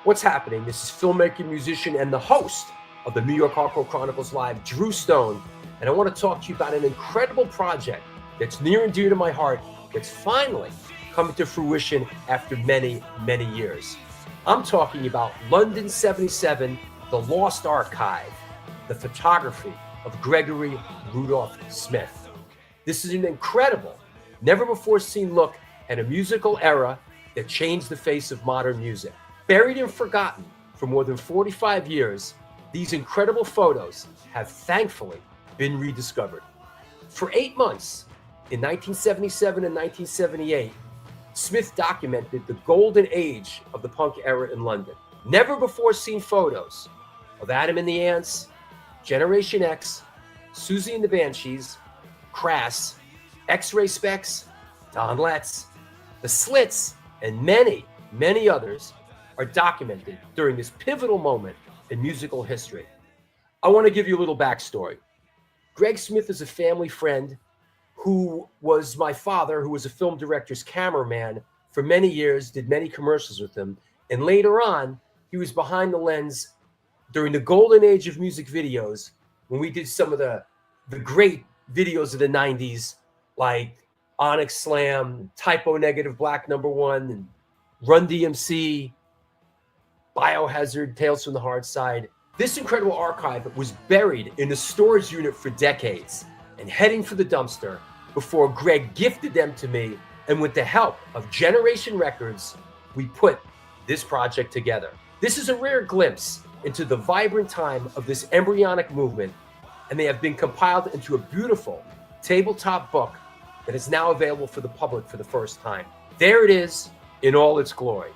What's happening? This is filmmaker, musician, and the host of the New York Hardcore Chronicles Live, Drew Stone, and I want to talk to you about an incredible project that's near and dear to my heart that's finally coming to fruition after many, many years. I'm talking about London 77, The Lost Archive, the photography of Gregory Rudolph Smith. This is an incredible, never-before-seen look at a musical era that changed the face of modern music. Buried and forgotten for more than 45 years, these incredible photos have thankfully been rediscovered. For 8 months, in 1977 and 1978, Smith documented the golden age of the punk era in London. Never before seen photos of Adam and the Ants, Generation X, Susie and the Banshees, Crass, X-Ray Specs, Don Letts, The Slits, and many, many others are documented during this pivotal moment in musical history. I want to give you a little backstory. Greg Smith is a family friend who was my father, who was a film director's cameraman for many years, did many commercials with him. And later on, he was behind the lens during the golden age of music videos when we did some of the great videos of the 90s, like Onyx Slam, Typo Negative Black #1, and Run DMC, Biohazard, Tales from the Hard Side. This incredible archive was buried in a storage unit for decades and heading for the dumpster before Greg gifted them to me. And with the help of Generation Records, we put this project together. This is a rare glimpse into the vibrant time of this embryonic movement, and they have been compiled into a beautiful tabletop book that is now available for the public for the first time. There it is in all its glory.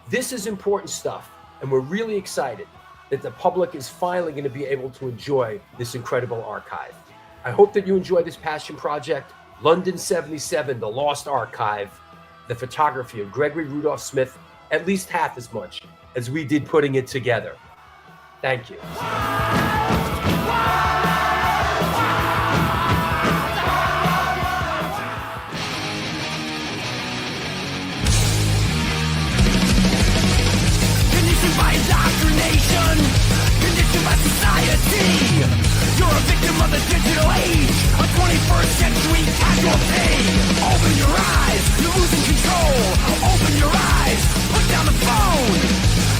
This is important stuff, and we're really excited that the public is finally going to be able to enjoy this incredible archive. I hope that you enjoy this passion project, London 77, The Lost Archive, the photography of Gregory Rudolph Smith, at least half as much as we did putting it together. Thank you. Conditioned by society. You're a victim of the digital age, a 21st century casualty. Open your eyes, you're losing control. Open your eyes, put down the phone.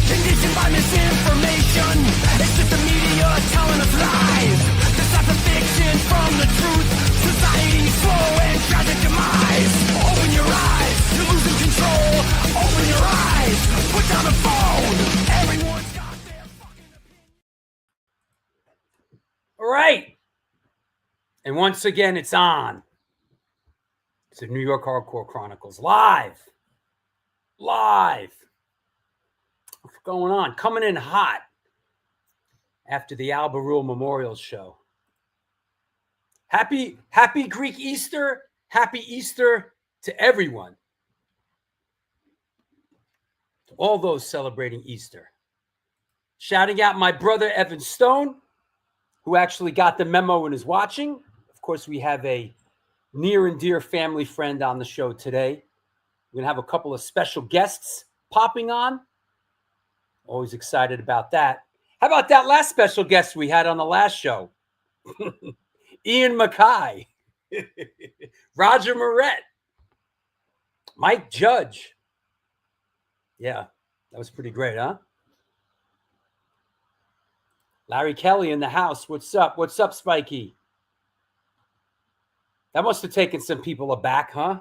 Conditioned by misinformation, it's just the media telling us lies. Decide the fiction from the truth. Society's slow and tragic demise. Open your eyes, you're losing control. Open your eyes, put down the phone. Everyone's got their fucking opinion. All right. And once again, it's on. It's the New York Hardcore Chronicles live. What's going on? Coming in hot after the Alba Rule Memorial Show. Happy Greek Easter. Happy Easter to everyone. To all those celebrating Easter. Shouting out my brother, Evan Stone, who actually got the memo and is watching. Of course, we have a near and dear family friend on the show today. We're going to have a couple of special guests popping on. Always excited about that. How about that last special guest we had on the last show? Ian Mackay, Roger Moret, Mike Judge. Yeah, that was pretty great, huh? Larry Kelly in the house. What's up? What's up, Spikey? That must have taken some people aback, huh?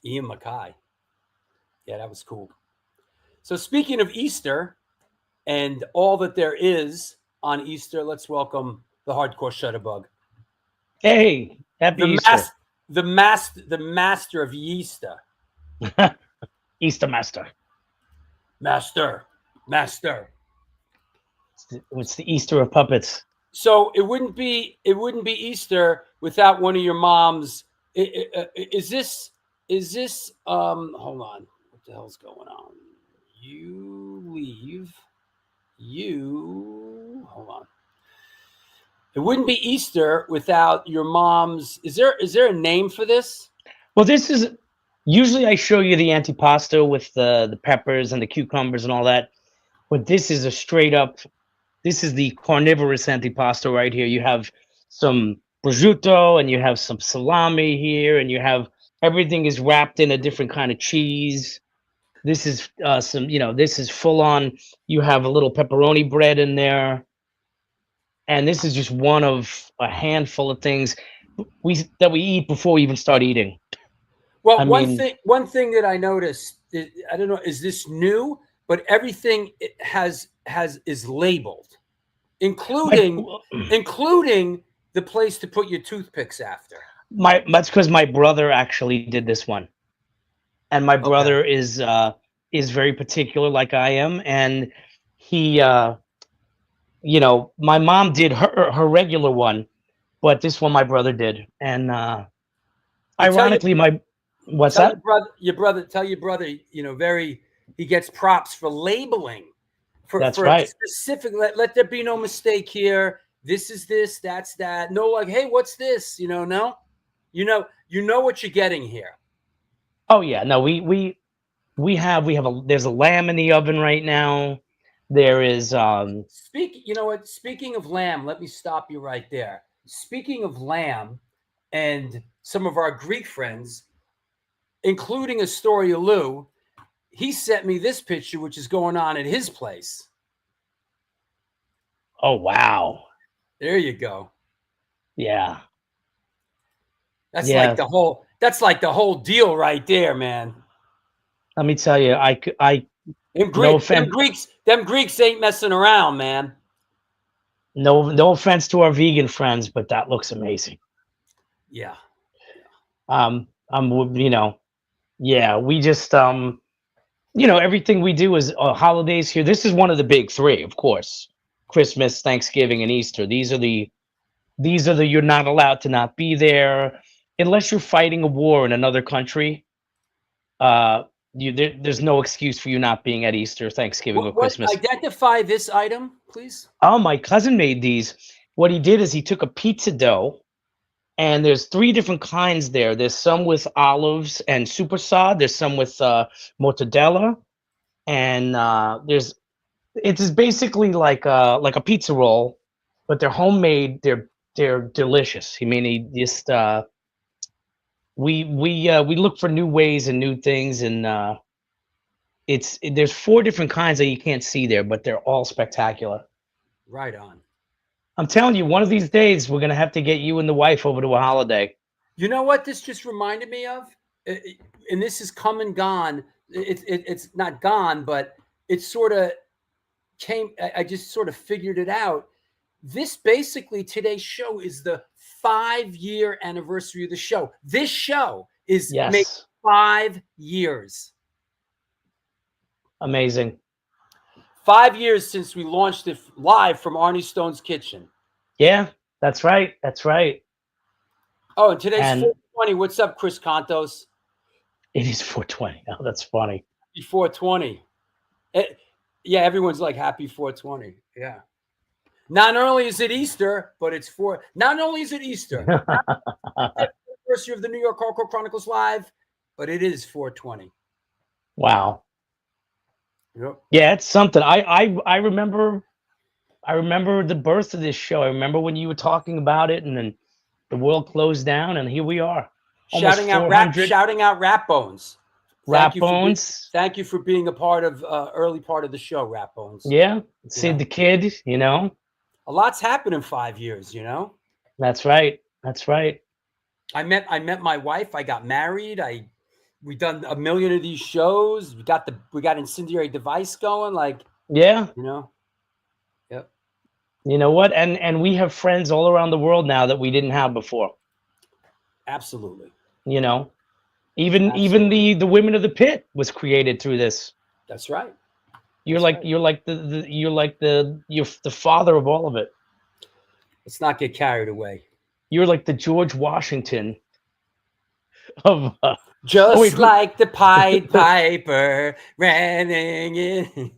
Ian Mackay. Yeah, that was cool. So speaking of Easter and all that there is on Easter, let's welcome the Hardcore Shutterbug. Hey, happy Easter. The master of Easter. Easter master. Master. It's the Easter of puppets. So it wouldn't be Easter without one of your moms. Is this hold on. What the hell's going on? Hold on. It wouldn't be Easter without your mom's. Is there a name for this? Well, this is Usually I show you the antipasto with the peppers and the cucumbers and all that, but this is a straight up. This is the carnivorous antipasto right here. You have some prosciutto and you have some salami here, and you have everything is wrapped in a different kind of cheese. This is this is full on. You have a little pepperoni bread in there, and this is just one of a handful of things we eat before we even start eating. Well, I mean, one thing that I noticed, I don't know, is this new? But everything is labeled, including the place to put your toothpicks after. that's because my brother actually did this one, and my brother Okay. is very particular, like I am, and he, my mom did her regular one, but this one my brother did, and Well, ironically, what's tell that? tell your brother, he gets props for labeling, That's for right. specific. Let there be no mistake here. This is this, that's that. No, like, hey, what's this? No, you know what you're getting here. Oh yeah, no, we have there's a lamb in the oven right now. There is You know what? Speaking of lamb, let me stop you right there. Speaking of lamb, and some of our Greek friends, including Astoria Lou, he sent me this picture, which is going on at his place. oh wow. There you go. Yeah. That's Yeah. like the whole deal right there, man. Let me tell you, Them Greeks ain't messing around, man. no offense to our vegan friends, but that looks amazing. Yeah. Yeah, we just everything we do is holidays here. This is one of the big three, of course. Christmas, Thanksgiving, and Easter. These are the you're not allowed to not be there unless you're fighting a war in another country. There's no excuse for you not being at Easter, Thanksgiving, or Christmas. Identify this item, please. Oh, my cousin made these. What he did is he took a pizza dough, and there's 3 different kinds there. There's some with olives and supersod. There's some with mortadella, and it's basically like a pizza roll, but they're homemade. They're delicious. I mean, he just we look for new ways and new things, and there's 4 different kinds that you can't see there, but they're all spectacular. Right on. I'm telling you, one of these days we're gonna have to get you and the wife over to a holiday. You know what this just reminded me of? And this is come and gone. It's not gone, but it sort of came. I just sort of figured it out. This basically, today's show is the 5-year anniversary of the show. This show is made 5 years. Amazing. 5 years since we launched it live from Arie Stone's kitchen. Yeah, that's right. That's right. Oh, and today's 420. What's up, Chris Contos? It is 420. Oh, that's funny. Happy 420. Yeah, everyone's like happy 420. Yeah. Not only is it Easter, but not only is it Easter, anniversary of the New York Hardcore Chronicles Live, but it is 420. Wow. Yep. Yeah, it's something. I remember the birth of this show. I remember when you were talking about it, and then the world closed down, and here we are. Shouting out Rap Bones. Thank you for being a part of early part of the show, Rap Bones. Yeah, Sid the Kid. A lot's happened in 5 years. That's right. That's right. I met my wife. I got married. We've done a million of these shows. We got Incendiary Device going. Like, yeah. Yep. You know what? And we have friends all around the world now that we didn't have before. Absolutely. Even the Women of the Pit was created through this. That's right. You're the father of all of it. Let's not get carried away. You're like the George Washington of like the Pied Piper running in.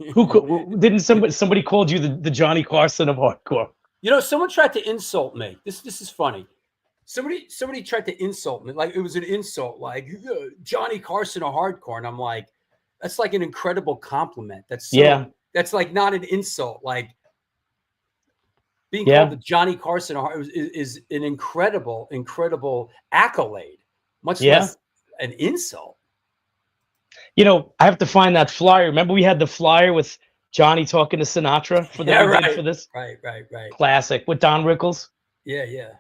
Didn't somebody called you the Johnny Carson of hardcore? Someone tried to insult me. This is funny. somebody tried to insult me, like it was an insult, like Johnny Carson of hardcore, and I'm like, that's like an incredible compliment. That's like not an insult. Like being called the Johnny Carson is an incredible accolade, much less an insult. You know, I have to find that flyer. Remember we had the flyer with Johnny talking to Sinatra for did for this? Right. Classic with Don Rickles. Yeah.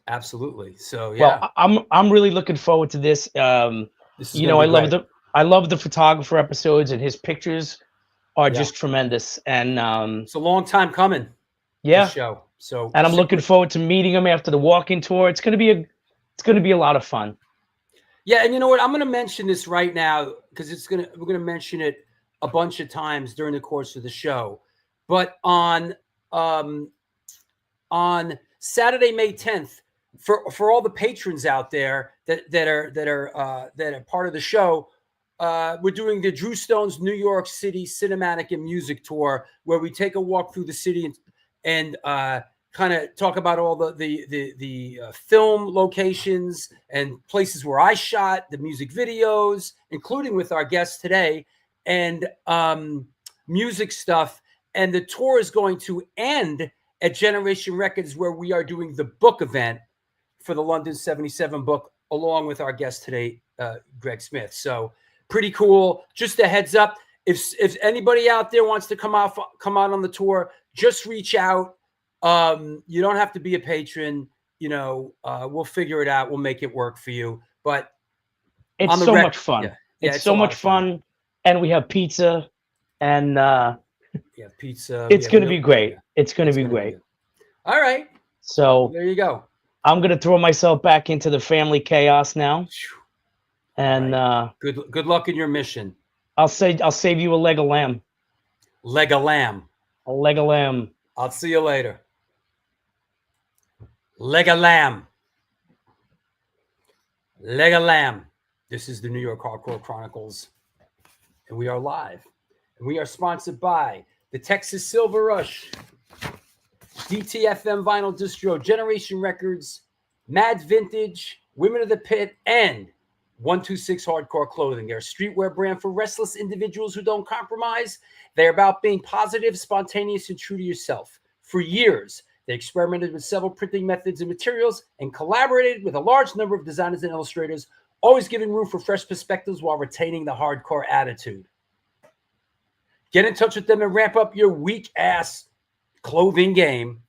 Absolutely. So well, I'm really looking forward to this. You know, I love the photographer episodes, and his pictures are just tremendous. And it's a long time coming. Show. So and I'm looking forward to meeting him after the walk-in tour. It's gonna be a lot of fun. Yeah, and you know what? I'm gonna mention this right now because we're gonna mention it a bunch of times during the course of the show. But on Saturday, May 10th, for all the patrons out there that are part of the show, we're doing the Drew Stone's New York City Cinematic and Music Tour, where we take a walk through the city and kind of talk about all the film locations and places where I shot, the music videos, including with our guest today, and music stuff. And the tour is going to end at Generation Records, where we are doing the book event for the London 77 book, along with our guest today, Greg Smith. So pretty cool. Just a heads up. If anybody out there wants to come out on the tour, just reach out. You don't have to be a patron. You know, we'll figure it out. We'll make it work for you. But it's so much fun. Yeah, it's so much fun. And we have pizza and pizza. It's going to be great. It's going to be great. All right. So there you go. I'm going to throw myself back into the family chaos now. And good luck in your mission. I'll save you a leg of lamb. Leg of lamb. A leg of lamb. I'll see you later. Leg of lamb. Leg of lamb. This is the New York Hardcore Chronicles, and we are live. And we are sponsored by the Texas Silver Rush, DTFM Vinyl Distro, Generation Records, Mad Vintage, Women of the Pit, and 126 Hardcore Clothing. They're a streetwear brand for restless individuals who don't compromise. They're about being positive, spontaneous, and true to yourself. For years, they experimented with several printing methods and materials and collaborated with a large number of designers and illustrators, always giving room for fresh perspectives while retaining the hardcore attitude. Get in touch with them and ramp up your weak-ass clothing game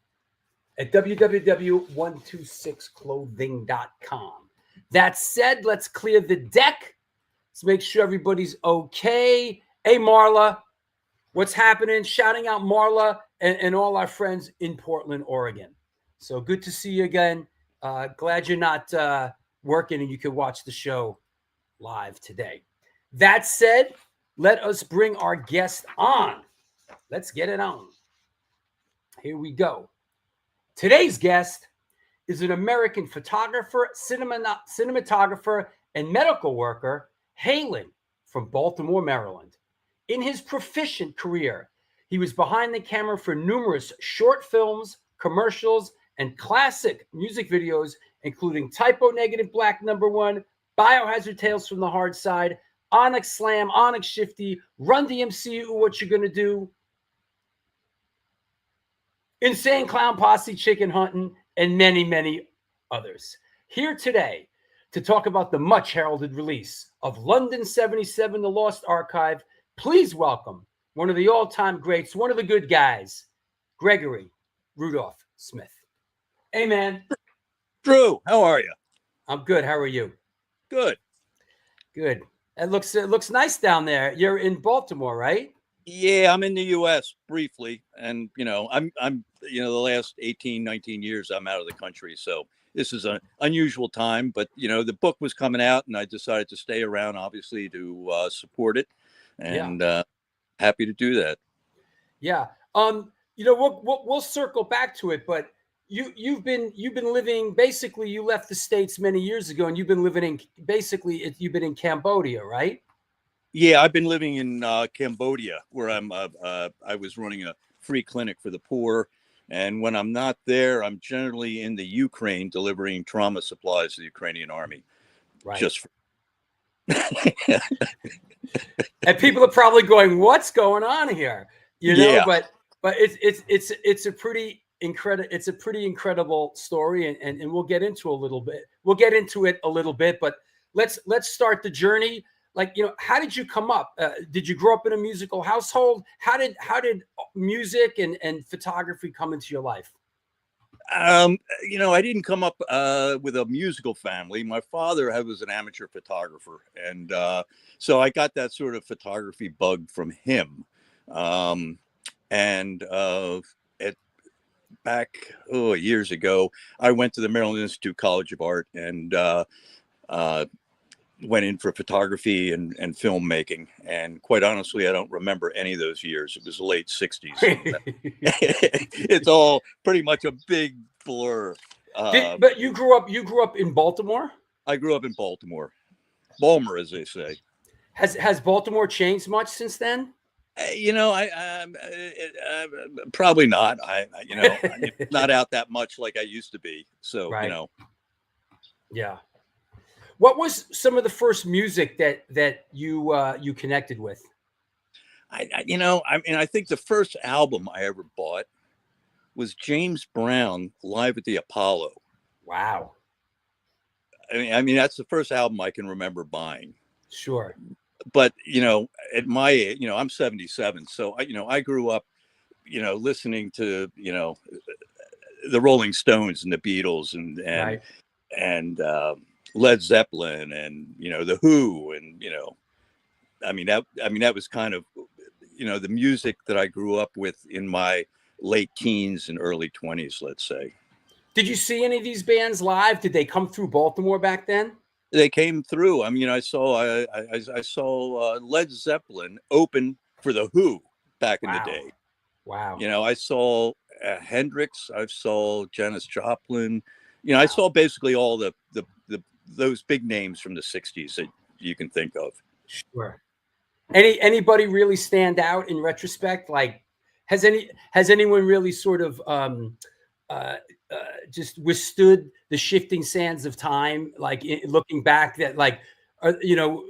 at www.126clothing.com. That said, let's clear the deck. Let's make sure everybody's okay. Hey, Marla, what's happening? Shouting out Marla and all our friends in Portland, Oregon. So good to see you again. Glad you're not working and you can watch the show live today. That said, let us bring our guest on. Let's get it on. Here we go. Today's guest is an American photographer, cinematographer, and medical worker hailing from Baltimore, Maryland. In his proficient career, he was behind the camera for numerous short films, commercials, and classic music videos, including Typo Negative Black #1, Biohazard Tales from the Hard Side, Onyx Slam, Onyx Shifty, Run DMC, Ooh, What You Gonna Do, Insane Clown Posse, Chicken Hunting, and many, many others. Here today to talk about the much heralded release of London 77, The Lost Archive, please welcome one of the all-time greats, one of the good guys, Gregory Rudolph Smith. Hey, man. Drew, how are you? I'm good. How are you? Good. Good. It looks nice down there. You're in Baltimore, right? Yeah, I'm in the U.S. briefly, and I'm the last 18, 19 years I'm out of the country, so this is an unusual time. But the book was coming out, and I decided to stay around, obviously, to support it, and happy to do that. Yeah. We'll circle back to it, but you've been living, basically you left the States many years ago, and you've been living you've been in Cambodia, right? Yeah, I've been living in Cambodia, where I was running a free clinic for the poor, And when I'm not there, I'm generally in the Ukraine delivering trauma supplies to the Ukrainian army. Right. Just for And people are probably going, "What's going on here?" You know, Yeah. but it's a pretty incredible story, and we'll get into a little bit. We'll get into it a little bit, but let's start the journey. Like, you know, how did you come up? Did you grow up in a musical household? How did music and photography come into your life? You know, I didn't come up with a musical family. My father was an amateur photographer, and so I got that sort of photography bug from him. And back years ago, I went to the Maryland Institute College of Art and went in for photography and filmmaking. And quite honestly, I don't remember any of those years. It was the late 60s. It's all pretty much a big blur. But you grew up in Baltimore? I grew up in Baltimore. Balmer, as they say. Has Baltimore changed much since then? You know, probably not. You know, I'm not out that much like I used to be. So, Right. you know. Yeah. What was some of the first music that you connected with? You know, I mean, I think the first album I ever bought was James Brown Live at the Apollo. Wow. I mean, that's the first album I can remember buying. Sure. But, you know, at my age, you know, I'm 77. So, you know, I grew up, you know, listening to, you know, the Rolling Stones and the Beatles Right. and Led Zeppelin and, you know, the Who. And, you know, I mean, that was kind of, you know, the music that I grew up with in my late teens and early 20s, let's say. Did you see any of these bands live? Did they come through Baltimore back then? They came through. I mean, I saw Led Zeppelin open for the Who back in the Wow. day. Wow. You know, I saw Hendrix. I saw Janis Joplin. You know, I saw basically all those big names from the 60s that you can think of. Sure. Anybody really stand out in retrospect? Like, has anyone really sort of just withstood the shifting sands of time? Like, looking back, that like, you know,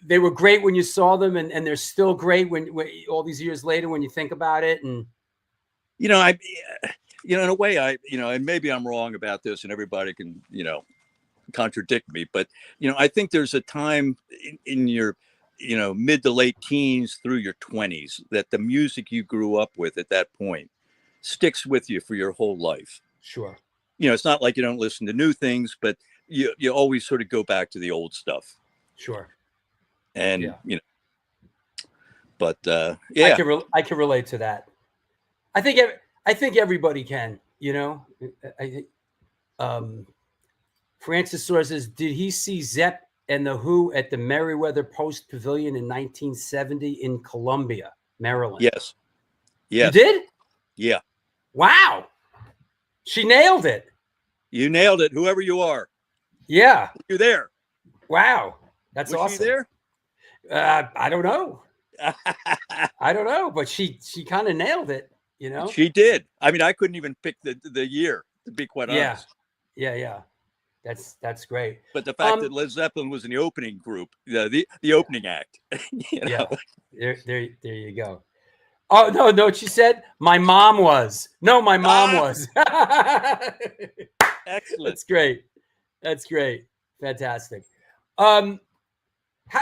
they were great when you saw them, and they're still great when all these years later when you think about it. And you know, you know, in a way, you know, and maybe I'm wrong about this, and everybody can, you know, contradict me, but you know, I think there's a time in your, you know, mid to late teens through your 20s that the music you grew up with at that point sticks with you for your whole life. sure. You know, it's not like you don't listen to new things, but you always sort of go back to the old stuff. Sure. And Yeah. you know, but yeah, I can relate to that. I think everybody can. You know, I think Francis Soar says, did he see Zepp and the Who at the Meriwether Post Pavilion in 1970 in Columbia, Maryland? yes, You did? yeah, Wow. She nailed it. you nailed it. Whoever you are, Yeah. you're there. Wow. That's Was awesome. she there? I don't know. I don't know, but she kind of nailed it, you know? She did. I mean, I couldn't even pick the year, to be quite Yeah. honest. Yeah. That's great. But the fact that Led Zeppelin was in the opening group, the opening act, you know? Yeah. There you go. Oh, no, she said my mom was. No, my mom was. Excellent. That's great. Fantastic. How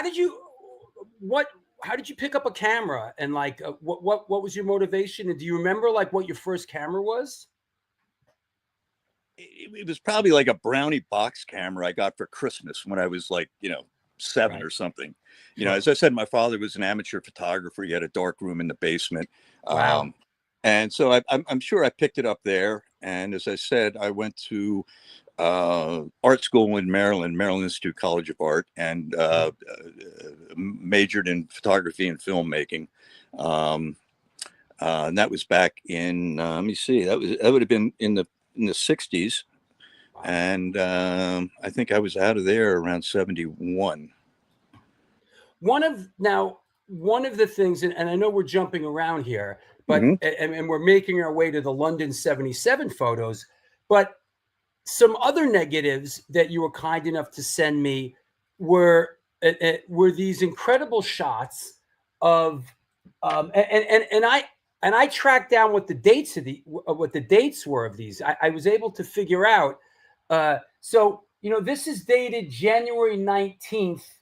did you pick up a camera, and like what was your motivation, and do you remember like what your first camera was? It was probably like a Brownie box camera I got for Christmas when I was like, you know, 7 Right. or something. You Sure. know, as I said, my father was an amateur photographer. He had a dark room in the basement. Wow. And so I'm sure I picked it up there. And as I said, I went to art school in Maryland Institute College of Art, and majored in photography and filmmaking. And that was back in, let me see, that would have been in the 60s. And I think I was out of there around 71. Now, one of the things, and I know we're jumping around here, but Mhm. and we're making our way to the London 77 photos, but some other negatives that you were kind enough to send me were these incredible shots of and I tracked down what the dates were of these. I was able to figure out. So this is dated January 19th,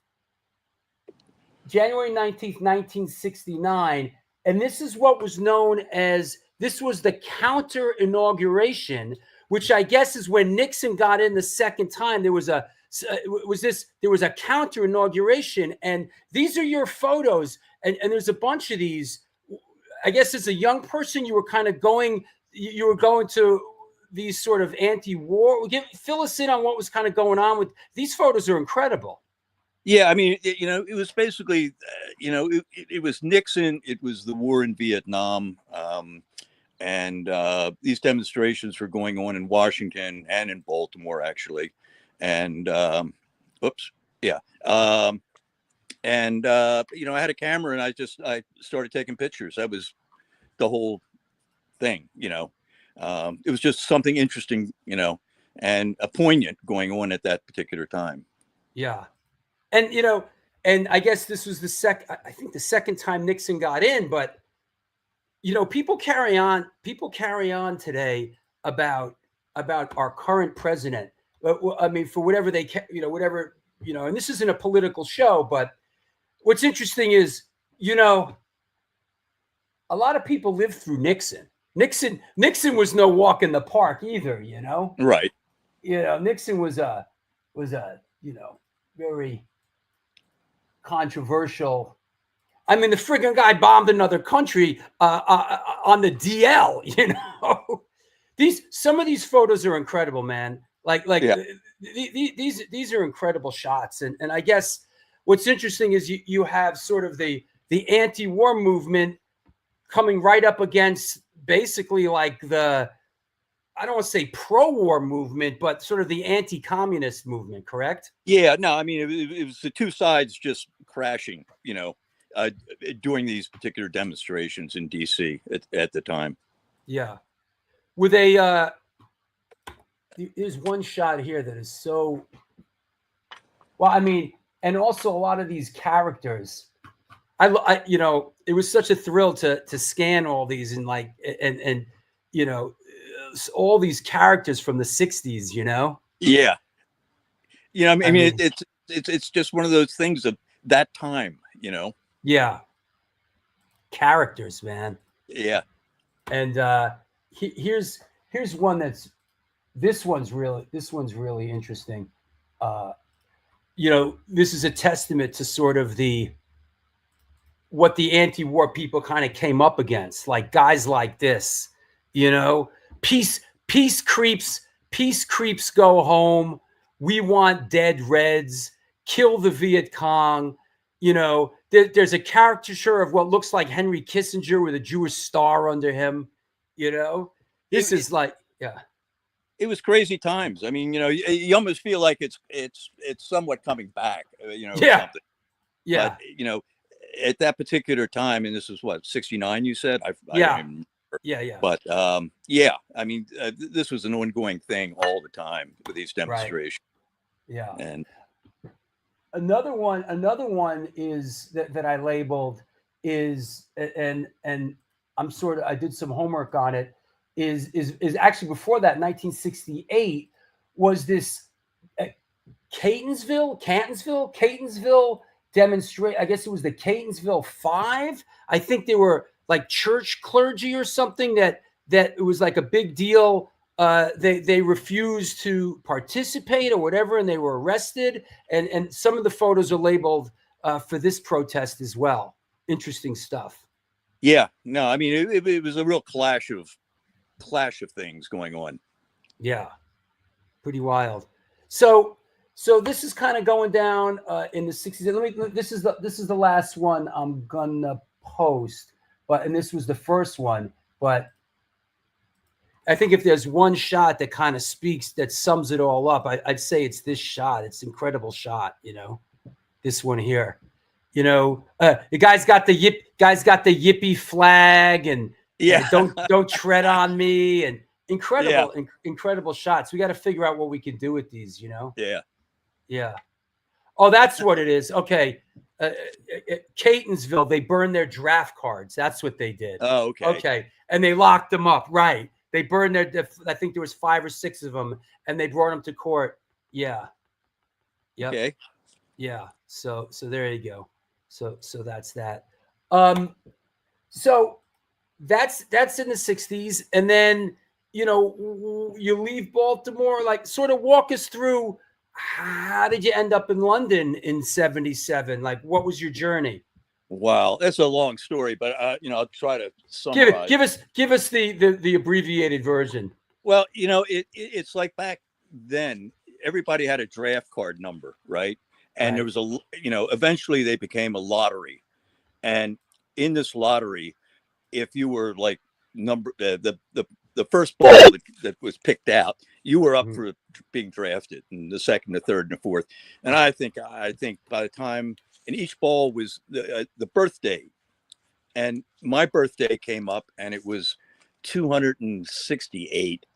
1969. And this is what was known as, this was the counter inauguration, which I guess is when Nixon got in the second time. There was a counter inauguration, and these are your photos. And there's a bunch of these. I guess as a young person, you were going to these sort of anti-war. Fill us in on what was kind of going on with these photos. Are incredible. Yeah, I mean, it was basically, it was Nixon. It was the war in Vietnam, and these demonstrations were going on in Washington and in Baltimore, actually. And I had a camera, and I started taking pictures. That was the whole thing. It was just something interesting, and poignant going on at that particular time. Yeah. And, and I guess this was the second time Nixon got in, but, people carry on today about our current president. I mean, for whatever and this isn't a political show, but what's interesting is, a lot of people lived through Nixon. Nixon was no walk in the park either, Right. Nixon was a very controversial. I mean, the friggin' guy bombed another country on the DL. Some of these photos are incredible, man. These are incredible shots, and I guess what's interesting is you have sort of the anti-war movement coming right up against basically like I don't want to say pro-war movement, but sort of the anti-communist movement, correct? Yeah, no, I mean, it was the two sides just crashing, during these particular demonstrations in DC at the time. Yeah. There's one shot here that is so, well, I mean, and also a lot of these characters, it was such a thrill to scan all these and all these characters from the 60s, Yeah. I mean, it's just one of those things of that time, Yeah. Characters, man. Yeah. And here's one this one's really interesting. This is a testament to sort of what the anti-war people kind of came up against, like guys like this, peace creeps go home. We want dead Reds, kill the Viet Cong. There's a caricature of what looks like Henry Kissinger with a Jewish star under him. This is like, yeah. It was crazy times. I mean, you almost feel like it's somewhat coming back, Yeah. Something. Yeah. But, at that particular time, and this was what, 69, you said? Yeah. Yeah. But, I mean, this was an ongoing thing all the time with these demonstrations. Right. Yeah. And another one is that I labeled is, and I did some homework on it, is actually before that, 1968, was this Catonsville demonstrate. I guess it was the Catonsville 5. I think they were like church clergy or something that it was like a big deal. They refused to participate or whatever, and they were arrested. And some of the photos are labeled for this protest as well. Interesting stuff. Yeah, no, I mean, it was a real clash of things going on. Yeah, pretty wild. So this is kind of going down in the 60s. This is the last one I'm gonna post, and this was the first one. But I think if there's one shot that kind of that sums it all up, I'd say it's this shot. It's an incredible shot, this one here. You know, the guy's got the yippee flag, and Yeah. don't tread on me, and Yeah. incredible shots. We got to figure out what we can do with these. You know. Yeah. Yeah. Oh, that's what it is. Okay. Catonsville, they burned their draft cards. That's what they did. Oh, okay. Okay. And they locked them up. Right. They burned I think there was 5 or 6 of them, and they brought them to court. Yeah. Yep. Okay. Yeah. So there you go. So that's that. So that's in the 60s. And then, you know, you leave Baltimore, like sort of walk us through, how did you end up in London in 77? Like, what was your journey? Wow, that's a long story, but you know, I'll try to summarize. Give us the abbreviated version. Well, you know, it's like back then, everybody had a draft card number, right? And Right. there was you know, eventually they became a lottery, and in this lottery, if you were like the first ball that was picked out, you were up for being drafted, and the second, the third, and the fourth. And I think by the time, and each ball was the birthday, and my birthday came up, and it was 268.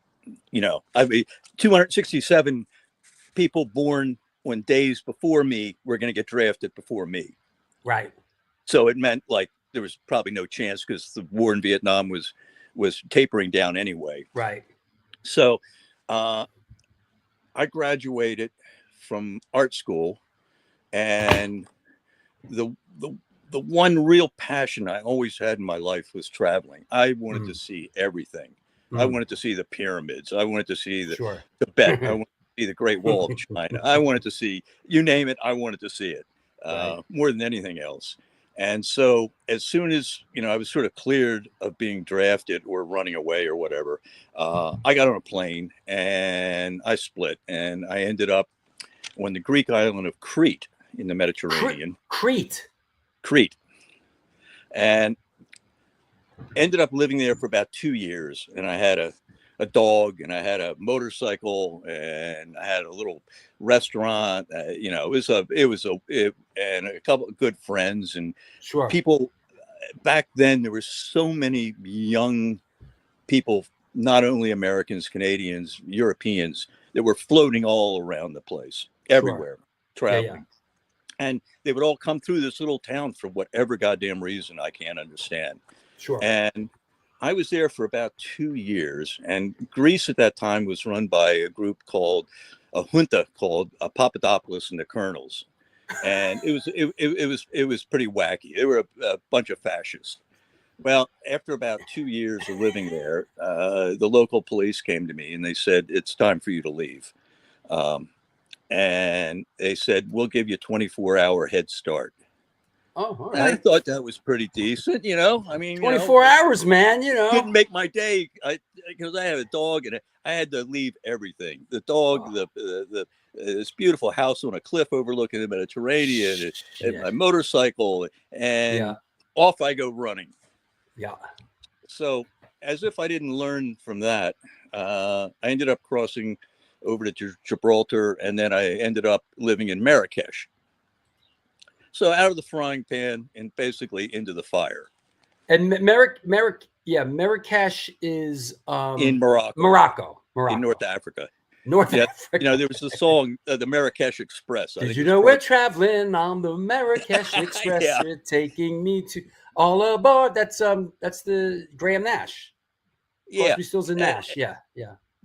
You know, I mean, 267 people born when days before me were going to get drafted before me. Right. So it meant like there was probably no chance because the war in Vietnam was tapering down anyway. Right. So I graduated from art school, and the one real passion I always had in my life was traveling. I wanted to see everything. I wanted to see the pyramids. I wanted to see the Tibet. I wanted to see the Great Wall of China. I wanted to see, you name it, I wanted to see it more than anything else. And so as soon as, you know, I was sort of cleared of being drafted or running away or whatever, I got on a plane and I split, and I ended up on the Greek island of Crete in the Mediterranean. Crete. And ended up living there for about 2 years. And I had a dog, and I had a motorcycle, and I had a little restaurant. You know, and a couple of good friends and people. Back then, there were so many young people, not only Americans, Canadians, Europeans, that were floating all around the place, everywhere, traveling. Yeah. And they would all come through this little town for whatever goddamn reason I can't understand. And I was there for about 2 years, and Greece at that time was run by a group called a junta called Papadopoulos and the Colonels, and it was pretty wacky. They were a bunch of fascists. Well, after about 2 years of living there, the local police came to me and they said, "It's time for you to leave," and they said, "We'll give you a 24-hour head start." Oh, all right. I thought that was pretty decent, you know. I mean, 24 hours, man. You know, didn't make my day because I have a dog, and I had to leave everything. The dog, this beautiful house on a cliff overlooking the Mediterranean, and my motorcycle, and off I go running. Yeah. So, as if I didn't learn from that, I ended up crossing over to Gibraltar, and then I ended up living in Marrakesh. So out of the frying pan and basically into the fire. And Marrakesh is in Morocco, in North Africa. Africa. You know, there was the song, the Marrakesh Express. Did you know we're traveling on the Marrakesh Express? You're taking me to all aboard. That's the Graham Nash. Crosby, Stills and Nash. Yeah.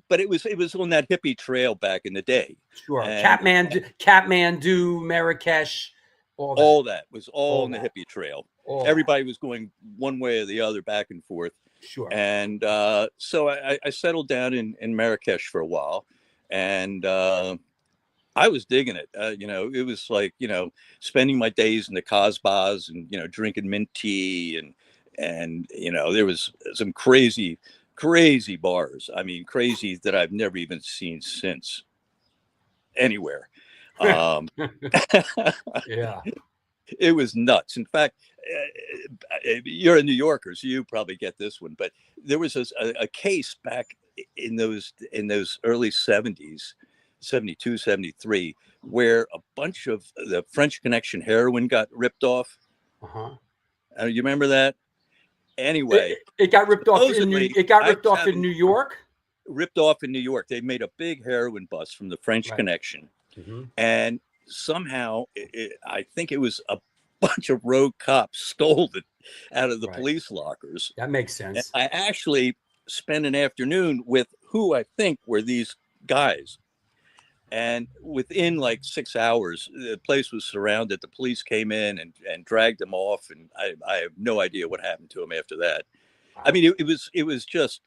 But it was on that hippie trail back in the day. Sure. And Kathmandu, Marrakesh. All that was all on the hippie trail. Everybody was going one way or the other, back and forth. Sure. And so I settled down in Marrakesh for a while, and I was digging it. You know, it was like, you know, spending my days in the Casbahs and, you know, drinking mint tea, and you know, there was some crazy bars. I mean, crazy that I've never even seen since anywhere. Yeah, it was nuts. In fact, you're a New Yorker, so you probably get this one, but there was a case back in those early 70s. 72, 73, where a bunch of the French Connection heroin got ripped off. You remember that? Anyway, it got ripped off in supposedly, New York. Ripped off in New York. They made a big heroin bust from the French Connection, and somehow I think it was a bunch of rogue cops stole it out of the police lockers. That makes sense. And I actually spent an afternoon with who I think were these guys. And within like 6 hours, the place was surrounded. The police came in and dragged them off. And I have no idea what happened to them after that. Wow. I mean, it was just,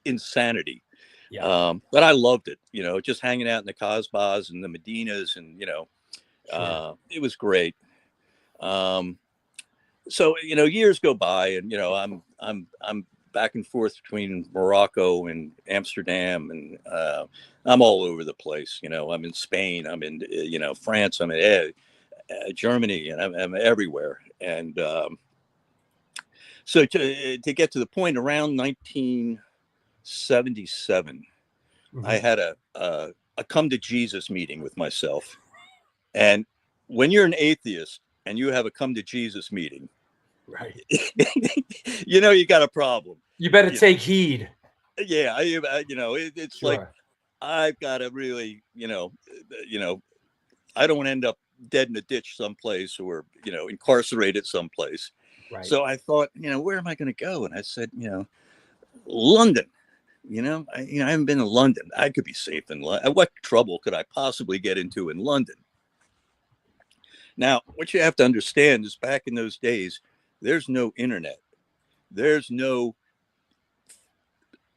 insanity. Yeah. But I loved it, just hanging out in the Casbahs and the Medinas and, it was great. So, years go by and, I'm back and forth between Morocco and Amsterdam, and I'm all over the place. I'm in Spain, I'm in France, I'm in Germany, and I'm everywhere. And so to get to the point, around 1977, I had a come to Jesus meeting with myself. And when you're an atheist and you have a come to Jesus meeting, right, you got a problem. You better take heed. Yeah, it's sure. Like I've got to really, I don't want to end up dead in a ditch someplace or incarcerated someplace. Right. So I thought, where am I going to go? And I said, London. I haven't been to London. I could be safe in London. What trouble could I possibly get into in London? Now, what you have to understand is back in those days, there's no internet. There's no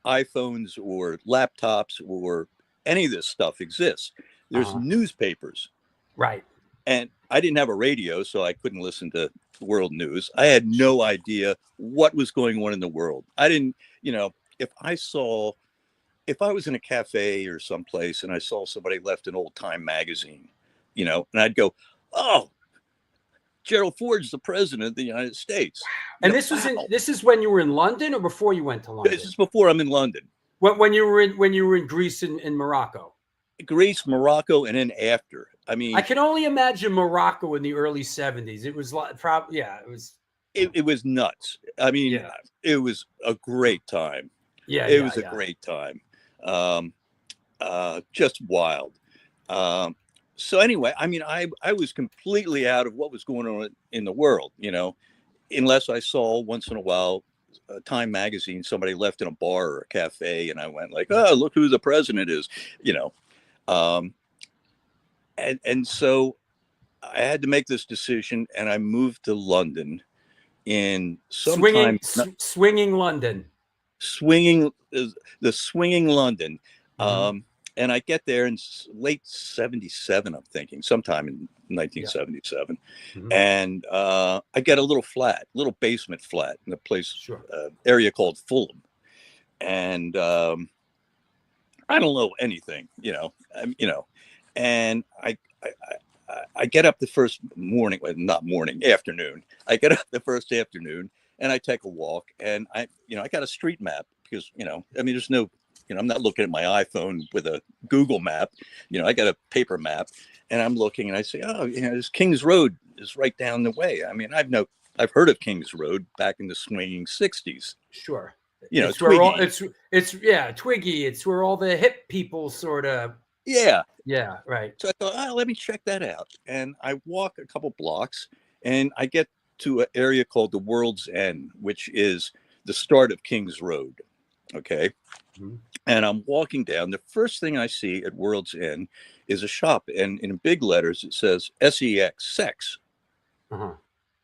iPhones or laptops or any of this stuff exists. There's newspapers. Right. And I didn't have a radio, so I couldn't listen to world news. I had no idea what was going on in the world. I didn't, if I was in a cafe or someplace and I saw somebody left an old Time magazine, and I'd go, oh, Gerald Ford's the president of the United States. And this is when you were in London or before you went to London? This is before I'm in London. When you were in Greece and Morocco? Greece, Morocco, and then after. I mean, I can only imagine Morocco in the early 70s. It was probably, it was nuts. I mean, it was a great time. It was a great time. Just wild. So anyway, I mean, I was completely out of what was going on in the world, unless I saw once in a while a Time magazine, somebody left in a bar or a cafe, and I went like, oh, look who the president is, and so I had to make this decision, and I moved to London in sometime. Swinging London. Swinging London. And I get there in late 77, I'm thinking, sometime in 1977. And I get a little basement flat in a place, area called Fulham. And I don't know anything, and I get up the first morning, afternoon. I get up the first afternoon and I take a walk, and I got a street map because, there's no, I'm not looking at my iPhone with a Google map. I got a paper map, and I'm looking, and I say, oh, this King's Road is right down the way. I mean, I've heard of King's Road back in the swinging 60s. Sure. It's where Twiggy. Twiggy. It's where all the hip people sort of. Yeah. Yeah. Right. So I thought, let me check that out. And I walk a couple blocks, and I get to an area called the World's End, which is the start of King's Road. Okay. And I'm walking down. The first thing I see at World's End is a shop, and in big letters it says SEX, sex.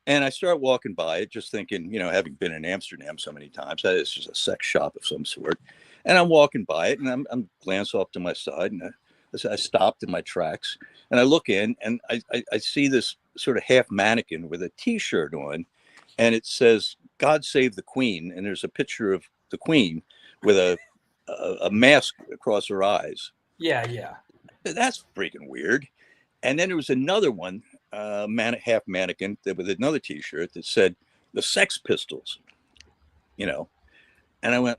And I start walking by it, just thinking, having been in Amsterdam so many times, that it's just a sex shop of some sort. And I'm walking by it, and I'm glance off to my side, and I stopped in my tracks, and I look in, and I see this sort of half mannequin with a T-shirt on, and it says "God Save the Queen," and there's a picture of the Queen with a mask across her eyes. Yeah. That's freaking weird. And then there was another one, half mannequin with another T-shirt that said the Sex Pistols, and And I went,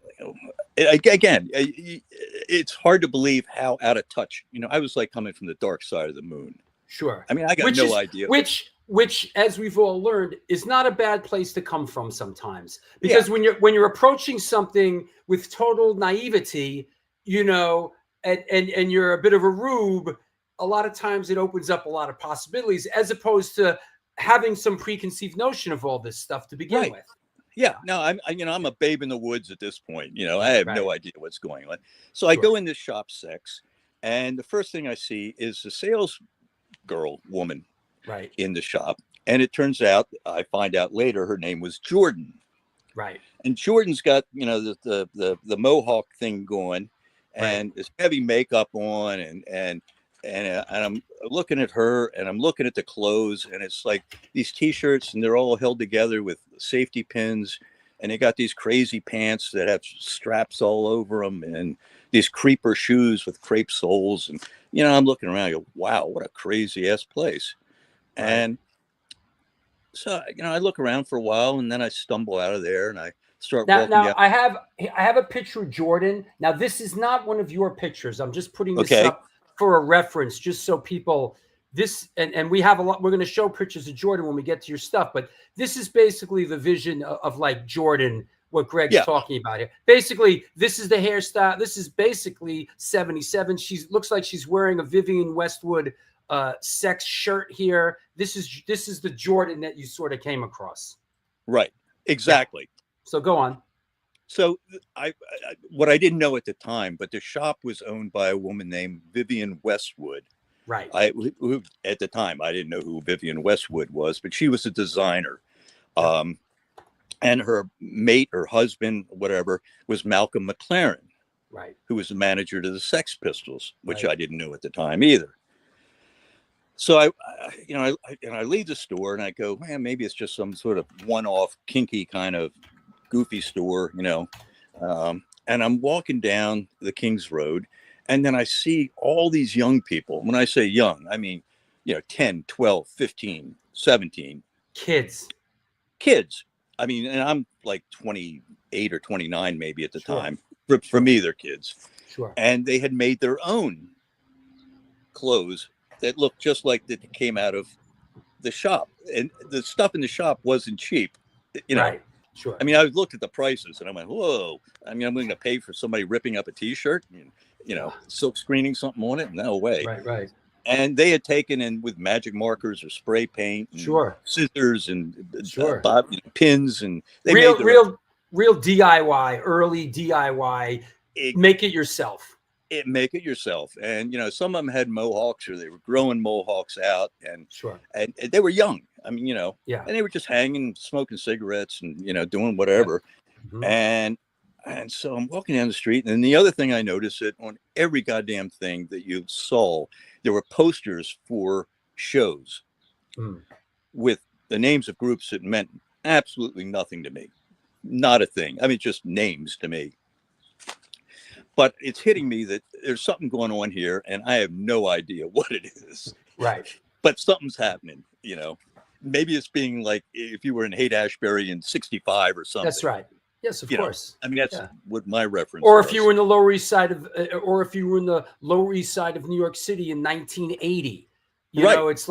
again, it's hard to believe how out of touch, I was like coming from the dark side of the moon. Sure. I mean, I got no idea. Which, as we've all learned, is not a bad place to come from sometimes. Because when you're approaching something with total naivety, and you're a bit of a rube, a lot of times it opens up a lot of possibilities, as opposed to having some preconceived notion of all this stuff to begin with. Yeah, no, I'm a babe in the woods at this point. I have no idea what's going on. So I go in this shop 6, and the first thing I see is the sales woman in the shop. And it turns out, I find out later, her name was Jordan. Right. And Jordan's got, the mohawk thing going, and this heavy makeup on, and I'm looking at her, and I'm looking at the clothes, and it's like these t-shirts, and they're all held together with safety pins, and they got these crazy pants that have straps all over them, and these creeper shoes with crepe soles. And I'm looking around, I go, wow, what a crazy ass place. And so I look around for a while, and then I stumble out of there, and I start walking down. I have a picture of Jordan. Now, this is not one of your pictures. I'm just putting this up for a reference, just so people and we have a lot. We're going to show pictures of Jordan when we get to your stuff, but this is basically the vision of like Jordan, what Greg's talking about here. Basically, this is the hairstyle. This is basically 77. Looks like she's wearing a Vivienne Westwood sex shirt here. This is the Jordan that you sort of came across. Right. Exactly. Yeah. So go on. So what I didn't know at the time, but the shop was owned by a woman named Vivienne Westwood. Right. Who at the time, I didn't know who Vivienne Westwood was, but she was a designer. And her mate or husband, whatever, was Malcolm McLaren, who was the manager to the Sex Pistols, which I didn't know at the time either. So I leave the store, and I go, man, maybe it's just some sort of one-off kinky kind of goofy store, and I'm walking down the King's Road, and then I see all these young people. When I say young, I mean, 10, 12, 15, 17. Kids. I mean, and I'm like 28 or 29 maybe at the time. For me, they're kids. Sure. And they had made their own clothes that looked just like that came out of the shop. And the stuff in the shop wasn't cheap, Right. Sure. I mean, I looked at the prices, and I went, whoa. I mean, I'm going to pay for somebody ripping up a T-shirt, and, silk screening something on it? No way. Right. And they had taken in with magic markers or spray paint, and scissors and pins, and they made real DIY, early DIY. Make it yourself. Make it yourself. And some of them had mohawks, or they were growing mohawks out, and and they were young. I mean, and they were just hanging, smoking cigarettes, and doing whatever. And so I'm walking down the street, and the other thing I noticed, that on every goddamn thing that you saw, there were posters for shows with the names of groups that meant absolutely nothing to me. Not a thing. I mean, just names to me. But it's hitting me that there's something going on here, and I have no idea what it is. Right. But something's happening, Maybe it's being like if you were in Haight-Ashbury in 65 or something. That's right. Yes, of course. I mean, that's what my reference Or was. if you were in the Lower East Side of New York City in 1980, it's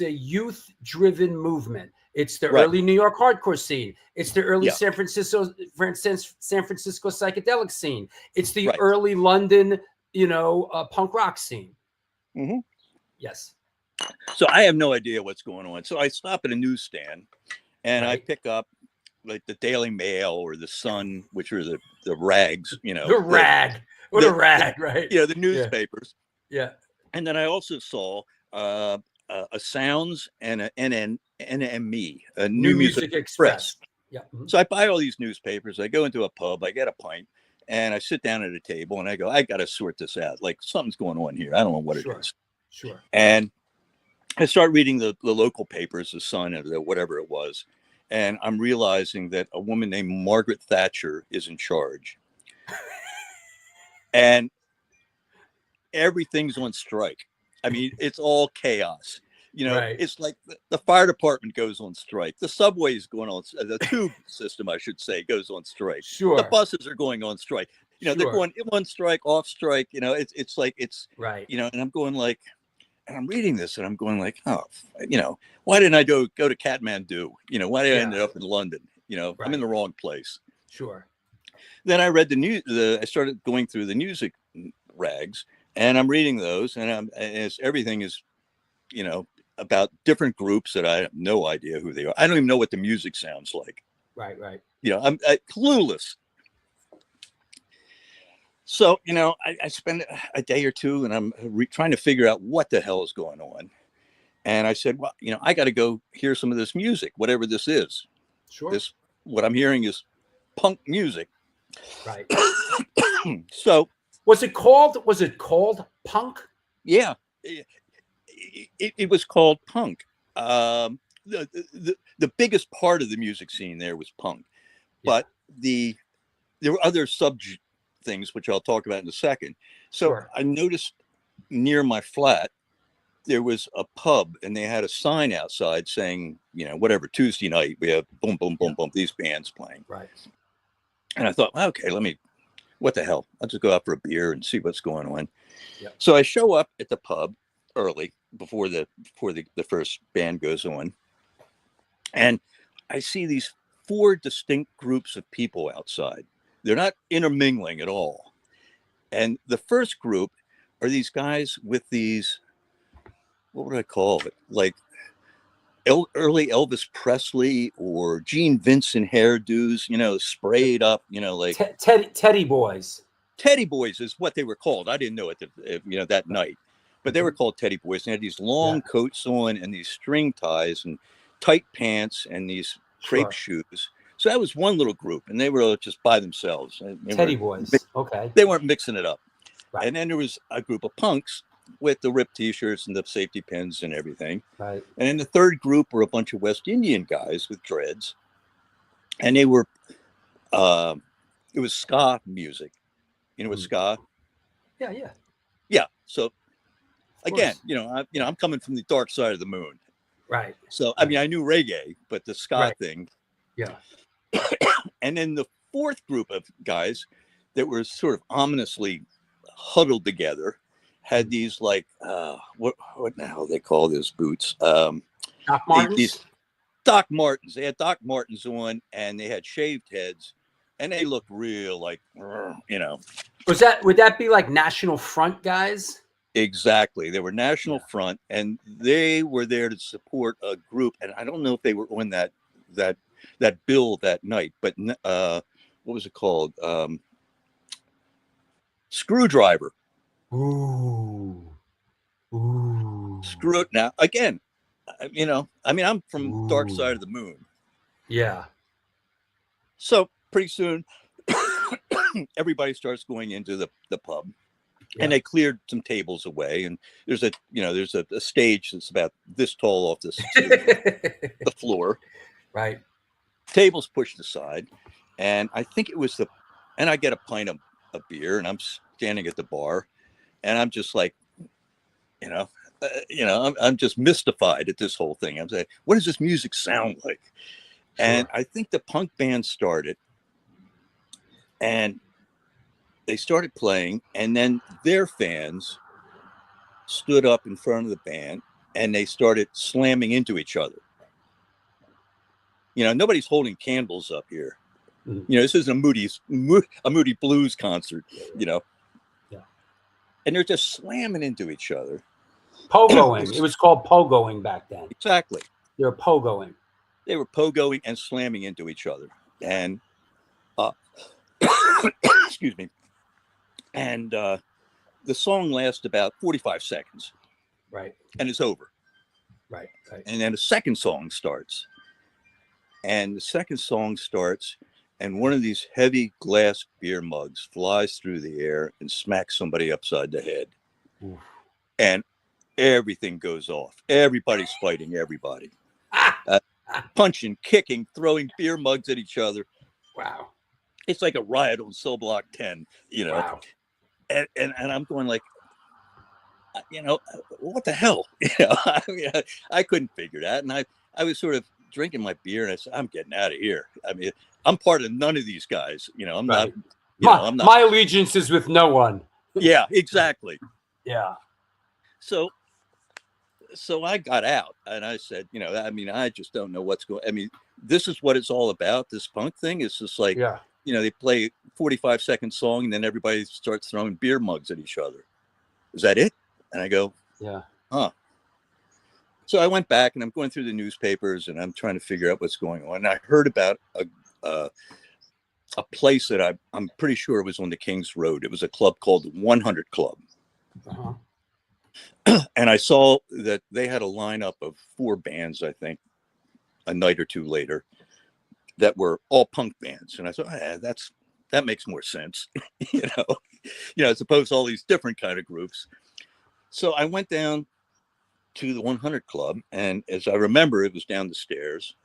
a youth-driven movement. It's the early New York hardcore scene. It's the early San Francisco psychedelic scene. It's the early London, punk rock scene. Mm-hmm. Yes. So I have no idea what's going on. So I stop at a newsstand, and I pick up like the Daily Mail or the Sun, which are the rags, The rag. What a rag, right? The newspapers. Yeah. And then I also saw a Sounds and an NME, a New Music Express. Yeah. Mm-hmm. So I buy all these newspapers. I go into a pub. I get a pint, and I sit down at a table, and I go, I got to sort this out. Like, something's going on here. I don't know what it is. Sure. And I start reading the local papers, the Sun or whatever it was, and I'm realizing that a woman named Margaret Thatcher is in charge. And everything's on strike. I mean, it's all chaos. You know, Right. it's like the fire department goes on strike. The subway is going on, the tube system, I should say, goes on strike. Sure. The buses are going on strike. You know, they're Sure. going on strike, off strike. You know, it's like, Right. you know, and I'm going like, and I'm reading this and I'm going like, oh, you know, why didn't I go to Kathmandu? You know, why did I end up in London? You know, I'm in the wrong place. Sure. Then I read I started going through the music rags, and I'm reading those, and everything is, you know, about different groups that I have no idea who they are. I don't even know what the music sounds like. Right. Right. You know, I'm clueless. So, you know, I spend a day or two and I'm trying to figure out what the hell is going on. And I said, well, you know, I got to go hear some of this music, whatever this is. Sure. What I'm hearing is punk music. Right. So Was it called punk? yeah, it was called punk. The biggest part of the music scene there was punk, but there were other sub things which I'll talk about in a second. So Sure. I noticed near my flat there was a pub, and they had a sign outside saying, you know, whatever, Tuesday night we have boom boom boom boom these bands playing. Right. And I thought, okay, what the hell? I'll just go out for a beer and see what's going on. Yep. So I show up at the pub early before the first band goes on, and I see these 4 distinct groups of people outside. They're not intermingling at all. And the first group are these guys with these, what would I call it? Like early Elvis Presley or Gene Vincent hairdos, you know, sprayed up, you know, like Teddy boys. Teddy boys is what they were called. I didn't know it, you know, that night, but they were called Teddy boys. They had these long coats on and these string ties and tight pants and these crepe shoes. So that was one little group, and they were just by themselves. Teddy boys. Okay. They weren't mixing it up. Right. And then there was a group of punks with the ripped T-shirts and the safety pins and everything. Right. And then the third group were a bunch of West Indian guys with dreads, and they were, it was ska music. You know what ska? Yeah. Yeah. Yeah. So again, you know, I'm coming from the dark side of the moon. Right. So I mean, I knew reggae, but the ska thing. Yeah. And then the fourth group of guys that were sort of ominously huddled together had these like what the hell they call those boots? Doc Martens. These Doc Martens. They had Doc Martens on, and they had shaved heads, and they looked real like, you know. Would that be like National Front guys? Exactly. They were National Front, and they were there to support a group. And I don't know if they were on that bill that night, but what was it called? Screwdriver. Ooh. Screw it. Now again, you know, I mean, I'm from dark side of the moon. Yeah. So pretty soon everybody starts going into the pub, and they cleared some tables away, and there's a stage that's about this tall off the floor. Right. Tables pushed aside, and I think it was and I get a pint of beer, and I'm standing at the bar, and I'm just like, I'm just mystified at this whole thing. I'm saying, what does this music sound like? Sure. And I think the punk band started, and they started playing, and then their fans stood up in front of the band, and they started slamming into each other. You know, nobody's holding candles up here. Mm-hmm. You know, this isn't a Moody Blues concert, you know. Yeah. And they're just slamming into each other. Pogoing. It was called pogoing back then. Exactly. They were pogoing. They were pogoing and slamming into each other. And, excuse me. And the song lasts about 45 seconds. Right. And it's over. Right. Right. And then the second song starts. And the second song starts, and one of these heavy glass beer mugs flies through the air and smacks somebody upside the head. Oof. And everything goes off. Everybody's fighting everybody. Punching, kicking, throwing beer mugs at each other. Wow. It's like a riot on Cell Block 10, you know. Wow. And I'm going like, what the hell? I mean, I couldn't figure that. And I was sort of drinking my beer and I said, I'm getting out of here. I mean, I'm part of none of these guys. I'm Right. not, I'm not. My allegiance is with no one. Yeah, exactly. Yeah. So I got out and I said, I mean, I just don't know what's going. I mean, this is what it's all about. This punk thing is just like, Yeah. they play 45-second song and then everybody starts throwing beer mugs at each other. Is that it? And I go, Yeah. huh. So I went back and I'm going through the newspapers and I'm trying to figure out what's going on. And I heard about a place that I'm pretty sure it was on the King's Road. It was a club called the 100 Club. Uh-huh. And I saw that they had a lineup of 4 bands, I think, a night or two later, that were all punk bands. And I thought, that makes more sense, as opposed to all these different kind of groups. So I went down to the 100 Club, and as I remember, it was down the stairs,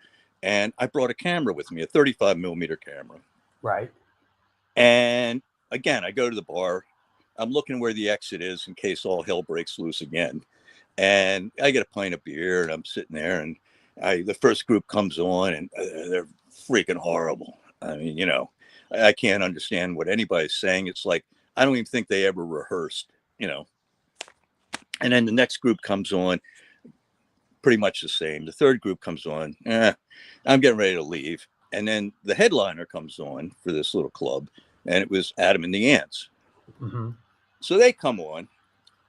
and I brought a camera with me, a 35 millimeter camera. Right. And again, I go to the bar. I'm looking where the exit is in case all hell breaks loose again. And I get a pint of beer and I'm sitting there and the first group comes on and they're freaking horrible. I mean, I can't understand what anybody's saying. It's like, I don't even think they ever rehearsed, And then the next group comes on, pretty much the same. The third group comes on, I'm getting ready to leave. And then the headliner comes on for this little club and it was Adam and the Ants. Mm-hmm. So they come on,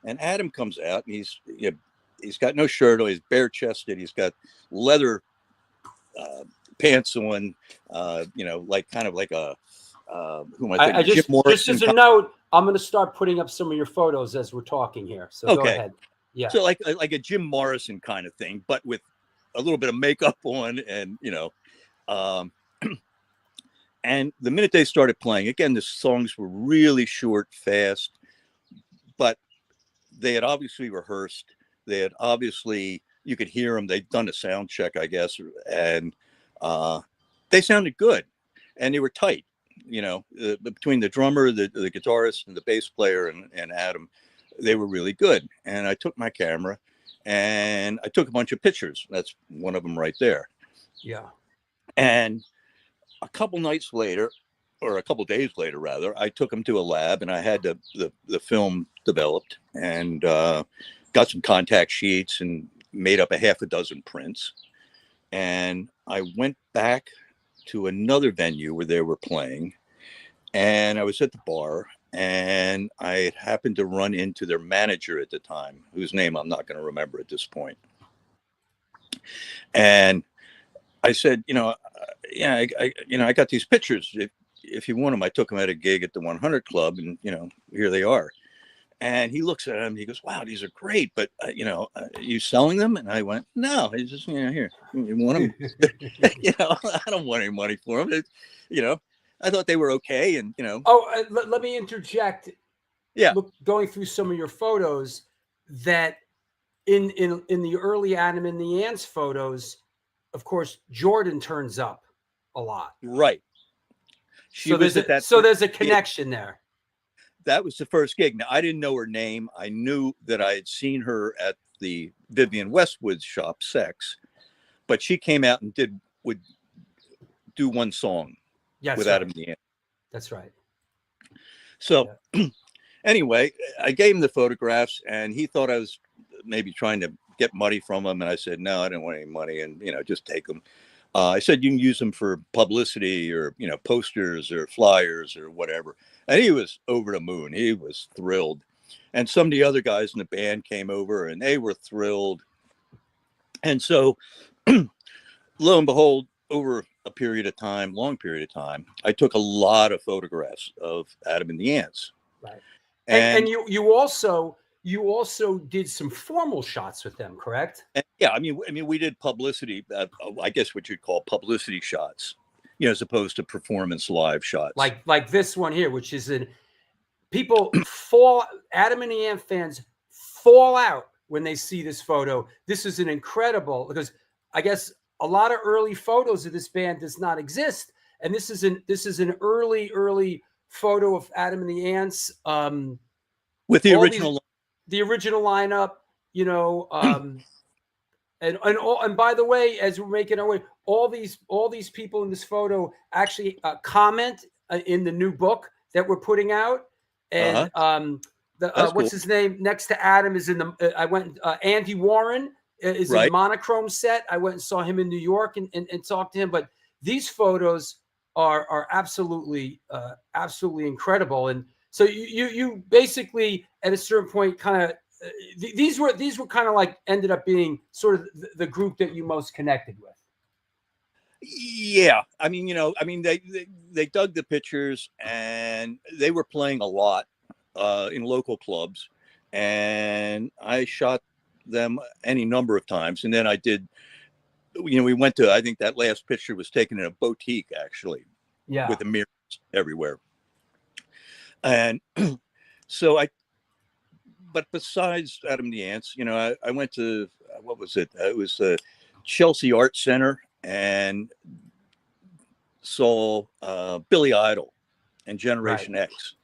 and Adam comes out, and he's got no shirt on, he's bare chested, he's got leather pants on, like kind of like a who am I thinking? I just Jim Morrison as a note, I'm going to start putting up some of your photos as we're talking here. So okay. Go ahead. Yeah. So like a Jim Morrison kind of thing, but with a little bit of makeup on, and and the minute they started playing, again, the songs were really short, fast, but they had obviously rehearsed. They had obviously, you could hear them. They'd done a sound check, I guess, and they sounded good, and they were tight. Between the drummer, the guitarist, and the bass player, and Adam, they were really good. And I took my camera, and I took a bunch of pictures. That's one of them right there. Yeah. And a couple nights later, or a couple days later, rather, I took them to a lab and I had the film developed and got some contact sheets and made up a half a dozen prints. And I went back to another venue where they were playing, and I was at the bar, and I had happened to run into their manager at the time, whose name I'm not going to remember at this point. And I said, I got these pictures. If you want them, I took them at a gig at the 100 Club, and here they are. And he looks at them. He goes, "Wow, these are great, but are you selling them?" And I went, "No, it's just here. You want them?" I don't want any money for them. I thought they were okay, and Oh, let me interject. Yeah. Going through some of your photos, that in the early Adam and the Ants photos, of course, Jordan turns up a lot. Right. There's a connection there. That was the first gig. Now, I didn't know her name. I knew that I had seen her at the Vivian Westwood's shop, Sex, but she came out and would do one song with Adam and the Ants. That's right. So anyway, I gave him the photographs, and he thought I was maybe trying to get money from him. And I said, no, I didn't want any money, and, just take them. I said, you can use them for publicity or, posters or flyers or whatever. And he was over the moon. He was thrilled. And some of the other guys in the band came over, and they were thrilled. And so lo and behold, over a long period of time, I took a lot of photographs of Adam and the Ants. Right. And you also did some formal shots with them, correct? And yeah, I mean, we did publicity, I guess what you'd call publicity shots, as opposed to performance live shots. Like this one here, which is Adam and the Ant fans fall out when they see this photo. This is an incredible, because I guess a lot of early photos of this band does not exist. And this is an early photo of Adam and the Ants. With the original the original lineup, you know, and by the way, as we're making our way, all these people in this photo actually comment in the new book that we're putting out. And That's what's cool. his name next to Adam is in the. I went. Andy Warren is in the Right. monochrome set. I went and saw him in New York and talked to him. But these photos are absolutely incredible. And so you basically at a certain point kind of. These were kind of like ended up being sort of the group that you most connected with. Yeah, I mean, you know, I mean, they dug the pictures, and they were playing a lot in local clubs, and I shot them any number of times. And then I did, you know, we went to, I think that last picture was taken in a boutique, actually, Yeah. with the mirrors everywhere. And so but besides Adam the Ants, you know, I went to, what was it? It was the Chelsea Art Center, and saw Billy Idol and Generation X.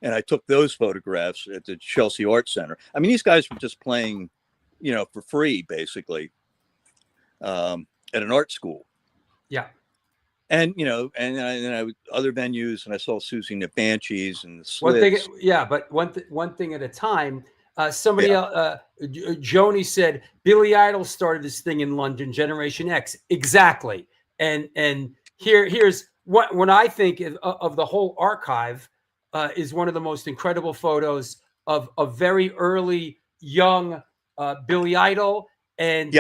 And I took those photographs at the Chelsea Art Center. I mean, these guys were just playing, you know, for free, basically, at an art school. Yeah. And, you know, and I other venues, and I saw Susie and the Banshees and the Slits. But one thing at a time. Somebody else, Joni said, Billy Idol started this thing in London, Generation X. Exactly. And here's what, when I think of the whole archive, is one of the most incredible photos of a very early young Billy Idol. And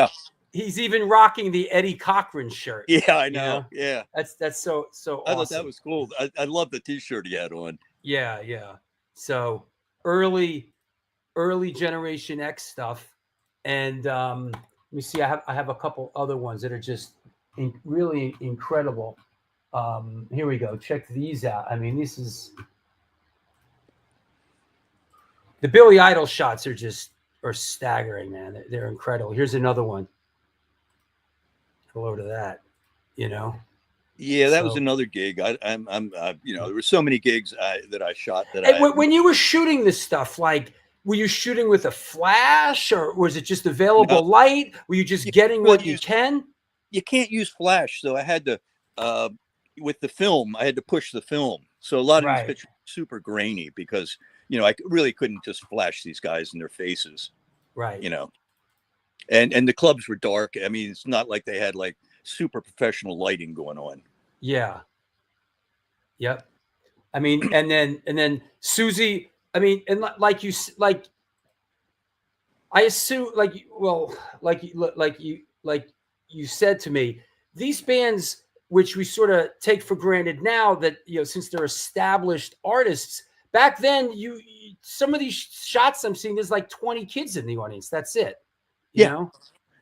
he's even rocking the Eddie Cochran shirt. Yeah, I know. You know? Yeah. That's so awesome. I thought that was cool. I love the t-shirt he had on. Yeah. Yeah. So early Generation X stuff. And let me see, I have a couple other ones that are just really incredible. Here we go. Check these out. I mean, this is the Billy Idol shots are staggering, man. They're incredible. Here's another one. Hello to that, you know. Yeah, that was another gig. I'm you know, there were so many gigs that I shot that when you were shooting this stuff, like, were you shooting with a flash, or was it just available light? Were you just getting what you can? You can't use flash, so I had to with the film, I had to push the film. So a lot of these pictures are super grainy because, you know, I really couldn't just flash these guys in their faces. Right. You know. And the clubs were dark. I mean, it's not like they had like super professional lighting going on. Yeah. Yep. I mean, and then Susie, I mean, and like I assume, like you said to me, these bands, which we sort of take for granted now that, you know, since they're established artists, back then some of these shots I'm seeing, there's like 20 kids in the audience. That's it. You know?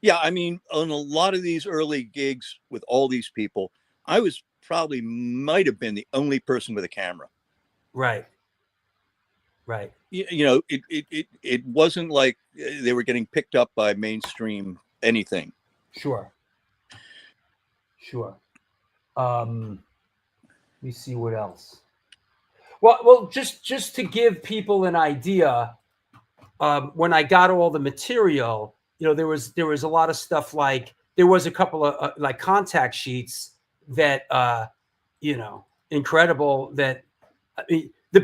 Yeah. I mean, on a lot of these early gigs with all these people, I was might have been the only person with a camera. Right. You know, it wasn't like they were getting picked up by mainstream anything. Sure. Let me see what else. Well, just to give people an idea, when I got all the material, you know, there was a lot of stuff, like there was a couple of like contact sheets that you know, incredible, that I mean, the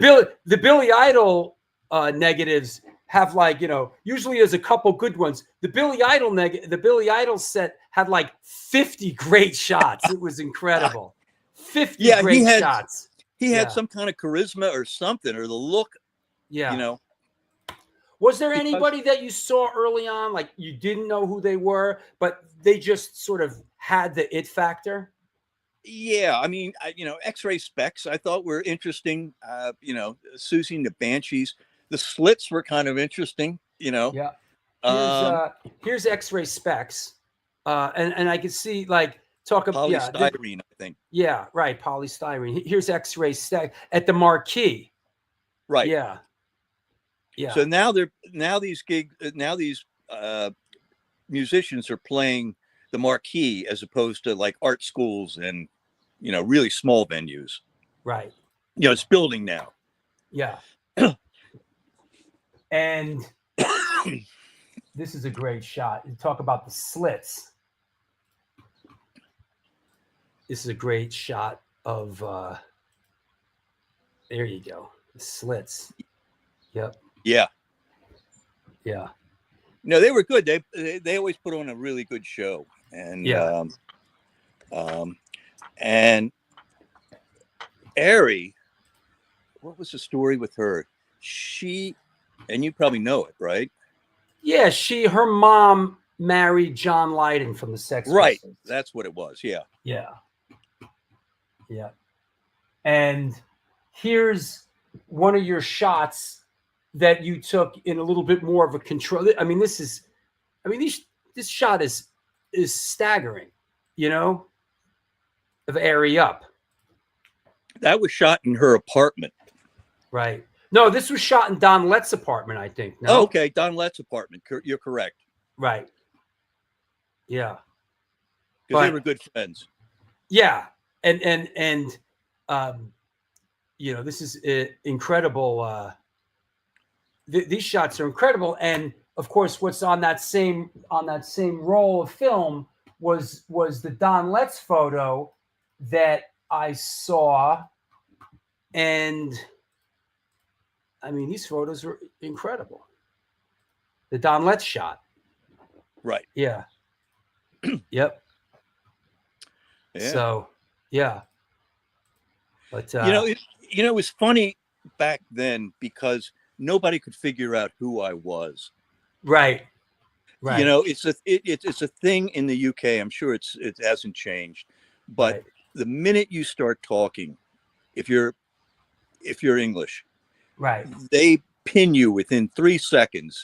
Billy Idol negatives have, like, you know, usually there's a couple good ones. The Billy Idol set had like 50 great shots. It was incredible. 50 great shots. He had some kind of charisma or something, or the look. Yeah. You know. Was there anybody that you saw early on, like you didn't know who they were, but they just sort of had the it factor? Yeah, I mean, you know, X-Ray Specs I thought were interesting. You know, Susie and the Banshees, the Slits were kind of interesting. You know. Yeah. Here's X-Ray Specs, and I can see, like, talk about polystyrene. I think. Yeah, right. Polystyrene. Here's X-Ray Specs at the Marquee. Right. Yeah. Yeah. So now these musicians are playing the Marquee as opposed to like art schools and, you know, really small venues. Right. You know, it's building now. Yeah. And This is a great shot. You talk about the slits. This is a great shot of. There you go. The slits. Yep. Yeah. Yeah. No, they were good. They always put on a really good show, and Yeah. And Arie, what was the story with her? She, and you probably know it, right? Yeah, her mom married John Lydon from the Sex Right. Pistols. That's what it was. Yeah. Yeah. Yeah. And here's one of your shots that you took in a little bit more of a control. I mean, this shot is staggering, you know, of Arie up. That was shot in her apartment. Right. No, this was shot in Don Lett's apartment, I think. No? Oh, okay. Don Lett's apartment. You're correct. Right. Yeah. Because they were good friends. Yeah. And you know, this is incredible. These shots are incredible. And of course, what's on that same roll of film was the Don Lett's photo that I saw. And I mean, these photos are incredible. The Don Letts shot. Right. Yeah. Yep. Yeah. So, yeah. But it was funny back then because nobody could figure out who I was. Right. Right. You know, it's a thing in the UK. I'm sure it hasn't changed, but right. The minute you start talking, if you're English, right, they pin you within 3 seconds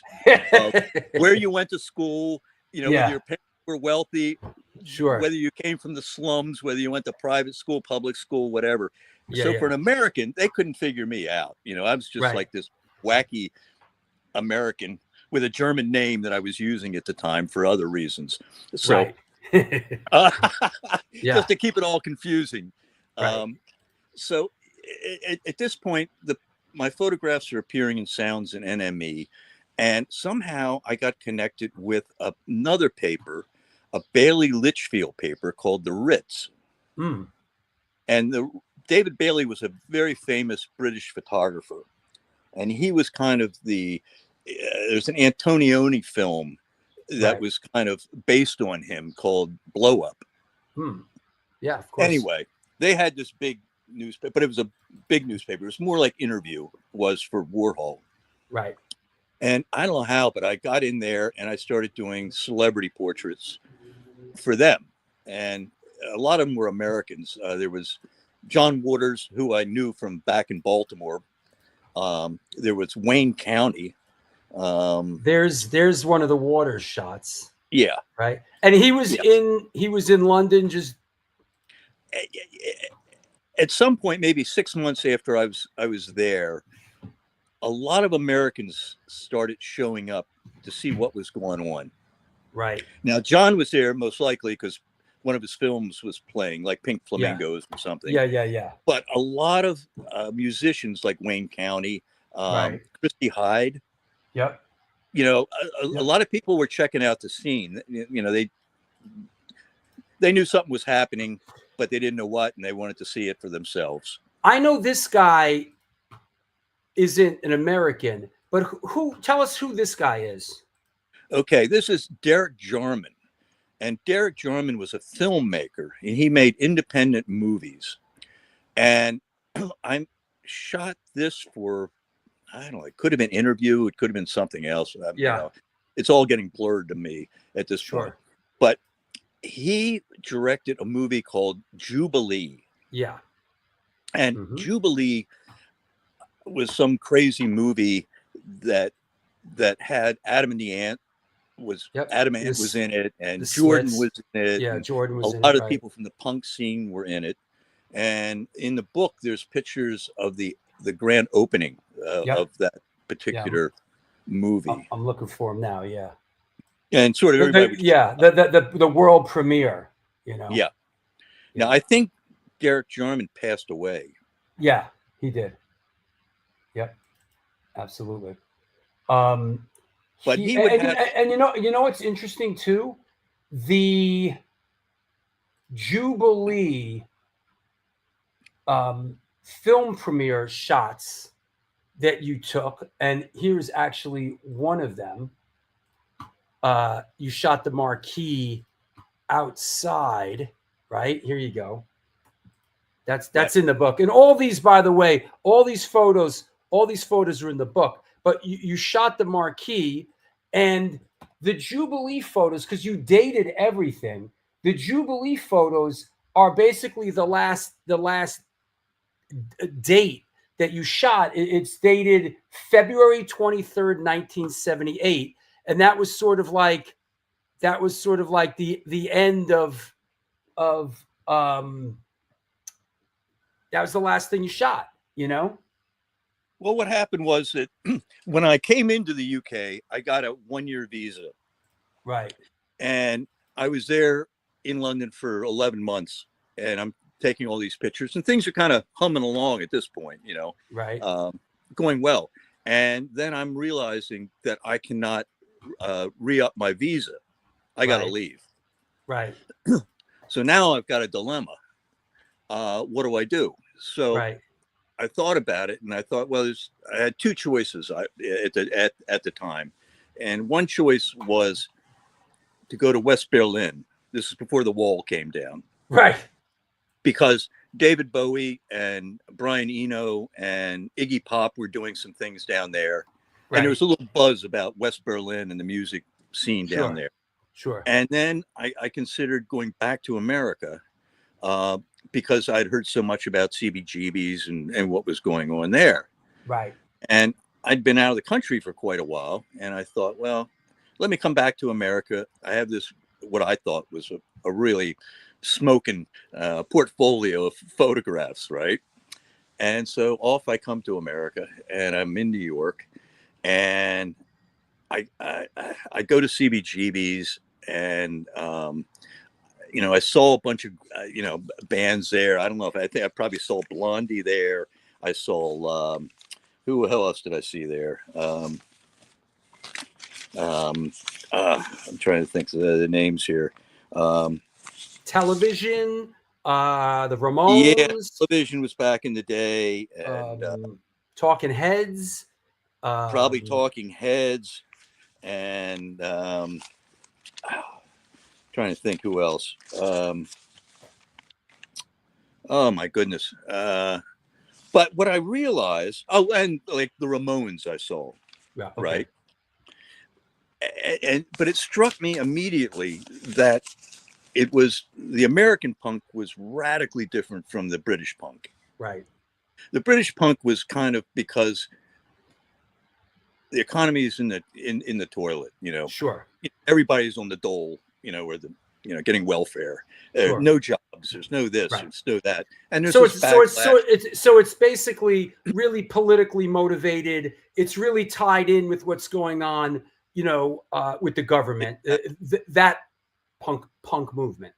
of where you went to school. You know, whether your parents were wealthy, sure, whether you came from the slums, whether you went to private school, public school, whatever. Yeah, for an American, they couldn't figure me out. You know, I was just like this wacky American with a German name that I was using at the time for other reasons. So, just to keep it all confusing. Right. So at this point, my photographs are appearing in Sounds and NME. And somehow I got connected with another paper, a Bailey Litchfield paper called The Ritz. Mm. And David Bailey was a very famous British photographer. And he was kind of there's an Antonioni film that was kind of based on him called Blow Up. Hmm. Yeah, of course. Anyway, they had this big newspaper, but it was a big newspaper. It was more like Interview was for Warhol. Right. And I don't know how, but I got in there and I started doing celebrity portraits for them. And a lot of them were Americans. There was John Waters, who I knew from back in Baltimore. There was Wayne County. There's one of the Waters shots. Yeah. Right. And he was in London just at some point, maybe 6 months after I was there. A lot of Americans started showing up to see what was going on. Right. Now, John was there most likely because one of his films was playing, like Pink Flamingos or something. Yeah. But a lot of musicians like Wayne County, Christy Hyde. Yep. You know, a lot of people were checking out the scene. You know, they knew something was happening, but they didn't know what, and they wanted to see it for themselves. I know this guy isn't an American, but tell us who this guy is. Okay, this is Derek Jarman. And Derek Jarman was a filmmaker, and he made independent movies. And I shot this for, I don't know, it could have been Interview, it could have been something else. You know, it's all getting blurred to me at this point. But he directed a movie called Jubilee. Yeah. And Jubilee was some crazy movie that had Adam and the Ant Adam Ant was in it, and Jordan was in it. Yeah, Jordan was in it. A lot of people from the punk scene were in it. And in the book, there's pictures of the grand opening of that particular movie. I'm looking for him now. Yeah. And sort of everybody. The world premiere. You know. Yeah. Now I think Derek Jarman passed away. Yeah, he did. Yep. Absolutely. But he would have, and you know what's interesting too, the Jubilee film premiere shots that you took, and here's actually one of them. You shot the marquee outside, right? Here you go. That's in the book. And all these, by the way, all these photos are in the book. But you shot the marquee, and the Jubilee photos, because you dated everything. The Jubilee photos are basically the last date that you shot. It's dated February 23rd, 1978, and that was sort of like the end of that was the last thing you shot, you know? well, what happened was that when I came into the UK, I got a 1-year visa. Right. And I was there in London for 11 months, and I'm taking all these pictures, and things are kind of humming along at this point, you know, Right. going well. And then I'm realizing that I cannot re-up my visa. I got to leave. Right. So now I've got a dilemma. What do I do? So Right. I thought about it, and I thought, well, I had two choices at the time. And one choice was to go to West Berlin. This is before the wall came down. Right. Because David Bowie and Brian Eno and Iggy Pop were doing some things down there. Right. And there was a little buzz about West Berlin and the music scene down there. Sure. And then I considered going back to America because I'd heard so much about CBGBs and what was going on there. Right. And I'd been out of the country for quite a while. And I thought, well, let me come back to America. I have this, what I thought was a really smoking portfolio of photographs, right? And so off I come to America, and I'm in New York, and I go to CBGBs, and you know, I saw a bunch of you know, bands there. I don't know if I think I probably saw Blondie there. I saw who else did I see there? I'm trying to think of the names here. Television, the Ramones. Yeah, Television was back in the day, and Talking Heads. probably Talking Heads, and trying to think who else. Oh my goodness! But what I realized, and like the Ramones, I saw, Yeah, okay. right? But it struck me immediately that it was the American punk was radically different from the British punk. Right. The British punk was kind of because the economy is in the toilet, you know. Sure. Everybody's on the dole, you know, or the getting welfare. Sure. No jobs. There's no this. Right. There's no that. And there's it's basically really politically motivated. It's really tied in with what's going on, you know, with the government. That punk movement.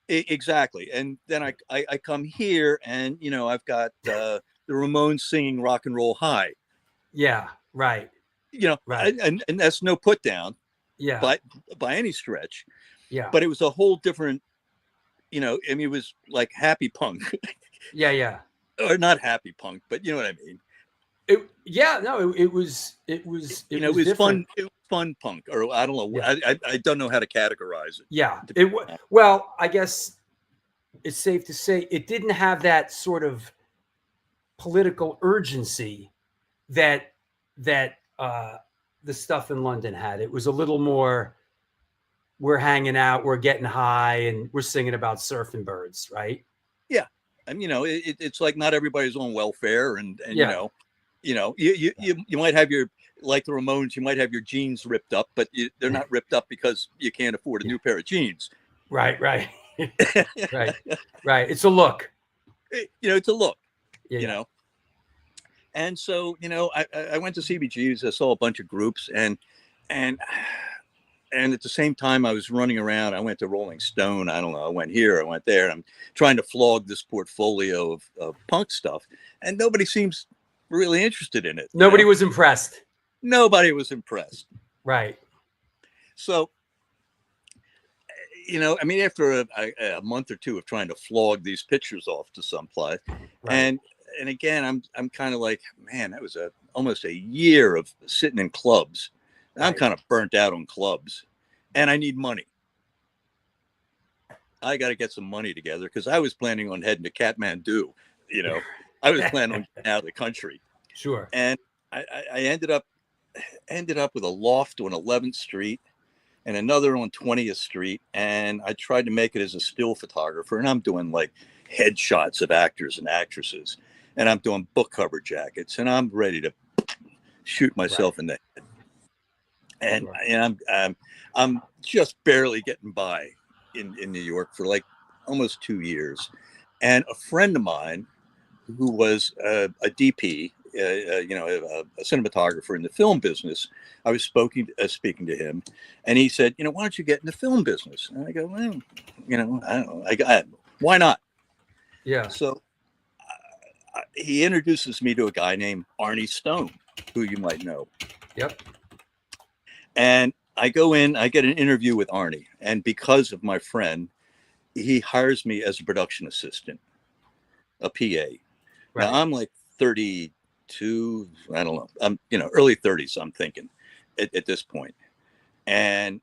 Exactly. And then I come here, and you know, I've got the Ramones singing Rock and Roll High. Yeah. Right. You know, right. And that's no put down. Yeah. But by any stretch. Yeah. But it was a whole different, you know, I mean, it was like happy punk. Yeah. Or not happy punk, but you know what I mean. It was fun. It was fun punk, or I don't know. Yeah. I don't know how to categorize it. Yeah. Well, I guess it's safe to say it didn't have that sort of political urgency that the stuff in London had. It was a little more, we're hanging out, we're getting high, and we're singing about surfing birds, right? Yeah. And, you know, it's like not everybody's on welfare, and yeah. you might have your, like the Ramones, you might have your jeans ripped up, but they're not ripped up because you can't afford a new pair of jeans. Right. Right. It's a look. You know, it's a look, yeah. You know? And so, you know, I went to CBGBs, I saw a bunch of groups, and at the same time I was running around, I went to Rolling Stone. I don't know. I went here, I went there. And I'm trying to flog this portfolio of punk stuff, and nobody seems really interested in it. Nobody was impressed. Nobody was impressed. Right. So, I mean, after a month or two of trying to flog these pictures off to someplace, Right. and again, I'm kind of like, man, that was almost a year of sitting in clubs. I'm Right. kind of burnt out on clubs, and I need money. I got to get some money together because I was planning on heading to Kathmandu. I was planning on getting out of the country, Sure. and I ended up with a loft on 11th Street and another on 20th Street, and I tried to make it as a still photographer, and I'm doing like headshots of actors and actresses, and I'm doing book cover jackets, and I'm ready to shoot myself in the head, and Sure. and I'm just barely getting by in New York for like almost 2 years, and a friend of mine who was a DP, a cinematographer in the film business, I was speaking to him, and he said, why don't you get in the film business? And I go, well, I don't know, why not? Yeah. So he introduces me to a guy named Arie Stone, who you might know. Yep. And I go in, I get an interview with Arie, and because of my friend, he hires me as a production assistant, a PA. Right. Now I'm like 32, I don't know. I'm, early 30s, I'm thinking at this point. And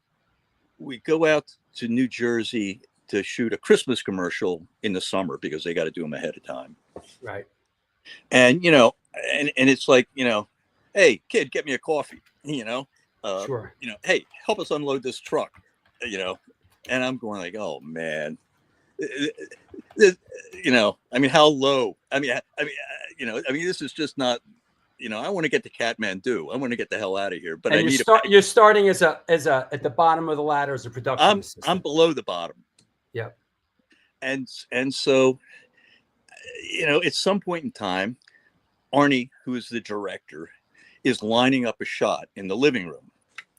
we go out to New Jersey to shoot a Christmas commercial in the summer because they got to do them ahead of time. Right. And, and it's like, hey, kid, get me a coffee, Sure. Hey, help us unload this truck, and I'm going like, oh man, I mean, how low? I mean, this is just not, I want to get to Kathmandu. I want to get the hell out of here. But And you're starting as a at the bottom of the ladder as a production assistant. I'm below the bottom. Yeah. And so, at some point in time, Arie, who is the director, is lining up a shot in the living room.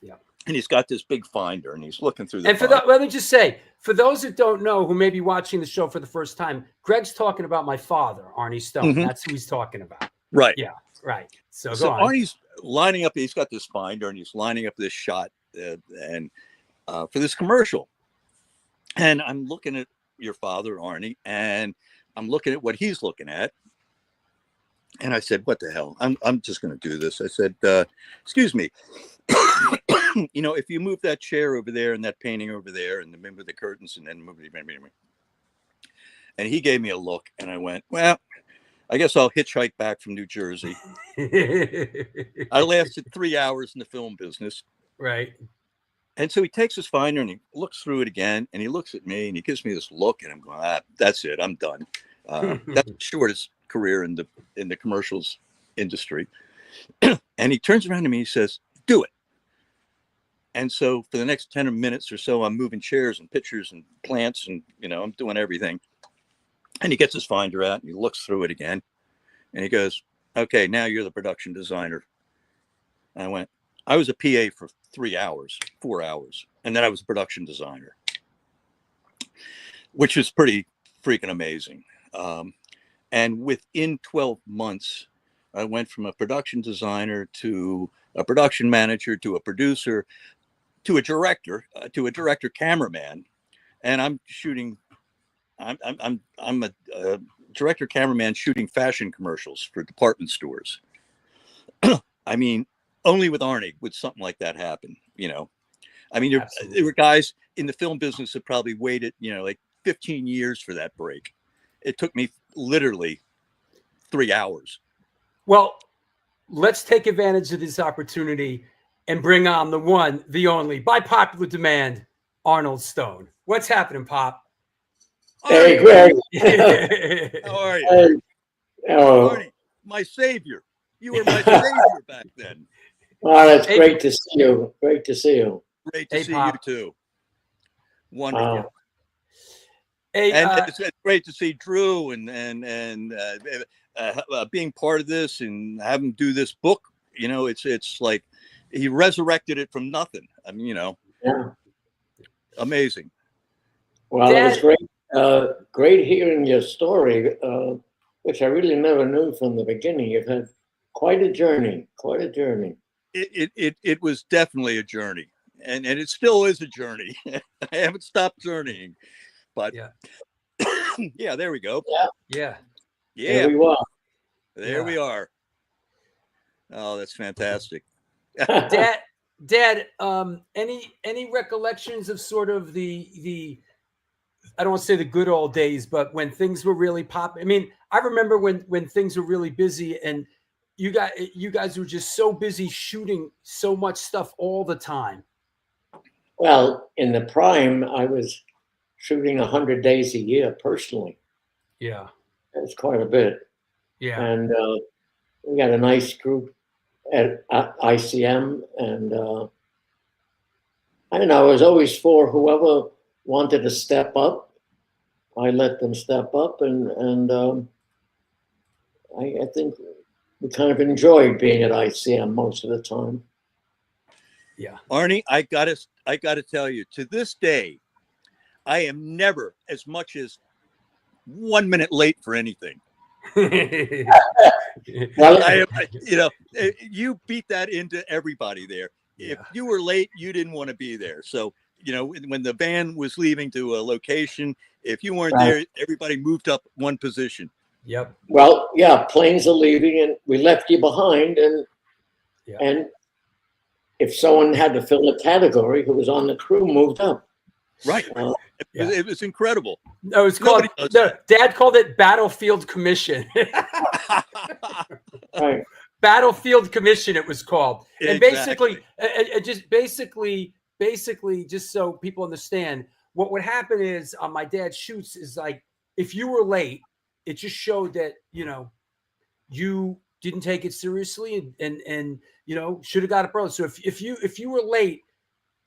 Yeah. And he's got this big finder, and he's looking through the. And let me just say, for those that don't know, who may be watching the show for the first time, Greg's talking about my father, Arie Stone. Mm-hmm. That's who he's talking about. Right. Yeah. Right. So So go on. Arnie's lining up. He's got this finder, and he's lining up this shot, and for this commercial. And I'm looking at your father, Arie, and I'm looking at what he's looking at. And I said, "What the hell? I'm just going to do this." I said, "Excuse me, if you move that chair over there and that painting over there, and remember the curtains, and then move it." And he gave me a look, and I went, "Well, I guess I'll hitchhike back from New Jersey." I lasted 3 hours in the film business. Right. And so he takes his finder and he looks through it again, and he looks at me and he gives me this look, and I'm going, that's it. I'm done. That's the shortest career in the commercials industry. And he turns around to me and he says, "Do it." And so for the next 10 minutes or so, I'm moving chairs and pictures and plants, and I'm doing everything. And he gets his finder out and he looks through it again, and he goes, "Okay, now you're the production designer." And I went, I was a PA for 4 hours, and then I was a production designer, which was pretty freaking amazing. And within 12 months, I went from a production designer to a production manager to a producer to a director cameraman, and I'm shooting. I'm a director cameraman shooting fashion commercials for department stores. I mean, only with Arie would something like that happen. I mean, there were guys in the film business that probably waited, like 15 years for that break. It took me literally 3 hours. Well, let's take advantage of this opportunity and bring on the one, the only, by popular demand, Arnold Stone. What's happening, Pop? Hey, Greg. How are you? Arnie, my savior. You were my savior back then. Oh, that's great to see you. Great to see you. Great to see Pop. you too. Wonderful. Hey, and it's great to see Drew and being part of this and have him do this book. It's like he resurrected it from nothing. I mean, Yeah. Amazing. Well, it was great. Great hearing your story, which I really never knew from the beginning. You've had quite a journey. Quite a journey. it was definitely a journey, and it still is a journey. I haven't stopped journeying, but Yeah. yeah, there we go. Yeah. There Yeah, we were. there we are. Oh, that's fantastic. Dad, any recollections of sort of the I don't want to say the good old days, but when things were really popping? I mean, I remember when things were really busy, and you guys were just so busy shooting so much stuff all the time. Well, in the prime, I was shooting 100 days a year personally. Yeah. That's quite a bit. Yeah. And we got a nice group at ICM. And I don't know, I was always for whoever wanted to step up. I let them step up. And I think we kind of enjoyed being at ICM most of the time. Yeah. Arnie, I gotta tell you, to this day, I am never as much as 1 minute late for anything. Well, You beat that into everybody there. Yeah. If you were late, you didn't want to be there. So, when the van was leaving to a location, if you weren't there, everybody moved up one position. Yep. well, yeah, planes are leaving and we left you behind. And if someone had to fill a category who was on the crew, moved up. Right. It was incredible. No, it's called. Dad called it Battlefield Commission. Right. Battlefield Commission, it was called. And Exactly. basically, just so people understand, what would happen is on my dad's shoots is like, if you were late, it just showed that you didn't take it seriously and should have got it, bro. So if you were late,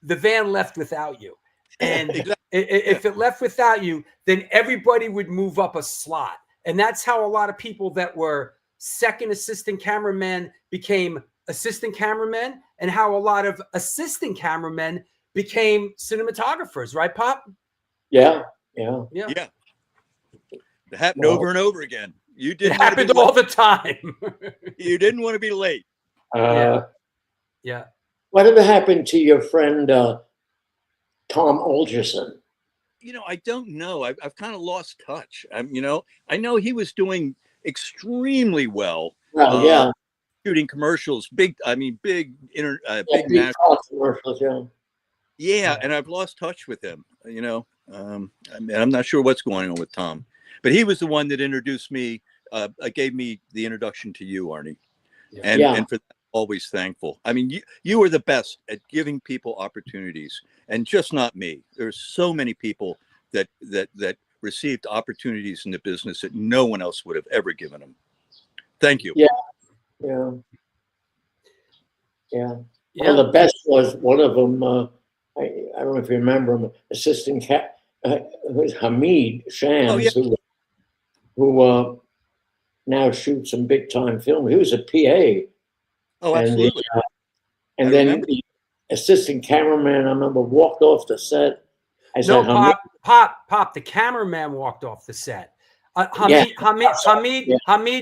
the van left without you. And if it left without you, then everybody would move up a slot. And that's how a lot of people that were second assistant cameramen became assistant cameramen, and how a lot of assistant cameramen became cinematographers, right, Pop? Yeah. It happened over and over again. You didn't. It happened all the time. You didn't want to be late. Yeah. Whatever happened to your friend Tom Olgerson? I don't know. I've kind of lost touch. I know he was doing extremely well. Well, yeah. Shooting commercials, big Big national commercials, yeah. And I've lost touch with him. I'm not sure what's going on with Tom, but he was the one that introduced me. Gave me the introduction to you, Arnie, and for that, always thankful. I mean, you are the best at giving people opportunities, and just not me. There's so many people that received opportunities in the business that no one else would have ever given them. Thank you. Yeah. Well, the best was one of them. I don't know if you remember him. Assistant was Hamid Shams, who now shoots some big time film. He was a PA. Oh, absolutely. And then the assistant cameraman, I remember, walked off the set. Pop. The cameraman walked off the set. Hamid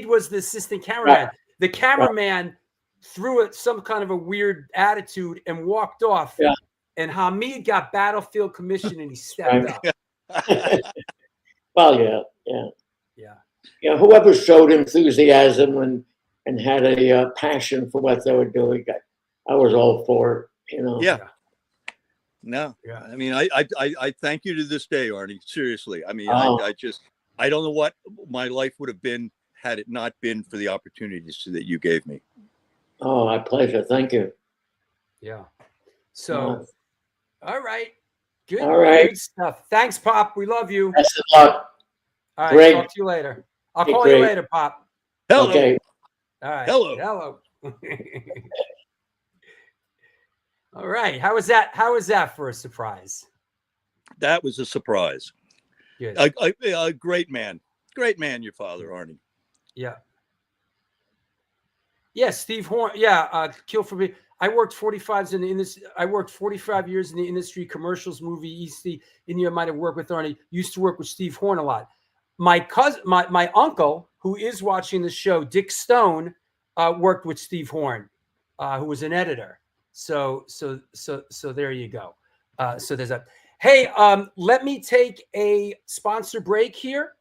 was the assistant cameraman. Right. The cameraman threw it some kind of a weird attitude and walked off. Yeah. And Hamid got Battlefield Commission and he stepped up. Well, yeah. Whoever showed enthusiasm and had a passion for what they were doing, I was all for it. Yeah. No. Yeah. I mean, I thank you to this day, Arnie. Seriously. I mean, I don't know what my life would have been had it not been for the opportunities that you gave me. Oh, my pleasure. Thank you. Yeah. So, all right. Good. All right. Good stuff. Thanks, Pop. We love you. Best of luck. All right. Greg. Talk to you later. I'll call you later, Pop. Hello. Okay. All right. Hello. All right. How was that? How was that for a surprise? That was a surprise. Good. A great man. Great man, your father, Arnie. Yeah. Yeah, Steve Horn. Yeah, Kill for Me. I worked 45 years in the industry, commercials, movie, EC. India might have worked with Arnie. Used to work with Steve Horn a lot. My cousin, my uncle, who is watching the show, Dick Stone, worked with Steve Horn. who was an editor. So there you go. So there's that. Hey, let me take a sponsor break here.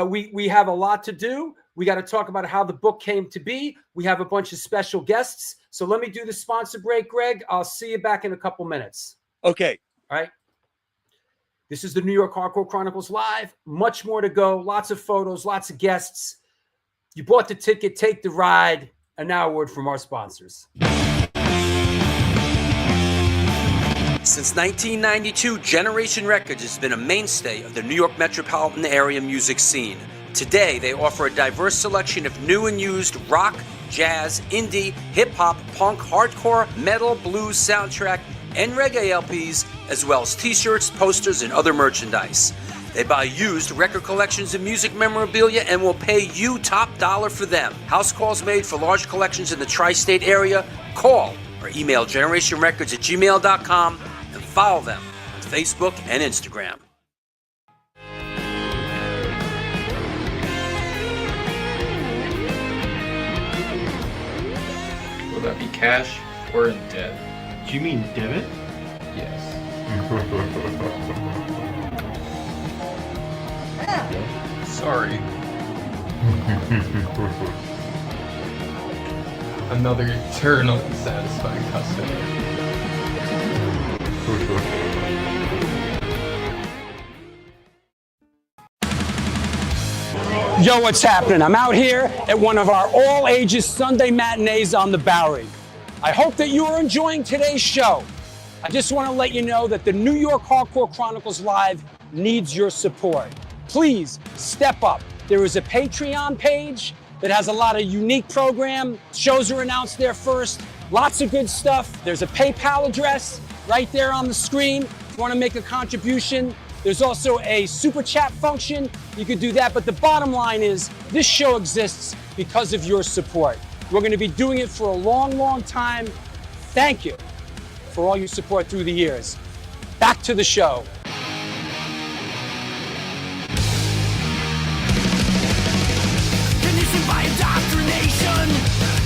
We have a lot to do. We got to talk about how the book came to be. We have a bunch of special guests. So let me do the sponsor break, Greg. I'll see you back in a couple minutes. Okay. All right. This is the New York Hardcore Chronicles Live. Much more to go. Lots of photos, lots of guests. You bought the ticket, take the ride. And now a word from our sponsors. Since 1992, Generation Records has been a mainstay of the New York metropolitan area music scene. Today, they offer a diverse selection of new and used rock, jazz, indie, hip-hop, punk, hardcore, metal, blues, soundtrack, and reggae LPs, as well as t-shirts, posters, and other merchandise. They buy used record collections and music memorabilia and will pay you top dollar for them. House calls made for large collections in the tri-state area. Call or email generationrecords@gmail.com and follow them on Facebook and Instagram. Will that be cash or in debt? Do you mean debit? Yes. Sorry. Another eternally satisfied customer. Yo, what's happening? I'm out here at one of our all-ages Sunday matinees on the Bowery. I hope that you are enjoying today's show. I just want to let you know that the New York Hardcore Chronicles Live needs your support. Please step up. There is a Patreon page that has a lot of unique program. Shows are announced there first. Lots of good stuff. There's a PayPal address right there on the screen if you want to make a contribution. There's also a super chat function. You could do that, but the bottom line is this show exists because of your support. We're going to be doing it for a long, long time. Thank you for all your support through the years. Back to the show. Conditioned by indoctrination,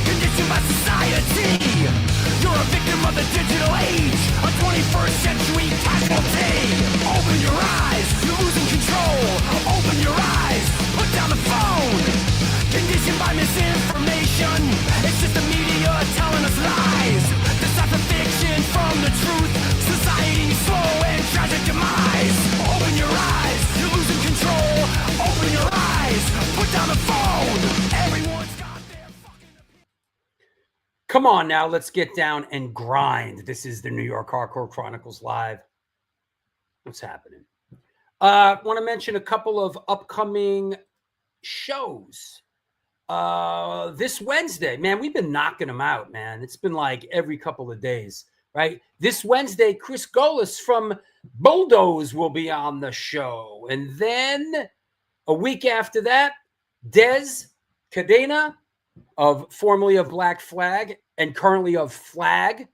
conditioned by society. You're a victim of the digital age, a 21st century casualty. Open your eyes, you're losing control. Open your eyes, put down the phone. Conditioned by misinformation, it's just the media telling us lies. Decipher fiction from the truth, society's slow and tragic demise. Open your eyes, you're losing control. Open your eyes, put down the phone. Everyone's got their fucking... Come on now, let's get down and grind. This is the New York Hardcore Chronicles Live. What's happening? Want to mention a couple of upcoming shows. This Wednesday, man, we've been knocking them out, man. It's been like every couple of days, right? This Wednesday, Chris Golis from Bulldoze will be on the show. And then a week after that, Des Cadena, formerly of Black Flag and currently of Flag,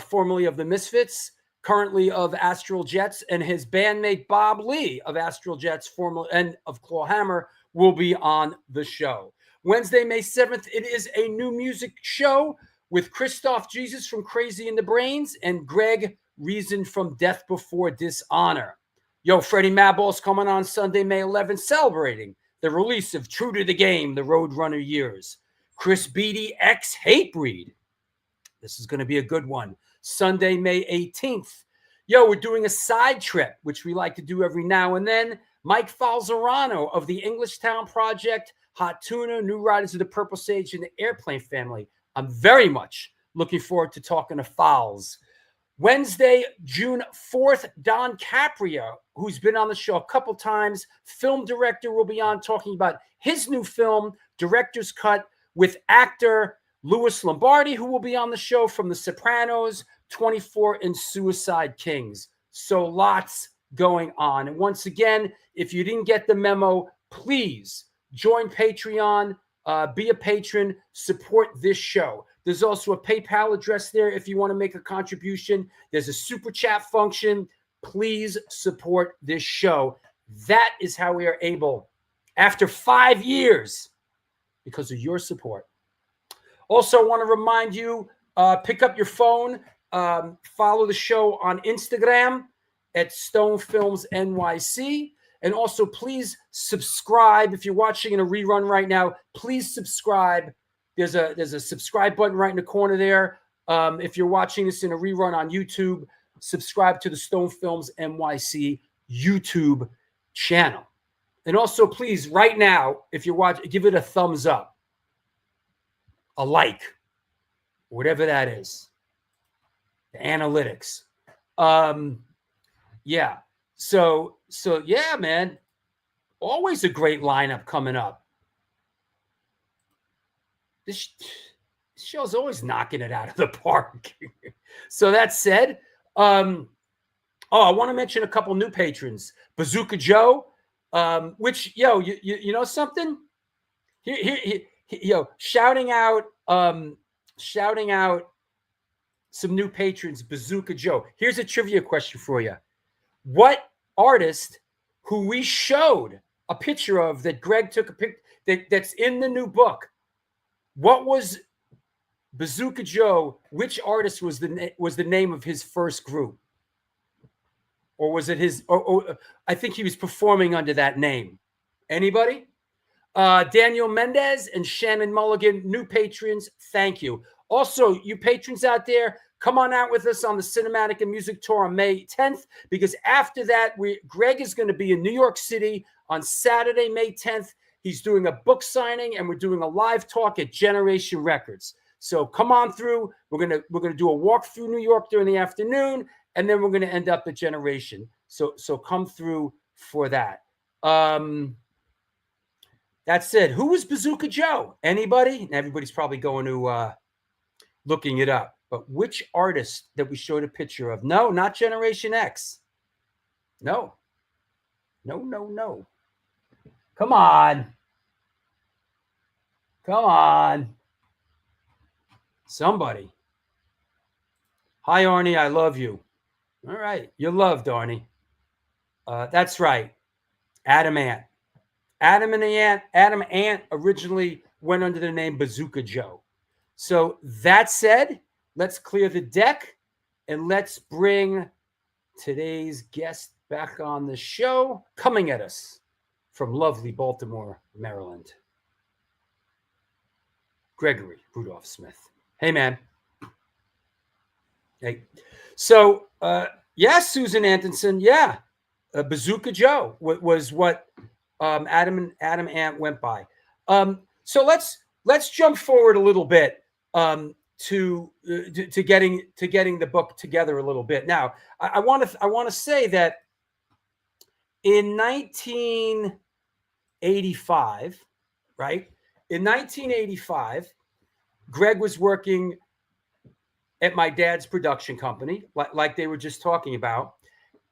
formerly of the Misfits, currently of Astral Jets, and his bandmate Bob Lee of Astral Jets, formerly and of Clawhammer, will be on the show. Wednesday, May 7th, it is a new music show with Christoph Jesus from Crazy in the Brains and Greg Reason from Death Before Dishonor. Yo, Freddie Madball's coming on Sunday, May 11th, celebrating the release of True to the Game, The Roadrunner Years. Chris Beatty, ex Hatebreed. This is going to be a good one. Sunday, May 18th. Yo, we're doing a side trip, which we like to do every now and then. Mike Falzerano of the Englishtown Project, Hot Tuna, New Riders of the Purple Sage, and the Airplane Family. I'm very much looking forward to talking to Fowls. Wednesday, June 4th, Don Caprio, who's been on the show a couple times, film director, will be on talking about his new film, Director's Cut, with actor Louis Lombardi, who will be on the show from The Sopranos, 24, and Suicide Kings. So lots going on. And once again, if you didn't get the memo, please join Patreon, be a patron, support this show. There's also a PayPal address there if you want to make a contribution. There's a super chat function. Please support this show. That is how we are able, after 5 years, because of your support. Also, I want to remind you, pick up your phone, follow the show on Instagram at Stone Films NYC. And also, please subscribe. If you're watching in a rerun right now, please subscribe. There's a subscribe button right in the corner there. If you're watching this in a rerun on YouTube, subscribe to the Stone Films NYC YouTube channel. And also, please, right now, if you're watching, give it a thumbs up, a like, whatever that is. The analytics. Yeah. So yeah, man. Always a great lineup coming up. This show's always knocking it out of the park. So that said, I want to mention a couple new patrons. Bazooka Joe, which, you know something? Shouting out some new patrons, Bazooka Joe. Here's a trivia question for you. What artist who we showed a picture of that Greg took a pic that's in the new book? What was Bazooka Joe? Which artist was the name of his first group? Or was it his? Or I think he was performing under that name. Anybody? Daniel Mendez and Shannon Mulligan, new patrons. Thank you. Also, you patrons out there, come on out with us on the Cinematic and Music Tour on May 10th, because after that, Greg is going to be in New York City on Saturday, May 10th. He's doing a book signing, and we're doing a live talk at Generation Records. So come on through. We're gonna do a walk through New York during the afternoon, and then we're gonna end up at Generation. So come through for that. That's it. Who was Bazooka Joe? Anybody? Everybody's probably going to looking it up. But which artist that we showed a picture of? No, not Generation X. No. Come on. Somebody. Hi, Arnie. I love you. All right. You're loved, Arnie. That's right. Adam Ant. Adam Ant originally went under the name Bazooka Joe. So that said, let's clear the deck and let's bring today's guest back on the show, coming at us from lovely Baltimore, Maryland. Gregory Rudolph Smith. Hey, man. Hey. So, Susan Antonson, Bazooka Joe was what Adam Ant went by. So let's jump forward a little bit to getting the book together a little bit. Now, I want to say that in 1985, right? In 1985, Greg was working at my dad's production company, like they were just talking about,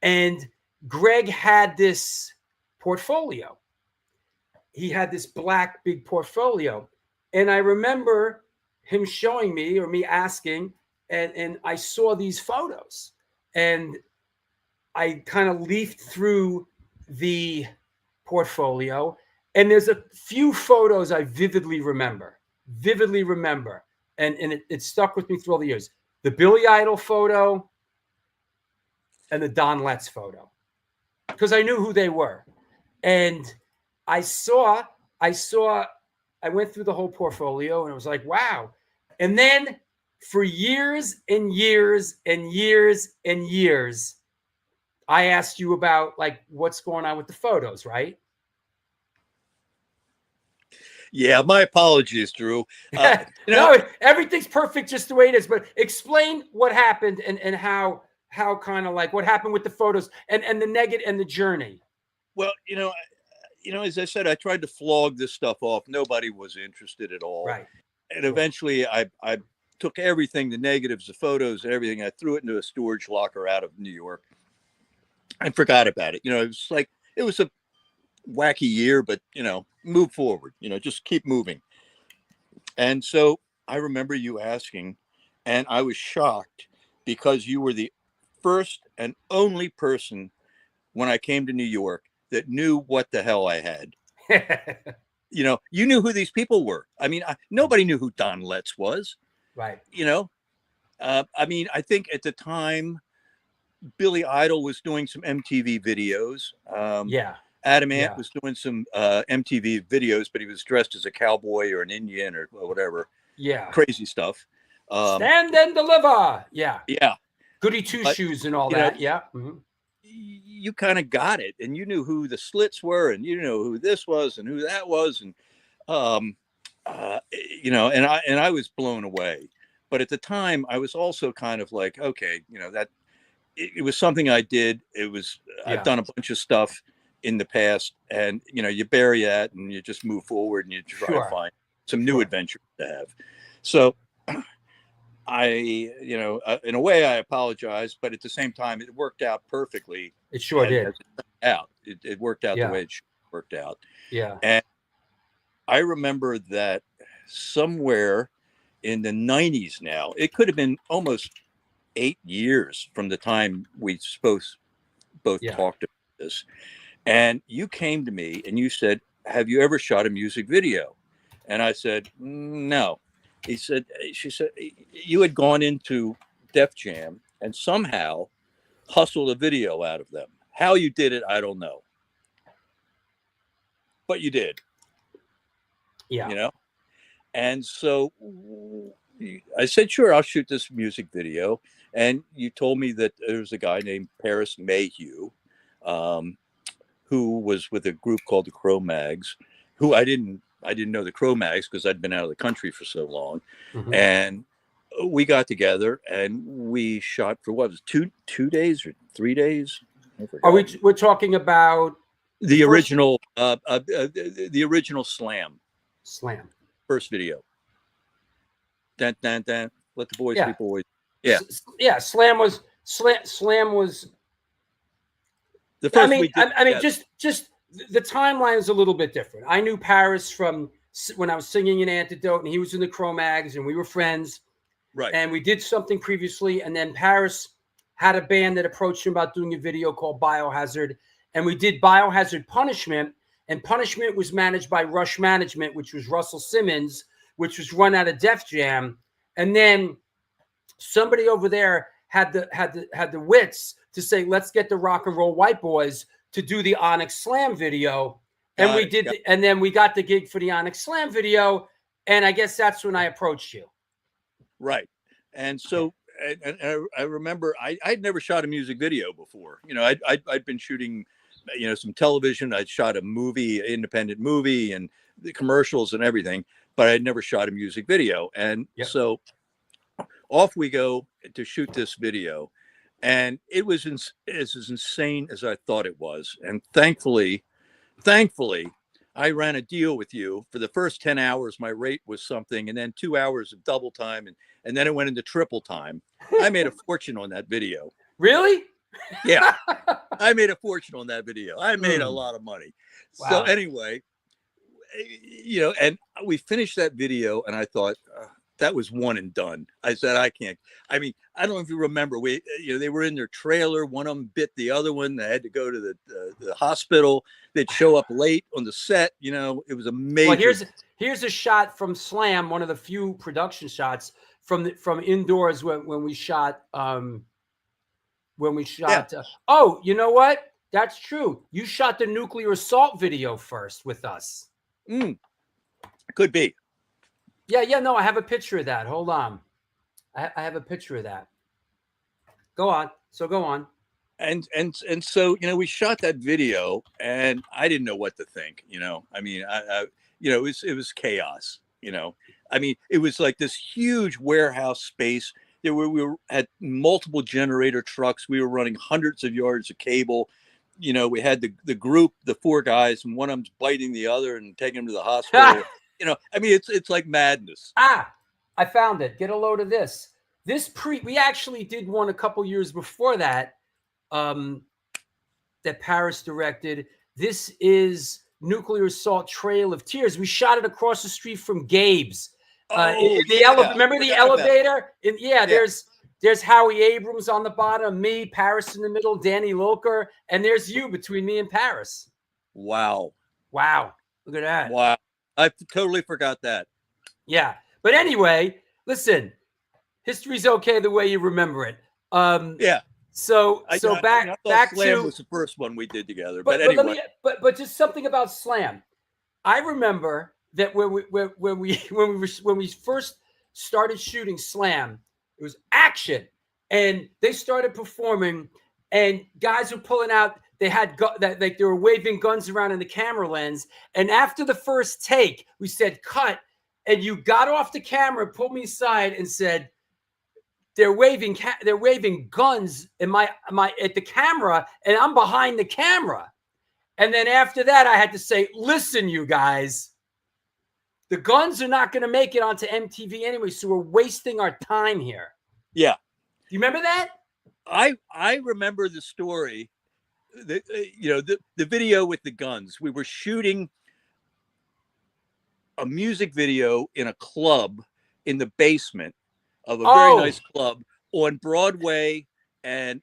and Greg had this portfolio. He had this black big portfolio, and I remember him showing me, or me asking, and I saw these photos, and I kind of leafed through the portfolio, and there's a few photos I vividly remember, and it stuck with me through all the years. The Billy Idol photo and the Don Letts photo, because I knew who they were. And I went through the whole portfolio, and I was like, wow. And then for years and years and years and years, I asked you about, like, what's going on with the photos, right? Yeah, my apologies, Drew. No, everything's perfect just the way it is. But explain what happened and how kind of like what happened with the photos and the negative and the journey. Well, as I said, I tried to flog this stuff off. Nobody was interested at all. Right. And eventually I took everything, the negatives, the photos, and everything. I threw it into a storage locker out of New York and forgot about it. It was a wacky year, but, move forward, just keep moving. And so I remember you asking, and I was shocked because you were the first and only person when I came to New York that knew what the hell I had. You knew who these people were. I mean, nobody knew who Don Letts was. Right. I mean, I think at the time, Billy Idol was doing some MTV videos. Yeah. Adam Ant Yeah. was doing some MTV videos, but he was dressed as a cowboy or an Indian or whatever. Yeah. Crazy stuff. Stand and deliver. Yeah. Yeah. Goody Two But, Shoes and all you know, that. Yeah. Mhm. You kind of got it, and you knew who the Slits were, and you know who this was and who that was, and you know, and I was blown away. But at the time, I was also kind of like, okay, you know, that it was something I did. It was I've done a bunch of stuff in the past, and you know, you bury that and you just move forward and you try to find some new adventures to have. So I, you know, in a way, I apologize, but at the same time, it worked out perfectly. It sure did. It worked out the way it worked out. Yeah. And I remember that somewhere in the 90s now, it could have been almost 8 years from the time we both talked about this. And you came to me and you said, have you ever shot a music video? And I said, no. She said, you had gone into Def Jam and somehow hustled a video out of them. How you did it, I don't know. But you did. Yeah. You know? And so I said, sure, I'll shoot this music video. And you told me that there's a guy named Paris Mayhew, who was with a group called the Cro-Mags, who I didn't know the Cro-Mags because I'd been out of the country for so long. Mm-hmm. And we got together and we shot for what was it, two days or 3 days? We're talking about the original the original Slam first video. Dan, dan, dan. Let the boys be boys. Yeah. Slam was the first. I mean, just the timeline is a little bit different. I knew Paris from when I was singing in Antidote, and he was in the Cro-Mags, and we were friends. Right. And we did something previously, and then Paris had a band that approached him about doing a video called Biohazard, and we did Biohazard Punishment, and Punishment was managed by Rush Management, which was Russell Simmons, which was run out of Def Jam, and then somebody over there had the wits to say, let's get the Rock and Roll White Boys to do the Onyx Slam video. And and then we got the gig for the Onyx Slam video. And I guess that's when I approached you. Right. And so, and I remember I'd never shot a music video before. You know, I'd been shooting, you know, some television. I'd shot a movie, independent movie, and the commercials and everything, but I'd never shot a music video. And so off we go to shoot this video. And it was as insane as I thought it was. And thankfully, I ran a deal with you. For the first 10 hours, my rate was something, and then 2 hours of double time, and then it went into triple time. I made a fortune on that video. Really? Yeah. I made a fortune on that video. I made a lot of money. Wow. So anyway, you know, and we finished that video, and I thought, that was one and done. I said, I can't. I mean, I don't know if you remember. They were in their trailer. One of them bit the other one. They had to go to the hospital. They'd show up late on the set. You know, it was amazing. Well, here's a shot from Slam. One of the few production shots from indoors when we shot. Oh, you know what? That's true. You shot the nuclear assault video first with us. Could be. Yeah, no, I have a picture of that. Hold on. I have a picture of that. Go on. And so, you know, we shot that video and I didn't know what to think, you know. I mean, I you know, it was chaos, you know. I mean, it was like this huge warehouse space. We had multiple generator trucks. We were running hundreds of yards of cable. You know, we had the group, the 4 guys, and one of them's biting the other and taking him to the hospital. You know, I mean, it's like madness. I found it. Get a load of this. We actually did one a couple years before that, that Paris directed. This is Nuclear Assault Trail of Tears. We shot it across the street from Gabe's. Remember the elevator? There's Howie Abrams on the bottom, me, Paris in the middle, Danny Loker, and there's you between me and Paris. Wow. Look at that. Wow. I totally forgot that. Yeah. But anyway, listen, History's okay the way you remember it. Yeah. So I back Slam to was the first one we did together. but But anyway, let me but just something about Slam. I remember that when we first started shooting Slam, it was action, and they started performing, and guys were pulling out. They had they were waving guns around in the camera lens. And after the first take, we said cut, and you got off the camera, pulled me aside, and said, they're waving guns in my at the camera, and I'm behind the camera. And then after that, I had to say, listen, you guys, the guns are not going to make it onto MTV anyway, so we're wasting our time here. Yeah. Do you remember that? I remember the story, the video with the guns. We were shooting a music video in a club in the basement of a very nice club on Broadway and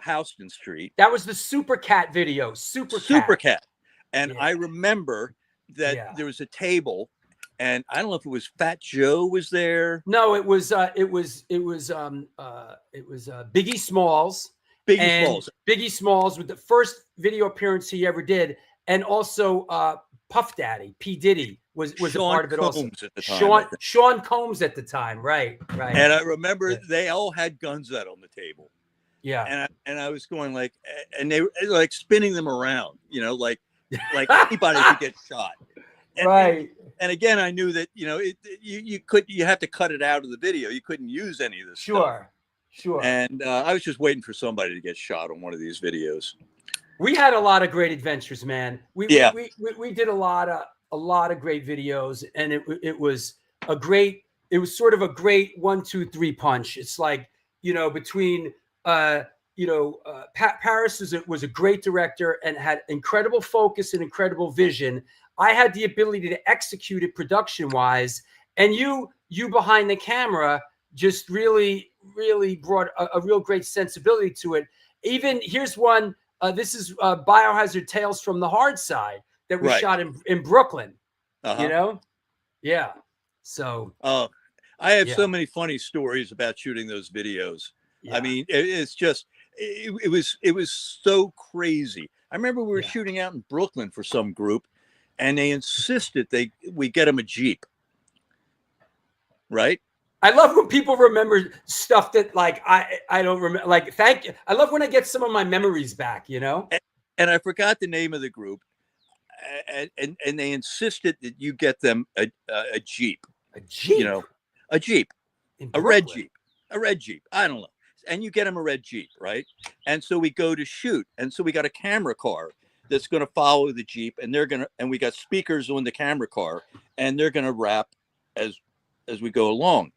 Houston Street. That was the Super Cat video. Super Cat. And I remember that there was a table, and I don't know if it was Fat Joe was there. No, it was Biggie Smalls. Biggie Smalls with the first video appearance he ever did, and also Puff Daddy, P. Diddy was a part of it also. At the time, Sean Combs at the time, right. And I remember they all had guns out on the table. Yeah. And I was going like, and they were like spinning them around, like anybody could get shot. And, and again, I knew that, you have to cut it out of the video. You couldn't use any of this stuff. Sure. And I was just waiting for somebody to get shot on one of these videos. We had a lot of great adventures, man. We did a lot of great videos, and it was sort of a great 1, 2, 3 punch. It's like, between Paris was a great director and had incredible focus and incredible vision. I had the ability to execute it production wise, and you behind the camera just really brought a real great sensibility to it. Even here's one. This is Biohazard Tales from the Hard Side that we shot in Brooklyn. Yeah. So I have so many funny stories about shooting those videos. Yeah. I mean, it's just it was so crazy. I remember we were shooting out in Brooklyn for some group, and they insisted we get them a Jeep. Right? I love when people remember stuff that like I don't remember. Like, thank you. I love when I get some of my memories back. And I forgot the name of the group, and they insisted that you get them a Jeep. A Jeep. A Jeep, a red Jeep. I don't know. And you get them a red Jeep, right? And so we go to shoot, and so we got a camera car that's going to follow the Jeep, and and we got speakers on the camera car, and they're going to rap as we go along.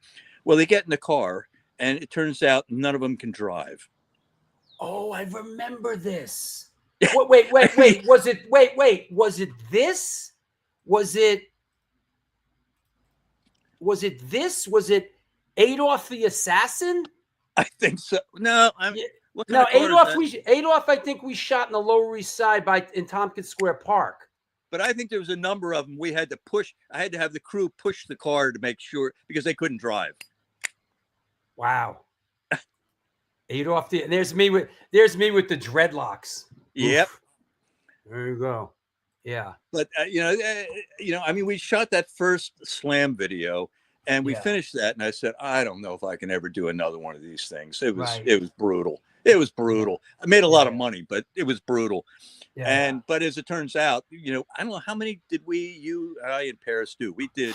Well, they get in the car, and it turns out none of them can drive. Oh, I remember this. Wait. Was it this? Was it this? Was it Adolf the Assassin? I think so. No, Adolf. I think we shot in the Lower East Side in Tompkins Square Park. But I think there was a number of them. We had to push. I had to have the crew push the car to make sure, because they couldn't drive. Wow. Adolf. There's me with the dreadlocks. Yep. Oof. There you go. Yeah. But I mean, we shot that first Slam video, and we finished that, and I said, I don't know if I can ever do another one of these things. It was brutal. It was brutal. I made a lot of money, but it was brutal. Yeah. But as it turns out, I don't know how many did I and Paris do. We did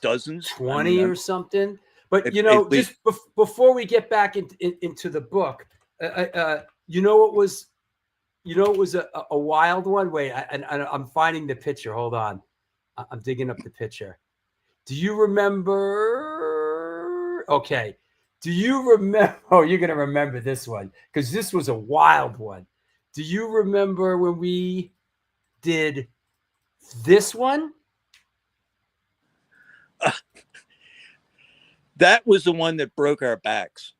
dozens, 20 or something. But just before we get back into the book, it was a wild one. Wait, I'm finding the picture. Hold on, I'm digging up the picture. Do you remember? Okay. Do you remember? Oh, you're gonna remember this one because this was a wild one. Do you remember when we did this one? That was the one that broke our backs.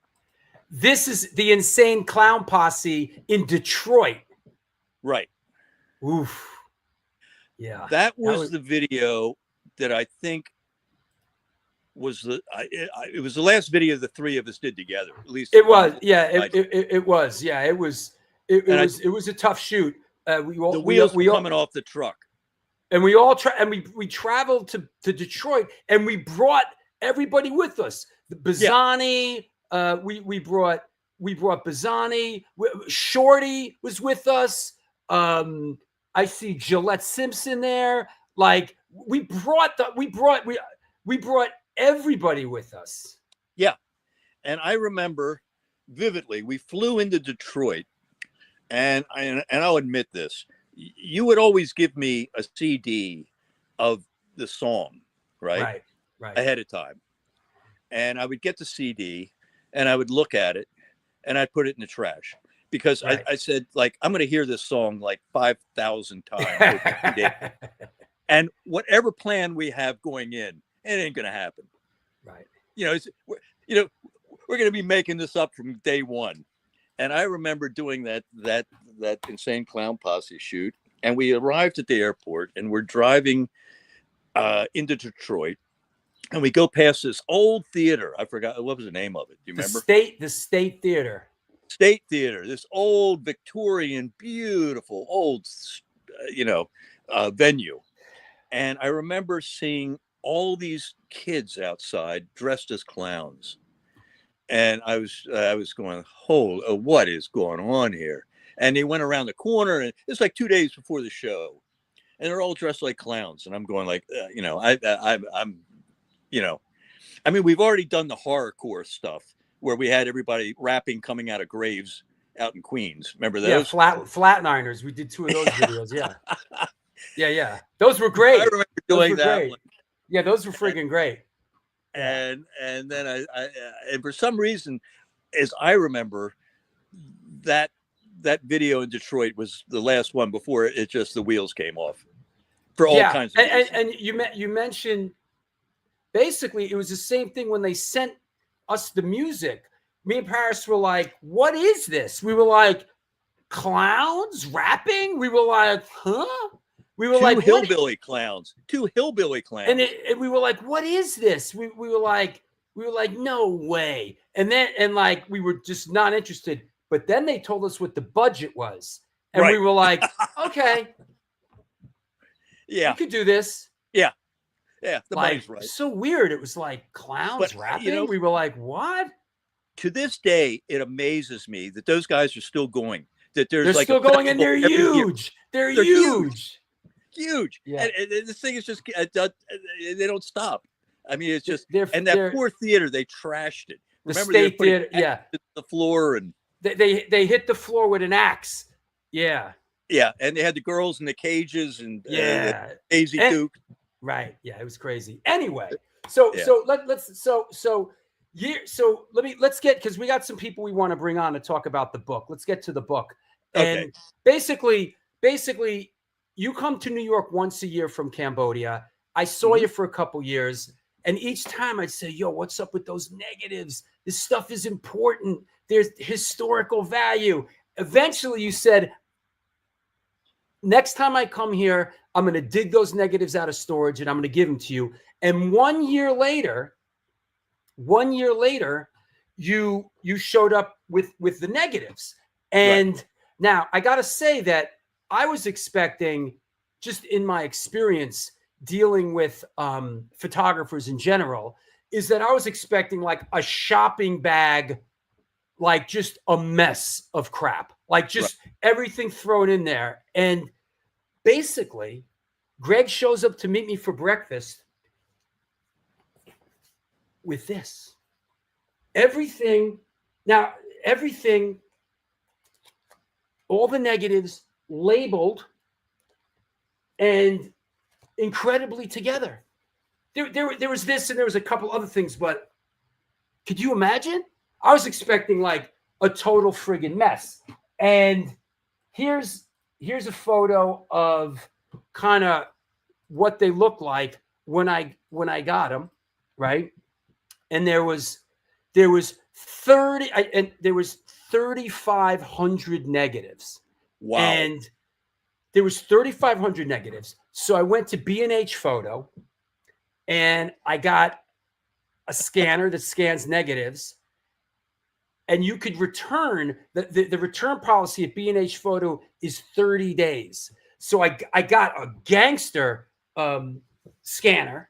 This is the Insane Clown Posse in Detroit. Right. Oof. Yeah. That was the video that I think it was the last video the three of us did together. At least It was, yeah, it was, yeah, it was a tough shoot. The wheels were coming off the truck, and we traveled to Detroit, and we brought everybody with us. The Bazzani, we brought Bazzani. Shorty was with us. I see Gillette Simpson there. Like we brought everybody with us. Yeah. And I remember vividly, we flew into Detroit, and I'll admit this, you would always give me a CD of the song, right? Right. Ahead of time. And I would get the CD and I would look at it and I'd put it in the trash because I said, like, I'm going to hear this song like 5,000 times. And whatever plan we have going in, it ain't going to happen. Right. We're going to be making this up from day one. And I remember doing that Insane Clown Posse shoot. And we arrived at the airport and we're driving into Detroit. And we go past this old theater. I forgot, what was the name of it? Do you remember? The State Theater. State Theater. This old Victorian, beautiful, old, venue. And I remember seeing all these kids outside dressed as clowns. And I was going, what is going on here? And they went around the corner, and it's like 2 days before the show, and they're all dressed like clowns. And I'm going like, we've already done the horrorcore stuff where we had everybody rapping coming out of graves out in Queens. Remember those? Yeah, Flatliners. We did 2 of those videos. Yeah. Yeah. Those were great. I remember doing that. Great. Yeah, those were friggin' great. And then I and for some reason, as I remember, that video in Detroit was the last one before it just the wheels came off for all kinds of reasons. And you mentioned basically it was the same thing when they sent us the music. Me and Paris were like, "What is this?" We were like, "Clowns rapping?" We were like, "Huh?" We were like hillbilly clowns, 2 hillbilly clowns, and we were like, "What is this?" We were like, "No way!" And we were just not interested. But then they told us what the budget was, and we were like, "Okay, yeah, we could do this." Yeah, the money's right. So weird. It was like clowns rapping. We were like, "What?" To this day, it amazes me that those guys are still going. That they're still going, and they're huge. They're huge. Huge. Yeah. And this thing is just they don't stop. I mean, it's just that poor theater, they trashed it. Remember, State Theater, the floor, and they hit the floor with an axe. Yeah, and they had the girls in the cages and Daisy Duke. Right. Yeah, it was crazy. Anyway, let's get, because we got some people we want to bring on to talk about the book. Let's get to the book. Okay. And basically, you come to New York once a year from Cambodia. I saw you for a couple years, and each time I'd say, "Yo, what's up with those negatives? This stuff is important. There's historical value." Eventually, you said, "Next time I come here, I'm going to dig those negatives out of storage, and I'm going to give them to you." And 1 year later, you showed up with the negatives. And now I got to say that I was expecting, just in my experience dealing with photographers in general, is that I was expecting like a shopping bag, like just a mess of crap, like just everything thrown in there. And basically, Greg shows up to meet me for breakfast with this. Everything, all the negatives labeled and incredibly together. There was this, and there was a couple other things, but could you imagine? I was expecting like a total friggin' mess. And here's a photo of kind of what they look like when I got them, right? And there was 3,500 negatives. Wow. And there was 3,500 negatives. So I went to B&H Photo, and I got a scanner that scans negatives, and you could return the return policy at B&H Photo is 30 days. So I got a gangster scanner,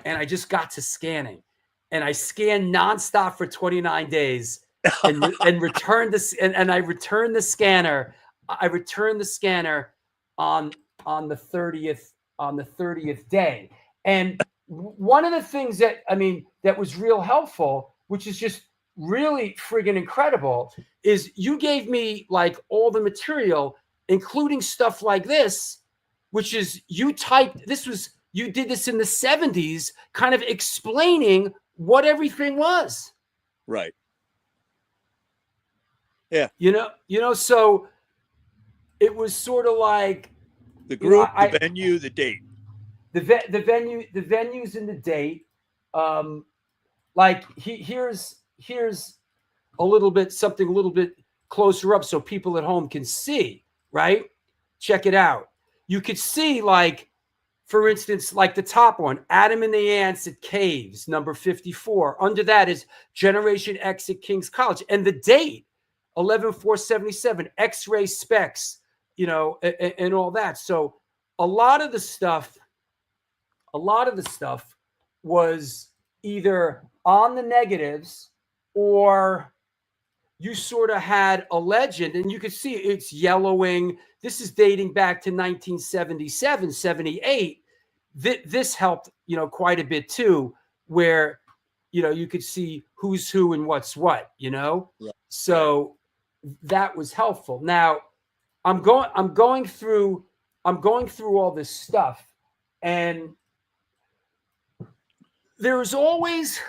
and I just got to scanning, and I scanned nonstop for 29 days and returned this. And I returned the scanner. I returned the scanner on the 30th day. And one of the things that, I mean, that was real helpful, which is just really friggin' incredible, is you gave me like all the material, including stuff like this, which is you did this in the 70s, kind of explaining what everything was. Right. Yeah. So it was sort of like the group, the venue, the date. The venues and the date. Here's a little bit, something a little bit closer up so people at home can see, right? Check it out. You could see, like, for instance, like the top one, Adam and the Ants at Caves, number 54. Under that is Generation X at King's College. And the date, 11/4/77, X-ray specs, and all that. So a lot of the stuff was either on the negatives, or you sort of had a legend, and you could see it's yellowing. This is dating back to 1977, 78. This helped, quite a bit too, where, you could see who's who and what's what, Right. So that was helpful. Now I'm going through all this stuff, and there is always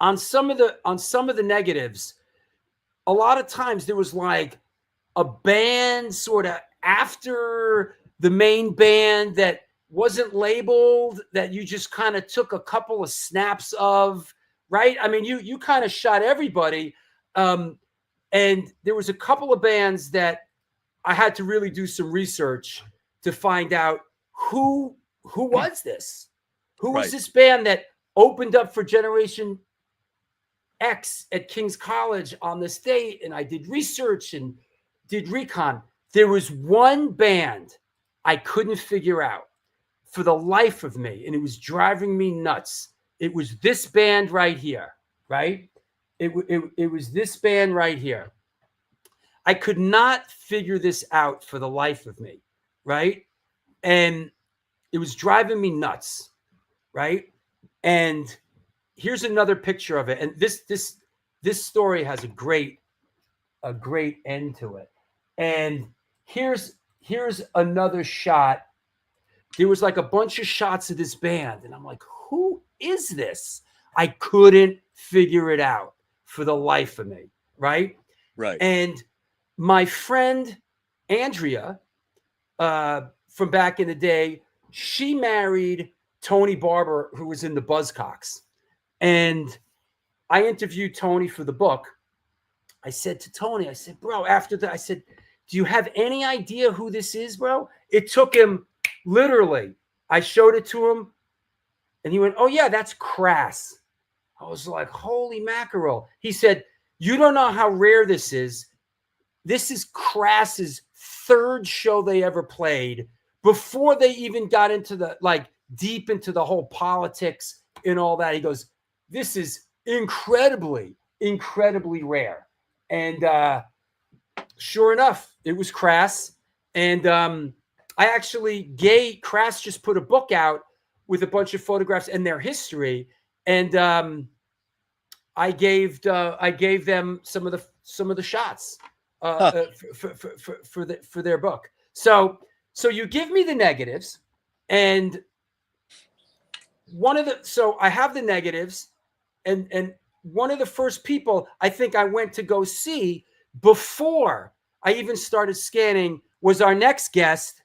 on some of the negatives, a lot of times there was like a band sort of after the main band that wasn't labeled, that you just kind of took a couple of snaps of, right? I mean, you kind of shot everybody. And there was a couple of bands that I had to really do some research to find out who was this? Who was this band that opened up for Generation X at King's College on this date? And I did research and did recon. There was one band I couldn't figure out for the life of me, and it was driving me nuts. It was this band right here, right? It was this band right here. I could not figure this out for the life of me, right? And it was driving me nuts, right? And here's another picture of it. And this story has a great end to it. And here's another shot. There was like a bunch of shots of this band, and I'm like, who is this? I couldn't figure it out for the life of me, right? Right. And my friend Andrea, from back in the day, she married Tony Barber, who was in the Buzzcocks. And I interviewed Tony for the book. I said to Tony, I said, bro, after that, I said, do you have any idea who this is, bro? It took him literally. I showed it to him, and he went, oh, yeah, that's Crass. I was like, holy mackerel. He said, you don't know how rare this is. This is Crass's third show they ever played before they even got into deep into the whole politics and all that. He goes, this is incredibly, incredibly rare. And sure enough, it was Crass. And I actually Crass just put a book out with a bunch of photographs and their history. And I gave them some of the shots for their book. So you give me the negatives, and I have the negatives, and one of the first people I think I went to go see before I even started scanning was our next guest.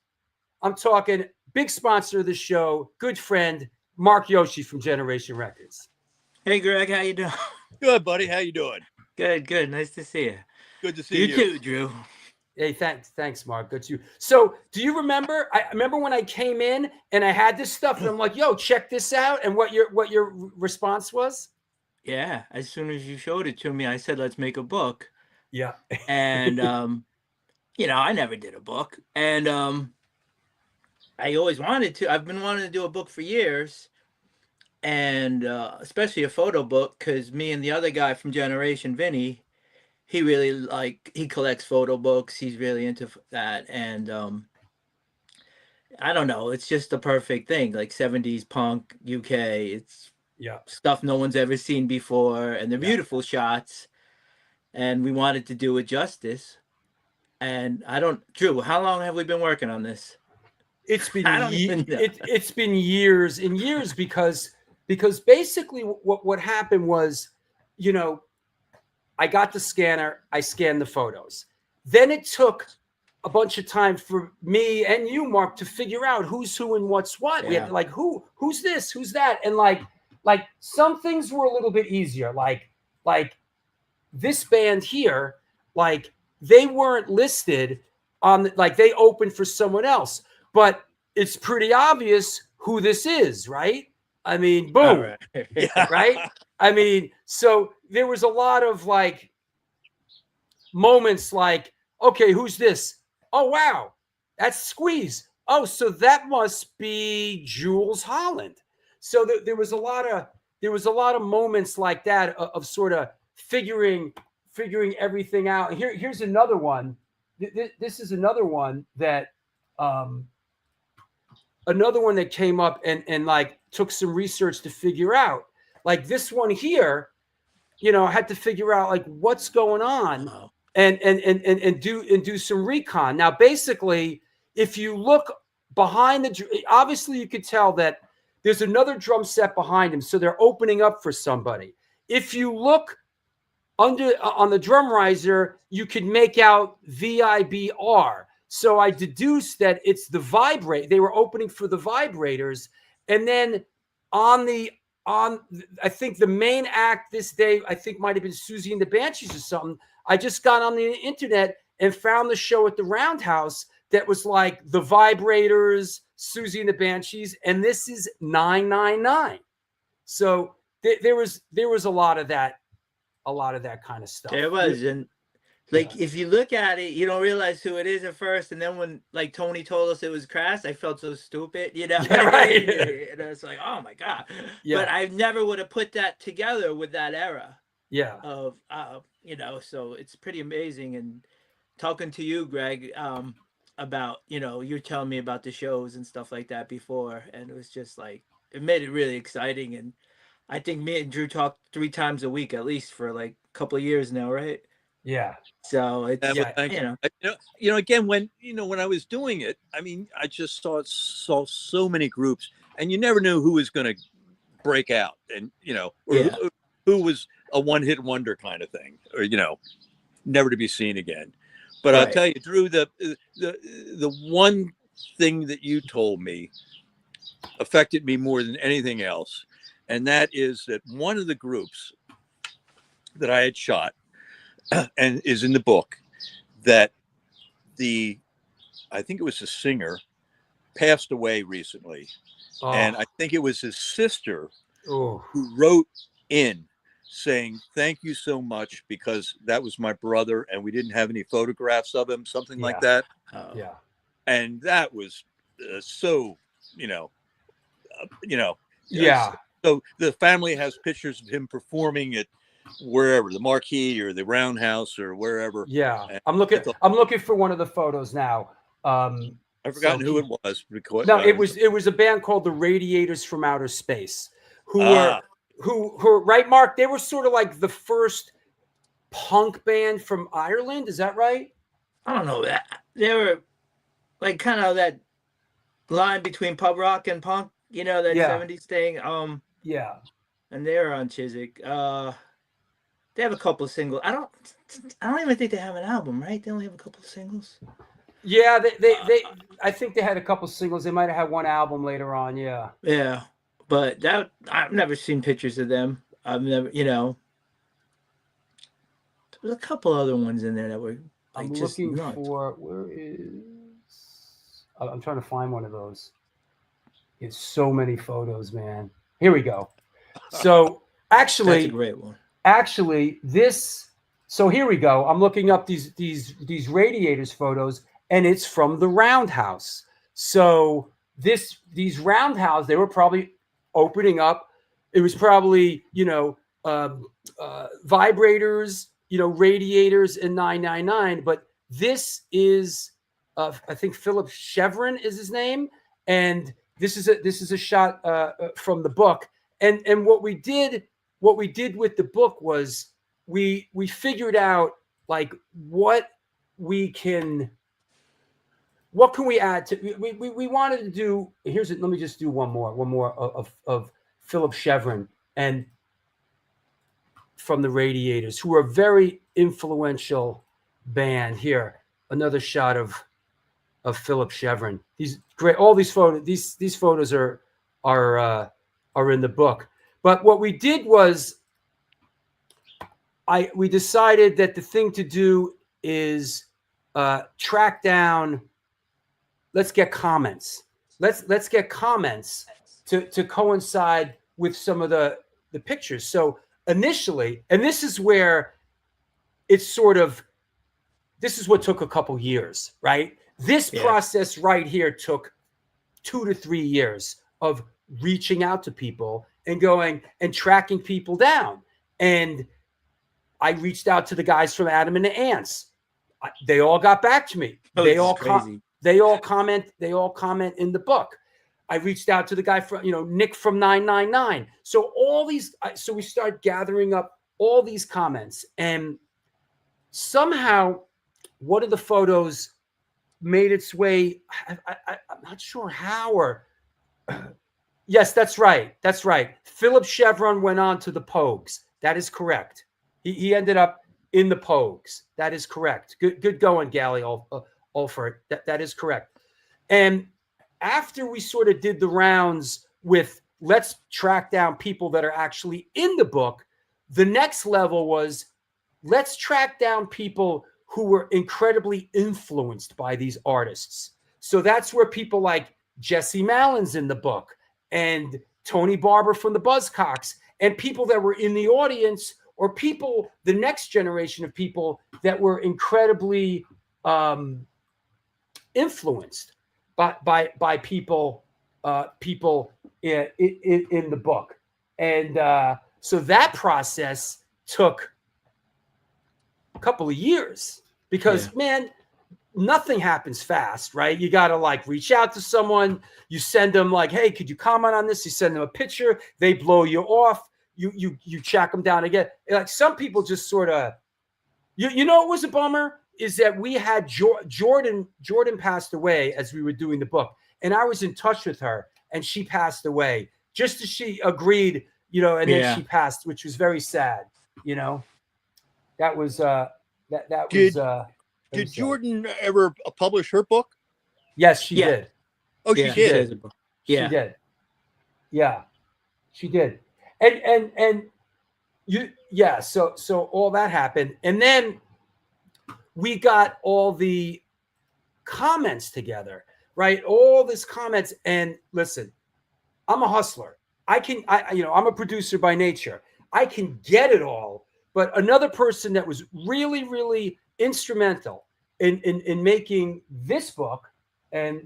I'm talking big sponsor of the show, good friend, Mark Yoshi from Generation Records. Hey, Greg, how you doing? Good, buddy. How you doing? Good. Nice to see you. Good to see you. You too, Drew. Hey, thanks, Mark. Good to you. So, do you remember? I remember when I came in and I had this stuff, and I'm like, "Yo, check this out!" And what your response was? Yeah, as soon as you showed it to me, I said, "Let's make a book." Yeah. And I never did a book, and I always wanted to. I've been wanting to do a book for years, and especially a photo book, because me and the other guy from Generation, Vinny, he really he collects photo books. He's really into that, and I don't know. It's just the perfect thing, like 70s punk UK. It's stuff no one's ever seen before, and they're beautiful shots. And we wanted to do it justice. And Drew, how long have we been working on this? It's been it's been years and years because basically what happened was, I got the scanner, I scanned the photos. Then it took a bunch of time for me and you, Mark, to figure out who's who and what's what. We had to who's this, who's that, and like some things were a little bit easier. Like this band here, like they weren't listed on they opened for someone else, but it's pretty obvious who this is, right? I mean, boom, right? I mean, so there was a lot of moments like, okay, who's this? Oh, wow, that's Squeeze. Oh, so that must be Jules Holland. So there was a lot of moments like that of sort of figuring everything out. And here's another one. This is another one that came up and took some research to figure out. Like this one here, I had to figure out what's going on and do some recon. Now, basically, if you look behind obviously you could tell that there's another drum set behind him, so they're opening up for somebody. If you look on the drum riser, you can make out VIBR. So I deduced that it's the vibrate. They were opening for the vibrators, and then I think the main act this day, I think might have been Susie and the Banshees or something. I just got on the internet and found the show at the Roundhouse that was like the Vibrators, Susie and the Banshees, and this is 999. So there was a lot of that kind of stuff. There was, and if you look at it, you don't realize who it is at first, and then when Tony told us it was Crass, I felt so stupid, Yeah, right. And it's like, oh my god. Yeah. But I never would have put that together with that era. Yeah. Of so it's pretty amazing. And talking to you, Greg, about you're telling me about the shows and stuff like that before, and it was just it made it really exciting. And I think me and Drew talked 3 times a week at least for a couple of years now, right? Yeah. So it's again, when I was doing it, I mean, I just saw so many groups, and you never knew who was going to break out, and who was a one-hit wonder kind of thing, or never to be seen again. But I'll tell you, Drew, the one thing that you told me affected me more than anything else, and that is that one of the groups that I had shot and is in the book, that I think it was the singer, passed away recently. Oh. And I think it was his sister who wrote in saying, thank you so much, because that was my brother and we didn't have any photographs of him, something like that. Yeah. And that was so, yeah. So the family has pictures of him performing at wherever, the Marquee or the Roundhouse or wherever. Yeah. And I'm looking for one of the photos now. I've forgotten who it was. No, it was a band called the Radiators from Outer Space, who were right, Mark? They were sort of like the first punk band from Ireland. Is that right? I don't know that. They were kind of that line between pub rock and punk, that 70s thing. Yeah. And they're on Chiswick. They have a couple of singles. I don't even think they have an album, right? They only have a couple of singles. Yeah, they I think they had a couple of singles. They might have had one album later on. Yeah. Yeah, but I've never seen pictures of them. I've never, there was a couple other ones in there that were Like, I'm just looking nuts. for, where is, I'm trying to find one of those. It's so many photos, man. Here we go. So That's a actually, great one. so here we go. I'm looking up these radiators photos, and it's from the roundhouse. So these roundhouse, they were probably opening up. It was probably, vibrators, radiators in 999. But this is, I think Philip Chevron is his name, and this is a shot from the book. And what we did with the book was we figured out like what can we add to, we wanted to do. Let me just do one more of Philip Chevron and from the Radiators, who are a very influential band. Here, another shot of Philip Chevron. These great, all these photos. These photos are in the book. But what we did was, we decided that the thing to do is track down. Let's get comments. Let's get comments to coincide with some of the pictures. So initially, and this is where it's sort of, this is what took a couple years, right? This process right here took 2 to 3 years of reaching out to people and going and tracking people down. And I reached out to the guys from Adam and the Ants. They all got back to me. They all comment in the book. I reached out to the guy from, Nick from 999. So all these, so we start gathering up all these comments, and somehow one of the photos made its way. I'm not sure how, or yes, that's right. That's right. Philip Chevron went on to the Pogues. That is correct. He ended up in the Pogues. That is correct. Good going, Gally Olfert. That is correct. And after we sort of did the rounds with, let's track down people that are actually in the book, the next level was, let's track down people who were incredibly influenced by these artists. So that's where people like Jesse Malin's in the book, and Tony Barber from the Buzzcocks, and people that were in the audience, or people, the next generation of people that were incredibly influenced by people in the book. And so that process took a couple of years, because man, nothing happens fast, right? You got to like reach out to someone. You send them like, hey, could you comment on this? You send them a picture. They blow you off. You track them down again. Like some people just sort of, what was a bummer is that we had Jordan passed away as we were doing the book, and I was in touch with her, and she passed away just as she agreed, and then she passed, which was very sad. That was Did Jordan ever publish her book? Yes, she did. Oh, she did. She did. Yeah, she did. And so all that happened, and then we got all the comments together, right? All these comments. And listen, I'm a hustler. I'm a producer by nature. I can get it all. But another person that was really, really instrumental in making this book, and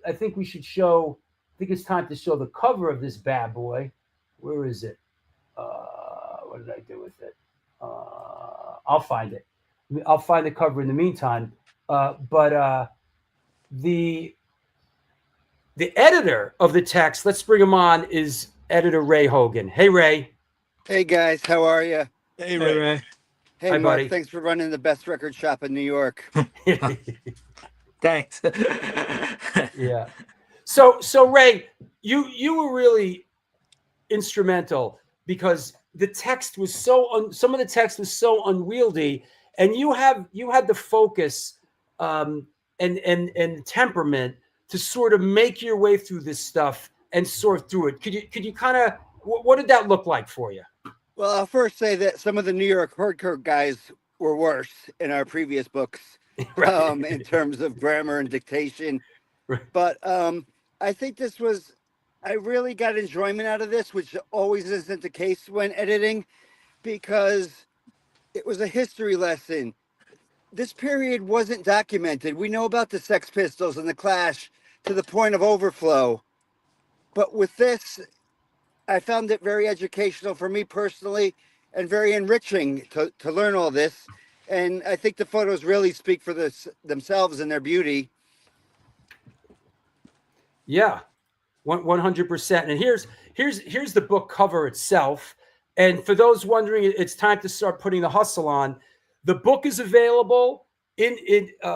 I think we should show, I think it's time to show the cover of this bad boy. Where is it? What did I do with it? I'll find it. I'll find the cover in the meantime. But the editor of the text, let's bring him on, is editor Ray Hogan. Hey, Ray. Hey, guys. How are you? Hey, Ray. Hey, Hi, Mark. buddy. Thanks for running the best record shop in New York. Thanks. Yeah. So Ray, you were really instrumental, because the text was some of the text was so unwieldy, and you had the focus and temperament to sort of make your way through this stuff and sort through it. Could you kind of, what did that look like for you? Well, I'll first say that some of the New York hardcore guys were worse in our previous books, in terms of grammar and dictation. Right. But I think I really got enjoyment out of this, which always isn't the case when editing, because it was a history lesson. This period wasn't documented. We know about the Sex Pistols and the Clash to the point of overflow. But with this, I found it very educational for me personally and very enriching to learn all this. And I think the photos really speak for themselves and their beauty. Yeah, 100%. And here's the book cover itself. And for those wondering, it's time to start putting the hustle on. The book is available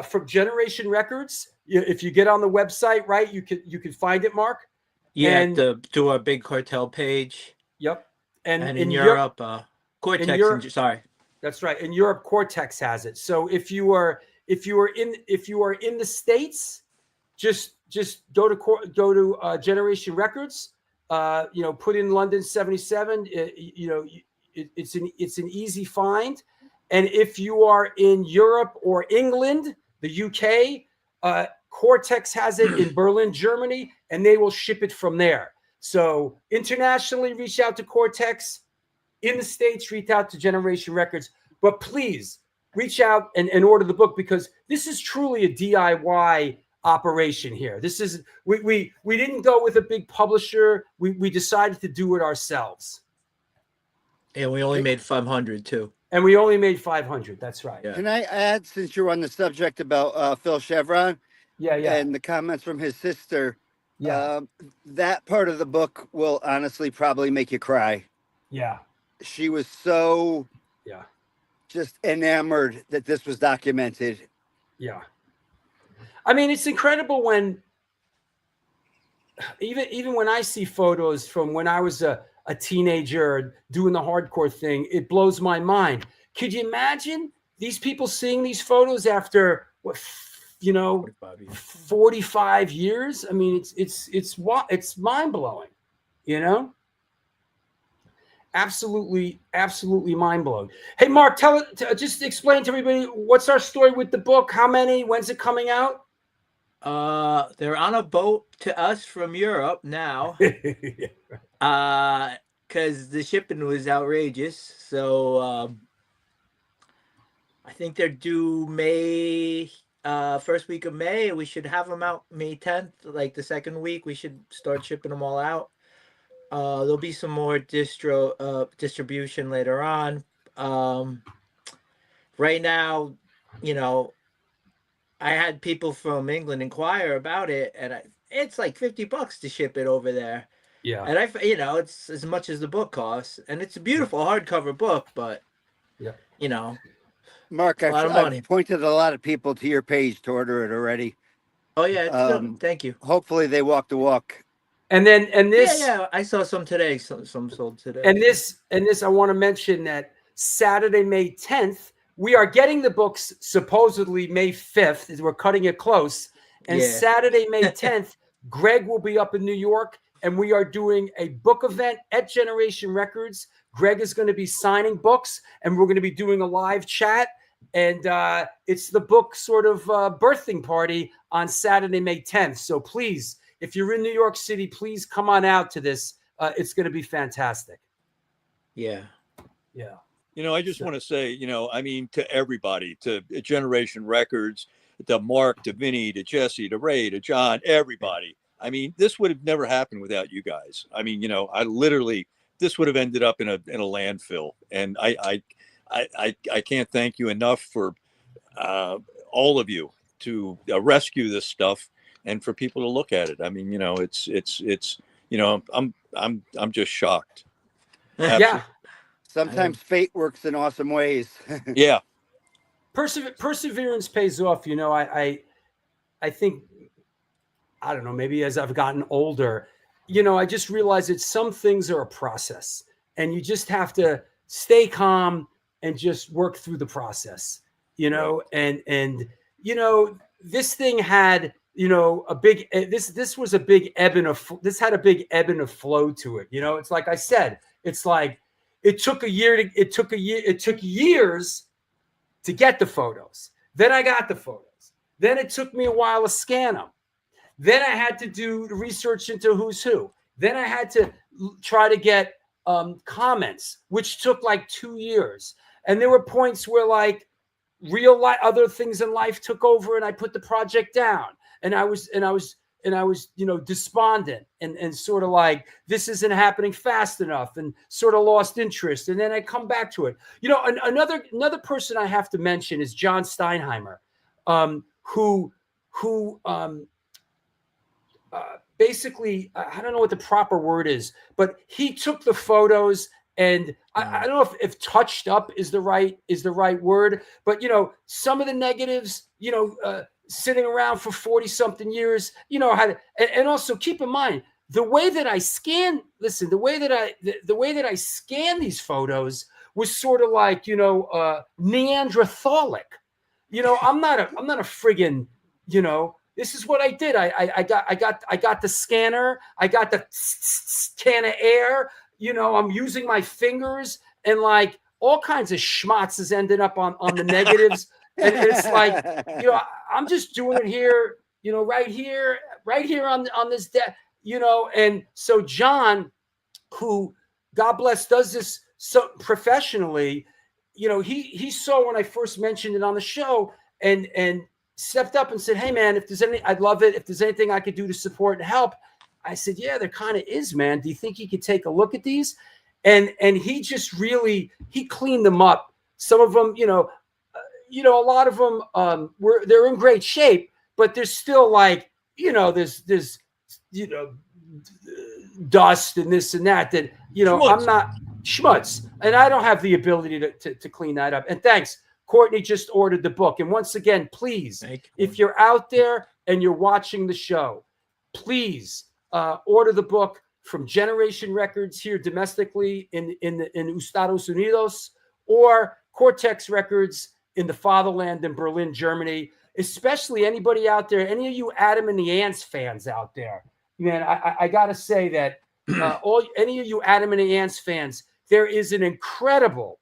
from Generation Records. If you get on the website, right, you can find it, Mark. Yeah, and to our Big Cartel page. Yep. And in Europe, Cortex. Sorry, that's right. In Europe, Cortex has it. So if you are in the States, just go to Generation Records. Put in London 77. It's an easy find. And if you are in Europe or England, the UK, Cortex has it in Berlin, Germany, and they will ship it from there. So internationally, reach out to Cortex. In the States, reach out to Generation Records. But please reach out and order the book, because this is truly a DIY operation here. This is we didn't go with a big publisher. We decided to do it ourselves. And we only made 500 too. And we only made 500. That's right. Yeah. Can I add, since you're on the subject about Phil Chevron? Yeah. And the comments from his sister. Yeah. That part of the book will honestly probably make you cry. Yeah. She was so just enamored that this was documented. Yeah. I mean, it's incredible when even when I see photos from when I was a teenager doing the hardcore thing, it blows my mind. Could you imagine these people seeing these photos after 45 years? I mean, it's mind blowing, Absolutely mind blowing. Hey, Mark, just explain to everybody, what's our story with the book? How many? When's it coming out? They're on a boat to us from Europe now. Because the shipping was outrageous. So I think they're due May, first week of May. We should have them out May 10th, like the second week. We should start shipping them all out. There'll be some more distribution later on. Right now, I had people from England inquire about it, and it's like $50 to ship it over there. Yeah. And it's as much as the book costs, and it's a beautiful hardcover book, but Mark, I've pointed a lot of people to your page to order it already. Oh yeah, thank you. Hopefully they walk the walk. And this, I saw some today. Some sold today. And this, I want to mention that Saturday, May 10th, we are getting the books supposedly May 5th, as we're cutting it close. And Saturday, May 10th, Greg will be up in New York, and we are doing a book event at Generation Records. Greg is going to be signing books, and we're going to be doing a live chat. And it's the book sort of birthing party on Saturday, May 10th. So please, if you're in New York City, please come on out to this. It's going to be fantastic. Yeah. I just want to say, to everybody, to Generation Records, to Mark, to Vinny, to Jesse, to Ray, to John, everybody. I mean, this would have never happened without you guys. I mean, this would have ended up in a landfill. And I can't thank you enough for all of you to rescue this stuff and for people to look at it. I mean, I'm just shocked. Yeah. Sometimes fate works in awesome ways. Yeah. Perseverance pays off. I think, I don't know, maybe as I've gotten older, I just realized that some things are a process, and you just have to stay calm and just work through the process, and this thing had, a big, this was a big ebb and this had a big ebb and a flow to it. It's like I said, it's like, it took years to get the photos. Then I got the photos. Then it took me a while to scan them. Then I had to do research into who's who. Then I had to try to get comments, which took like 2 years. And there were points where like real life, other things in life took over, and I put the project down. And I was, despondent and sort of like, this isn't happening fast enough, and sort of lost interest. And then I come back to it. Another person I have to mention is John Steinheimer, who basically, I don't know what the proper word is, but he took the photos, and I don't know if touched up is the right word, but some of the negatives, sitting around for 40 something years, and also keep in mind the way that I scan these photos was sort of like, Neanderthalic. I'm not a friggin', this is what I did. I got the scanner. I got the can of air. I'm using my fingers, and like all kinds of schmutz is ending up on the negatives. And it's like, I'm just doing it here, right here on this deck, And so John, who, God bless, does this so professionally, he saw when I first mentioned it on the show, and stepped up and said, hey man, if there's I'd love it. If there's anything I could do to support and help. I said, yeah, there kind of is, man. Do you think you could take a look at these? And he just really, he cleaned them up. Some of them, a lot of them they're in great shape, but there's still like, there's dust and this and that, schmutz. I'm not schmutz, and I don't have the ability to clean that up. And thanks. Courtney just ordered the book. And once again, please, if you're out there and you're watching the show, please order the book from Generation Records here domestically in Estados Unidos, or Cortex Records in the fatherland in Berlin, Germany. Especially anybody out there, any of you Adam and the Ants fans out there, man, I got to say that any of you Adam and the Ants fans, there is an incredible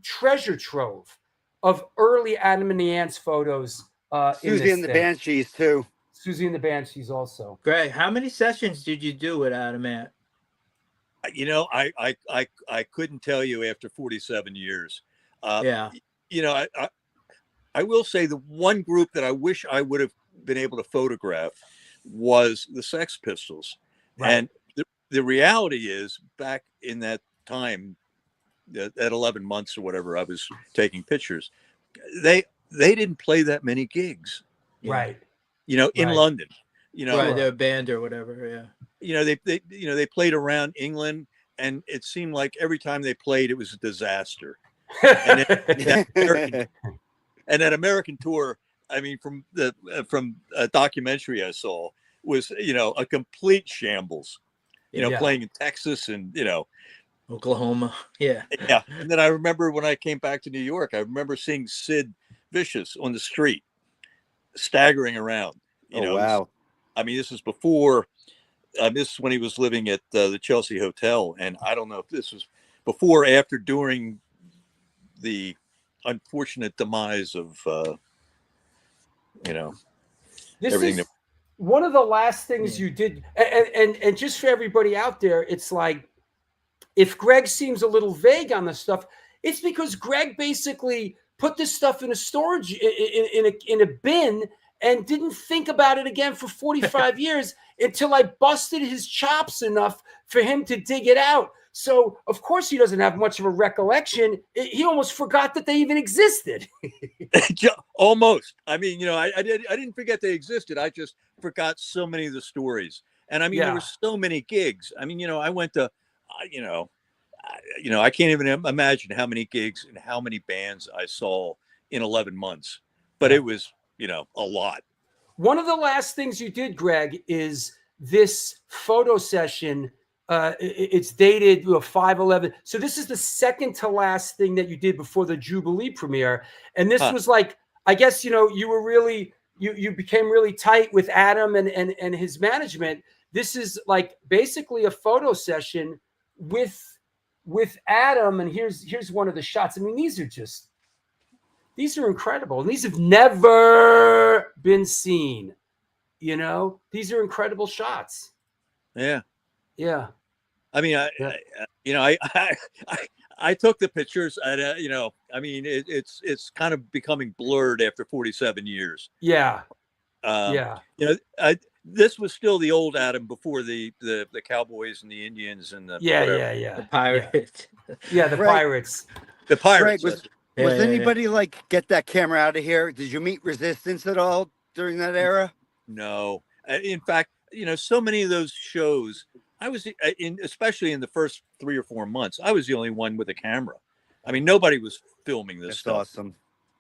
treasure trove of early Adam and the Ants photos. Susie and the Banshees too. Susie and the Banshees also. Greg, how many sessions did you do with Adam Ant? I couldn't tell you after 47 years. I will say the one group that I wish I would have been able to photograph was the Sex Pistols. Right. And the reality is, back in that time, at 11 months or whatever I was taking pictures, they didn't play that many gigs. Right. In London. Right, they're a band or whatever, yeah. They played around England, and it seemed like every time they played, it was a disaster. And that American tour, I mean, from a documentary I saw, was a complete shambles. Playing in Texas and Oklahoma, yeah. And then I remember when I came back to New York, I remember seeing Sid Vicious on the street, staggering around. Wow! I mean, this was before. This is when he was living at the Chelsea Hotel, and I don't know if this was before or after, during the unfortunate demise of this everything. Is one of the last things you did, and just for everybody out there, it's like, if Greg seems a little vague on this stuff, it's because Greg basically put this stuff in a storage in a bin and didn't think about it again for 45 years until I busted his chops enough for him to dig it out. So of course he doesn't have much of a recollection. He almost forgot that they even existed. Almost. I mean, I didn't forget they existed. I just forgot so many of the stories. And I mean, there were so many gigs. I mean, I went to, I can't even imagine how many gigs and how many bands I saw in 11 months, but it was, a lot. One of the last things you did, Greg, is this photo session. It's dated 5/11. So this is the second to last thing that you did before the Jubilee premiere. And this was like, I guess, you were really, you became really tight with Adam and his management. This is like basically a photo session with Adam. And here's one of the shots. I mean, these are just these are incredible, and these have never been seen. You know, these are incredible shots. Yeah. Yeah. I mean, I took the pictures, and I mean, it's kind of becoming blurred after 47 years. Yeah. Yeah. This was still the old Adam before the Cowboys and the Indians and the The Pirates. Yeah, the Greg, Pirates. The Pirates. Greg, was anybody like, get that camera out of here? Did you meet resistance at all during that era? No. In fact, so many of those shows, I was especially in the first 3 or 4 months, I was the only one with a camera. I mean, nobody was filming this stuff. Awesome.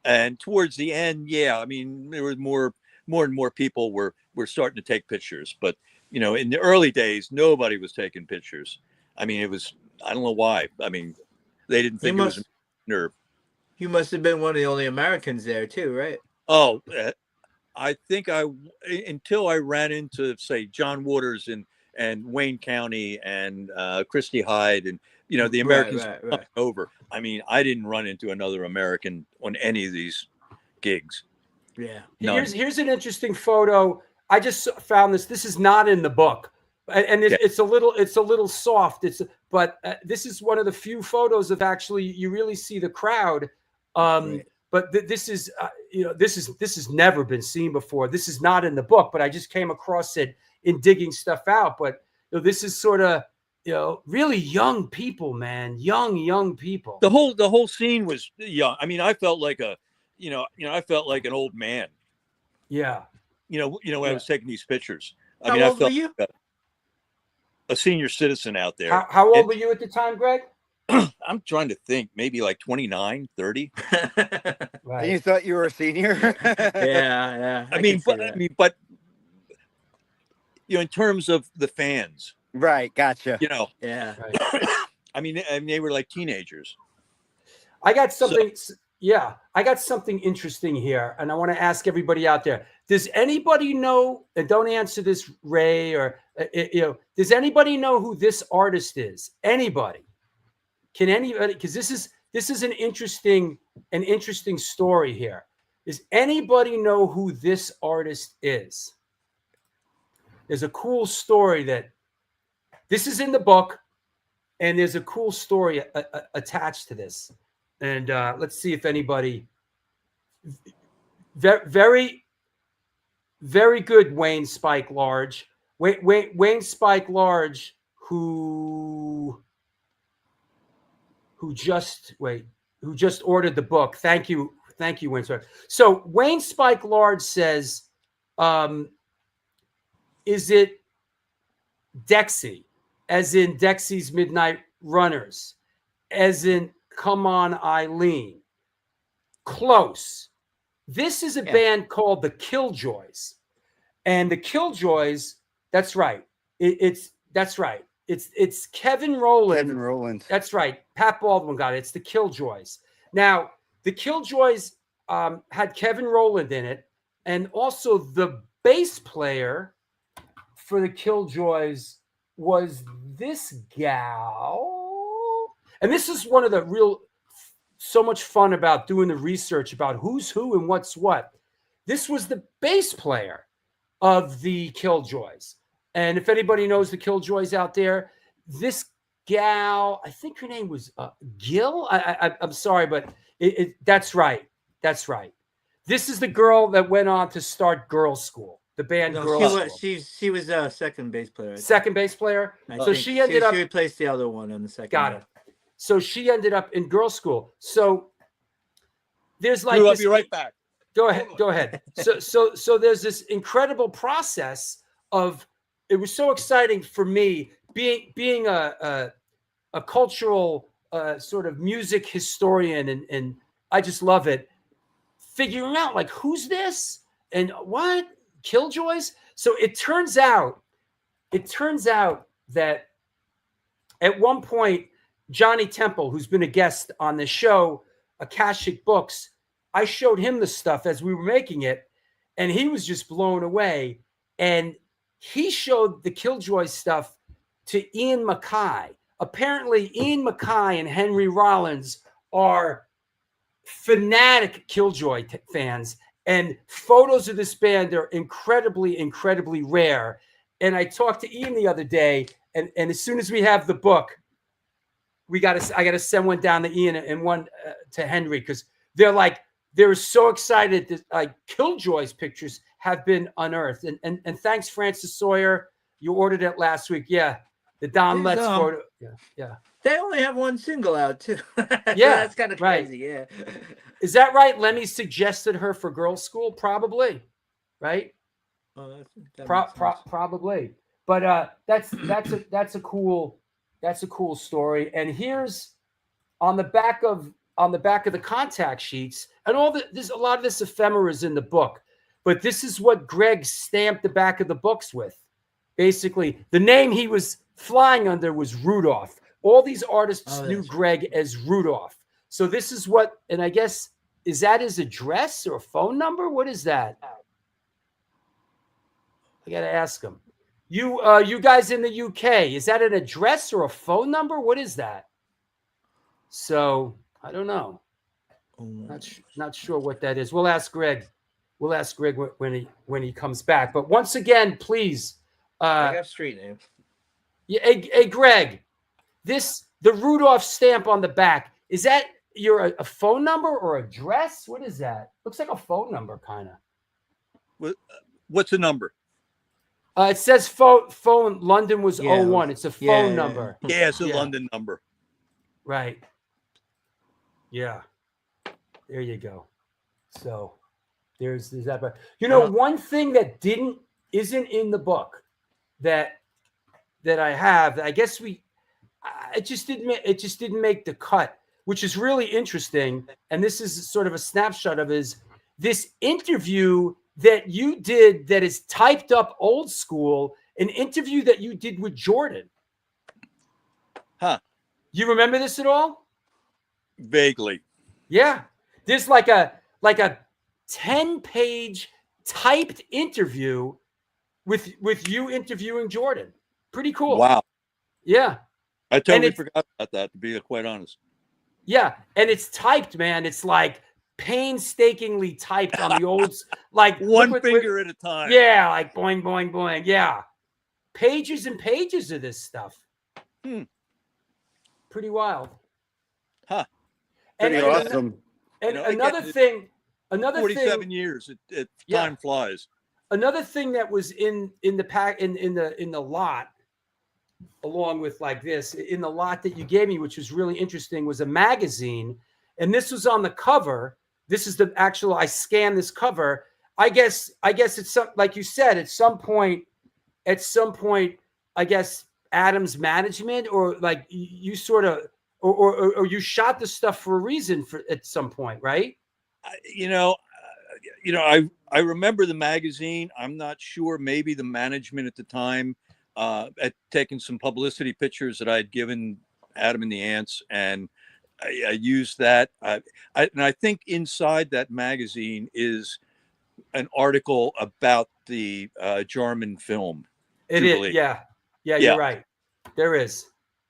And towards the end, I mean, there was more and more people were starting to take pictures. But, in the early days, nobody was taking pictures. I mean, it was, I don't know why. I mean, they didn't think it was a nerve. You must have been one of the only Americans there too, right? Oh, I think until I ran into, say, John Waters and Wayne County and Christy Hyde and, the Americans coming over. I mean, I didn't run into another American on any of these gigs. Yeah. Here's an interesting photo. I just found this. This is not in the book, and it's a little soft. But this is one of the few photos of actually you really see the crowd. But this is this has never been seen before. This is not in the book, but I just came across it in digging stuff out. But this is sort of really young people, man, young people. The whole scene was young. I mean, I felt like I felt like an old man. Yeah. When I was taking these pictures. I How mean, I old felt were you? like a senior citizen out there. How old were you at the time, Greg? I'm trying to think, maybe like 29, 30. Right. And you thought you were a senior? Yeah. I mean, but in terms of the fans, right? Gotcha. Yeah. Right. I mean, they were like teenagers. I got something. I got something interesting here, and I want to ask everybody out there. Does anybody know? And don't answer this, Ray, or does anybody know who this artist is? Anybody? Can anybody? Because this is an interesting story here. Does anybody know who this artist is? There's a cool story that this is in the book, and there's a cool story attached to this. And let's see if anybody. Very, very good, Wayne Spike Large. Wayne Spike Large, who just ordered the book. Thank you, Wayne Spike. So Wayne Spike Large says, is it Dexy, as in Dexy's Midnight Runners, as in Come On Eileen? Close. This is a band called the Killjoys, and the Killjoys. That's right. That's right. It's Kevin Rowland. Kevin Rowland. That's right. Pat Baldwin got it. It's the Killjoys. Now, the Killjoys had Kevin Rowland in it, and also the bass player for the Killjoys was this gal. And this is one of the so much fun about doing the research about who's who and what's what. This was the bass player of the Killjoys. And if anybody knows the Killjoys out there, this gal, I think her name was Gil. I'm sorry, but that's right. That's right. This is the girl that went on to start Girls School, the band Girls School. She was a second bass player. Second bass player. So she ended up. She replaced the other one on the second. Got it. So she ended up in Girls School. So there's like. I'll be right back. Go ahead. Go ahead. So there's this incredible process of. It was so exciting for me being a cultural sort of music historian, and I just love it. Figuring out like who's this and what Killjoys. So it turns out that at one point Johnny Temple, who's been a guest on the show, Akashic Books, I showed him the stuff as we were making it, and he was just blown away. And he showed the Killjoy stuff to Ian Mackay. Apparently, Ian Mackay and Henry Rollins are fanatic Killjoy fans, and photos of this band are incredibly, incredibly rare. And I talked to Ian the other day, and as soon as we have the book, I got to send one down to Ian and one to Henry, because they're so excited that Killjoy's pictures have been unearthed. And thanks, Francis Sawyer. You ordered it last week. Yeah. The Don Letts photo. Yeah. They only have one single out too. Yeah. That's kind of crazy. Yeah. Is that right? Lemmy suggested her for girls' school? Probably. Right? Oh, Probably. But that's a cool story. And here's on the back of the contact sheets, and there's a lot of this ephemera is in the book, but this is what Greg stamped the back of the books with. Basically, the name he was flying under was Rudolph. All these artists knew Greg as Rudolph. So this is what, and I guess, is that his address or a phone number? What is that? I got to ask him. You guys in the UK, is that an address or a phone number? What is that? So I don't know. Not sure what that is. We'll ask Greg. When he comes back. But once again, please. I got street name. Yeah, hey, Greg. The Rudolph stamp on the back, is that a phone number or address? What is that? Looks like a phone number, kind of. What's the number? It says phone. London was 01. It's a phone number. Yeah, it's a London number. Right. Yeah. There you go. So there's that. But one thing that isn't in the book that I have, I guess it just didn't make the cut, which is really interesting. And this is sort of a snapshot of this interview that you did that is typed up old school, an interview that you did with Jordan. Huh. You remember this at all? Vaguely. Yeah. There's like a 10-page typed interview with you interviewing Jordan. Pretty cool. Wow. Yeah. I totally forgot about that, to be quite honest. Yeah. And it's typed, man. It's like painstakingly typed on the old, like one finger at a time. Yeah. Like boing, boing, boing. Yeah. Pages and pages of this stuff. Pretty wild. Huh. Pretty awesome. And another thing, 47 years. Time flies. Another thing that was in the lot, along with like this, in the lot that you gave me, which was really interesting, was a magazine, and this was on the cover. This is the actual. I scanned this cover. I guess it's like you said. At some point, I guess Adam's management, or like you sort of, or you shot the stuff for a reason at some point, right? I remember the magazine. I'm not sure. Maybe the management at the time had taken some publicity pictures that I had given Adam and the Ants, and I used that. And I think inside that magazine is an article about the German film. It is. Yeah. You're right. There is.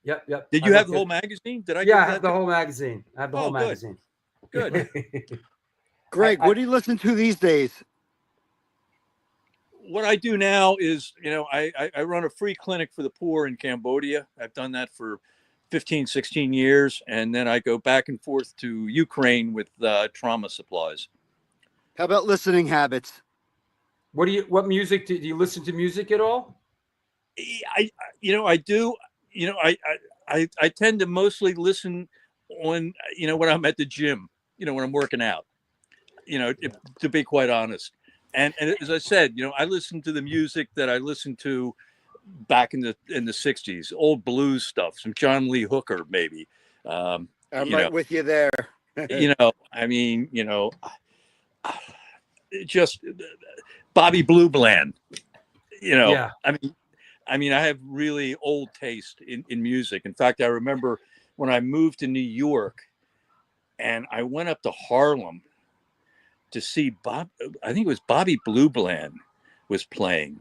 Yep. Did you have the whole magazine? Did I? Yeah, I have the whole magazine. I have the whole magazine. Good. Greg, what do you listen to these days? What I do now is, I run a free clinic for the poor in Cambodia. I've done that for 15, 16 years. And then I go back and forth to Ukraine with trauma supplies. How about listening habits? What music do you listen to music at all? I do. I tend to mostly listen when I'm at the gym, when I'm working out, to be quite honest. And as I said, I listen to the music that I listened to back in the 60s, old blues stuff, some John Lee Hooker, maybe. I'm right with you there. Just Bobby Blue Bland, Yeah. I have really old taste in music. In fact, I remember when I moved to New York and I went up to Harlem to see I think it was Bobby Blue Bland was playing.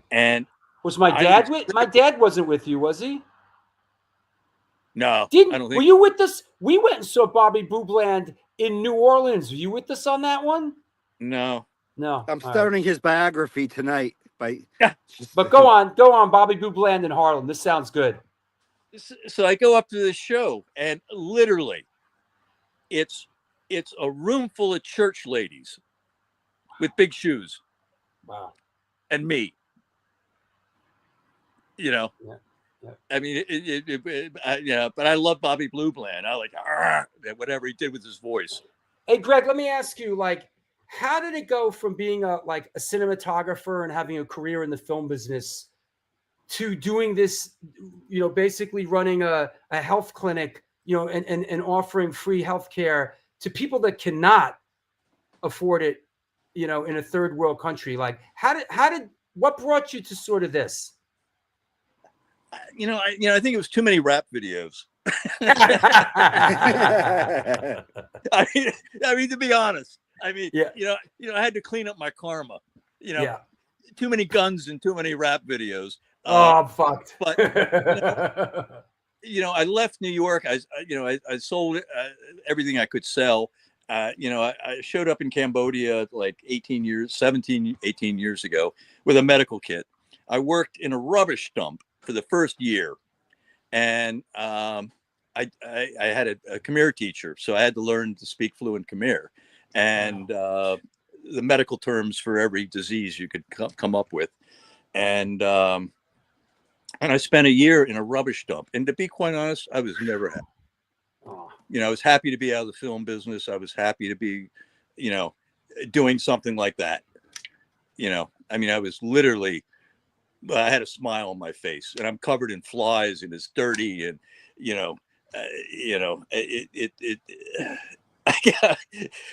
And was my dad my dad wasn't with you, was he? No, I don't think. Were you with us? We went and saw Bobby Blue Bland in New Orleans. Were you with us on that one? No. No. I'm All starting his biography tonight. But go on, Bobby Blue Bland in Harlem. This sounds good. So I go up to this show, and literally, it's a room full of church ladies with big shoes. Wow. And me. You know. Yeah. Yeah. I mean, yeah, but I love Bobby Blue Bland. I like whatever he did with his voice. Hey, Greg, let me ask you, like, how did it go from being a cinematographer and having a career in the film business to doing this, basically running a health clinic, and offering free healthcare to people that cannot afford it, in a third world country? Like, what brought you to sort of this? I think it was too many rap videos. I mean, to be honest, I had to clean up my karma. Too many guns and too many rap videos. I'm fucked. But I left New York. I sold everything I could sell. I showed up in Cambodia like 18 years ago with a medical kit. I worked in a rubbish dump for the first year, and I had a Khmer teacher, so I had to learn to speak fluent Khmer, and the medical terms for every disease you could come up with, and I spent a year in a rubbish dump. And to be quite honest, I was never happy. I was happy to be out of the film business. I was happy to be, doing something like that. I was literally. I had a smile on my face, and I'm covered in flies, and it's dirty, and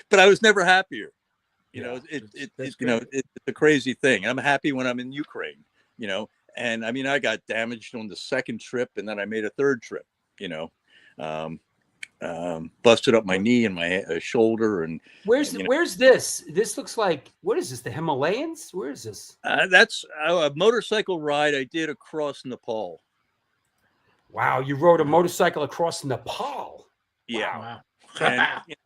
but I was never happier. It's a crazy thing. I'm happy when I'm in Ukraine, and I got damaged on the second trip, and then I made a third trip, busted up my knee and my shoulder. And where's this? This looks like, what is this? The Himalayas? Where is this? That's a motorcycle ride I did across Nepal. Wow, you rode a motorcycle across Nepal? Yeah. Wow. And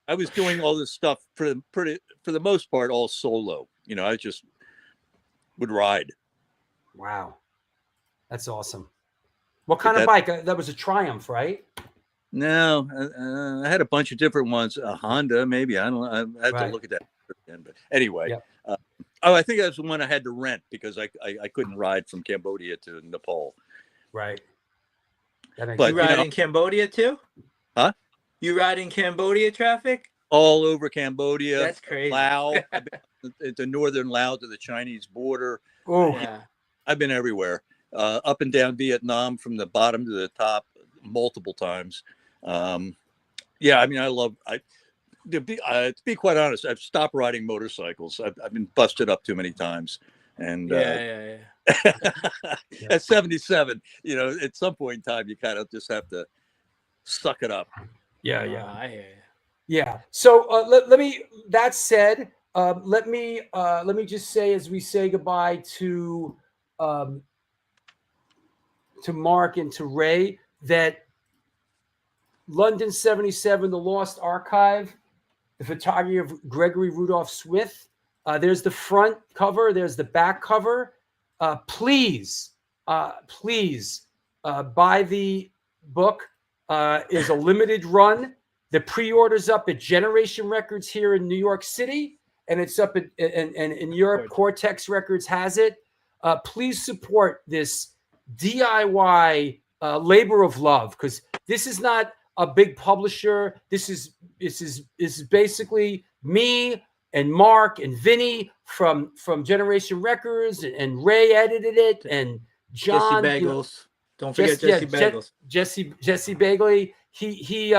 I was doing all this stuff for the most part all solo. I just would ride. Wow, that's awesome. What kind of bike? That was a Triumph, right? No, I had a bunch of different ones. A Honda, maybe. I don't know. I have to look at that again. But anyway, I think that's the one I had to rent because I couldn't ride from Cambodia to Nepal. Right. But you ride in Cambodia too? Huh? You ride in Cambodia traffic? All over Cambodia. That's crazy. Laos, the northern Laos to the Chinese border. Oh, yeah. I've been everywhere. Up and down Vietnam from the bottom to the top multiple times. I love. To be quite honest, I've stopped riding motorcycles. I've been busted up too many times, and at 77, at some point in time, you kind of just have to suck it up. Yeah. I hear you. Yeah. So let me. That said, let me just say as we say goodbye to Mark and to Ray that London 77, The Lost Archive, the photography of Gregory Rudolph Smith. There's the front cover. There's the back cover. Please buy the book. Is a limited run. The pre-order's up at Generation Records here in New York City, and it's up at in Europe. Cortex Records has it. Please support this DIY labor of love, because this is not a big publisher. This is basically me and Mark and Vinny from Generation Records, and Ray edited it, and John. Jesse Bagels. Don't forget Jesse Bagels. Jesse Bagley. He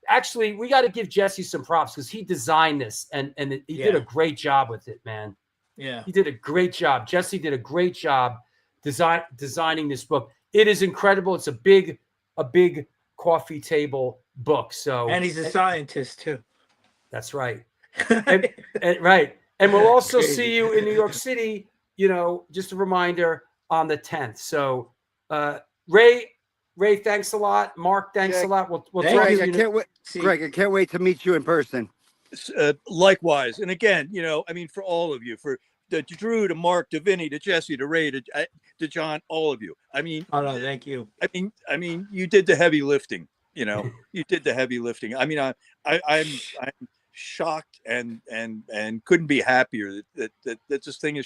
actually, we got to give Jesse some props because he designed this and he did a great job with it, man. Yeah, he did a great job. Jesse did a great job designing this book. It is incredible. It's a big coffee table book. So, and he's a scientist too. That's right. and we'll also see you in New York City. Just a reminder, on the 10th. So, Ray, Ray, thanks a lot. Mark, thanks a lot. We'll talk Thank to you. Greg, I you. can't wait. Greg, I can't wait to meet you in person. Likewise. And again, I mean, for all of you, for to Drew, to Mark, to Vinny, to Jesse, to Ray, to John, all of you. I mean, Oh no, thank you. I mean, you did the heavy lifting. You did the heavy lifting. I mean, I'm shocked and couldn't be happier that this thing is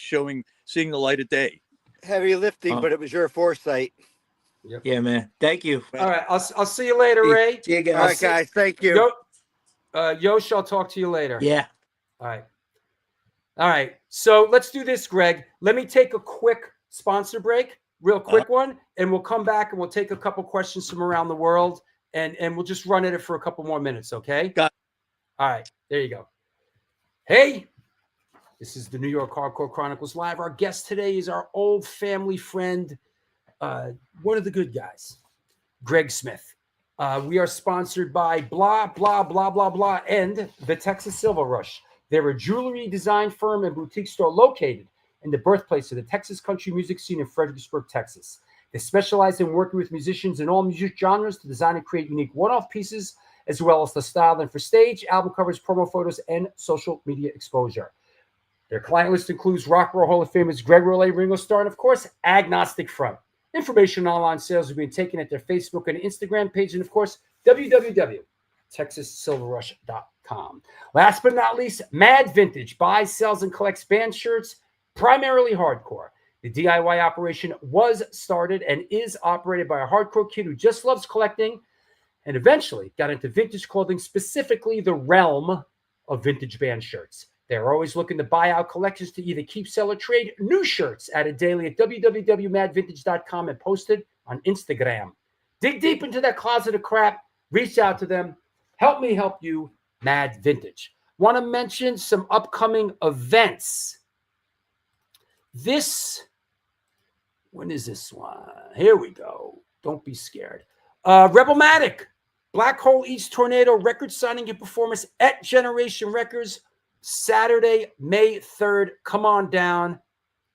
seeing the light of day. Heavy lifting, but it was your foresight. Yep. Yeah, man. Thank you. All right. I'll see you later, Ray. See you guys. All right, guys. Thank you. Yosh, I'll talk to you later. Yeah. All right. So let's do this, Greg. Let me take a quick sponsor break, real quick one, and we'll come back and we'll take a couple questions from around the world, and we'll just run at it for a couple more minutes, okay? Got it. All right. There you go. Hey, this is the New York Hardcore Chronicles Live. Our guest today is our old family friend, one of the good guys, Greg Smith. We are sponsored by blah, blah, blah, blah, blah, and the Texas Silver Rush. They're a jewelry design firm and boutique store located in the birthplace of the Texas country music scene in Fredericksburg, Texas. They specialize in working with musicians in all music genres to design and create unique one-off pieces, as well as the style them for stage, album covers, promo photos, and social media exposure. Their client list includes Rock and Roll Hall of Famers Gregory, Ringo Starr, and of course, Agnostic Front. Information on online sales is being taken at their Facebook and Instagram page, and of course, www.texassilverrush.com. Last but not least, Mad Vintage buys, sells, and collects band shirts, primarily hardcore. The DIY operation was started and is operated by a hardcore kid who just loves collecting and eventually got into vintage clothing, specifically the realm of vintage band shirts. They're always looking to buy out collections to either keep, sell, or trade new shirts added daily at www.madvintage.com and posted on Instagram. Dig deep into that closet of crap. Reach out to them. Help me help you, Mad Vintage. Want to mention some upcoming events. When is this one? Here we go. Don't be scared. Rebelmatic, Black Hole East Tornado record signing and performance at Generation Records, Saturday, May 3rd. Come on down.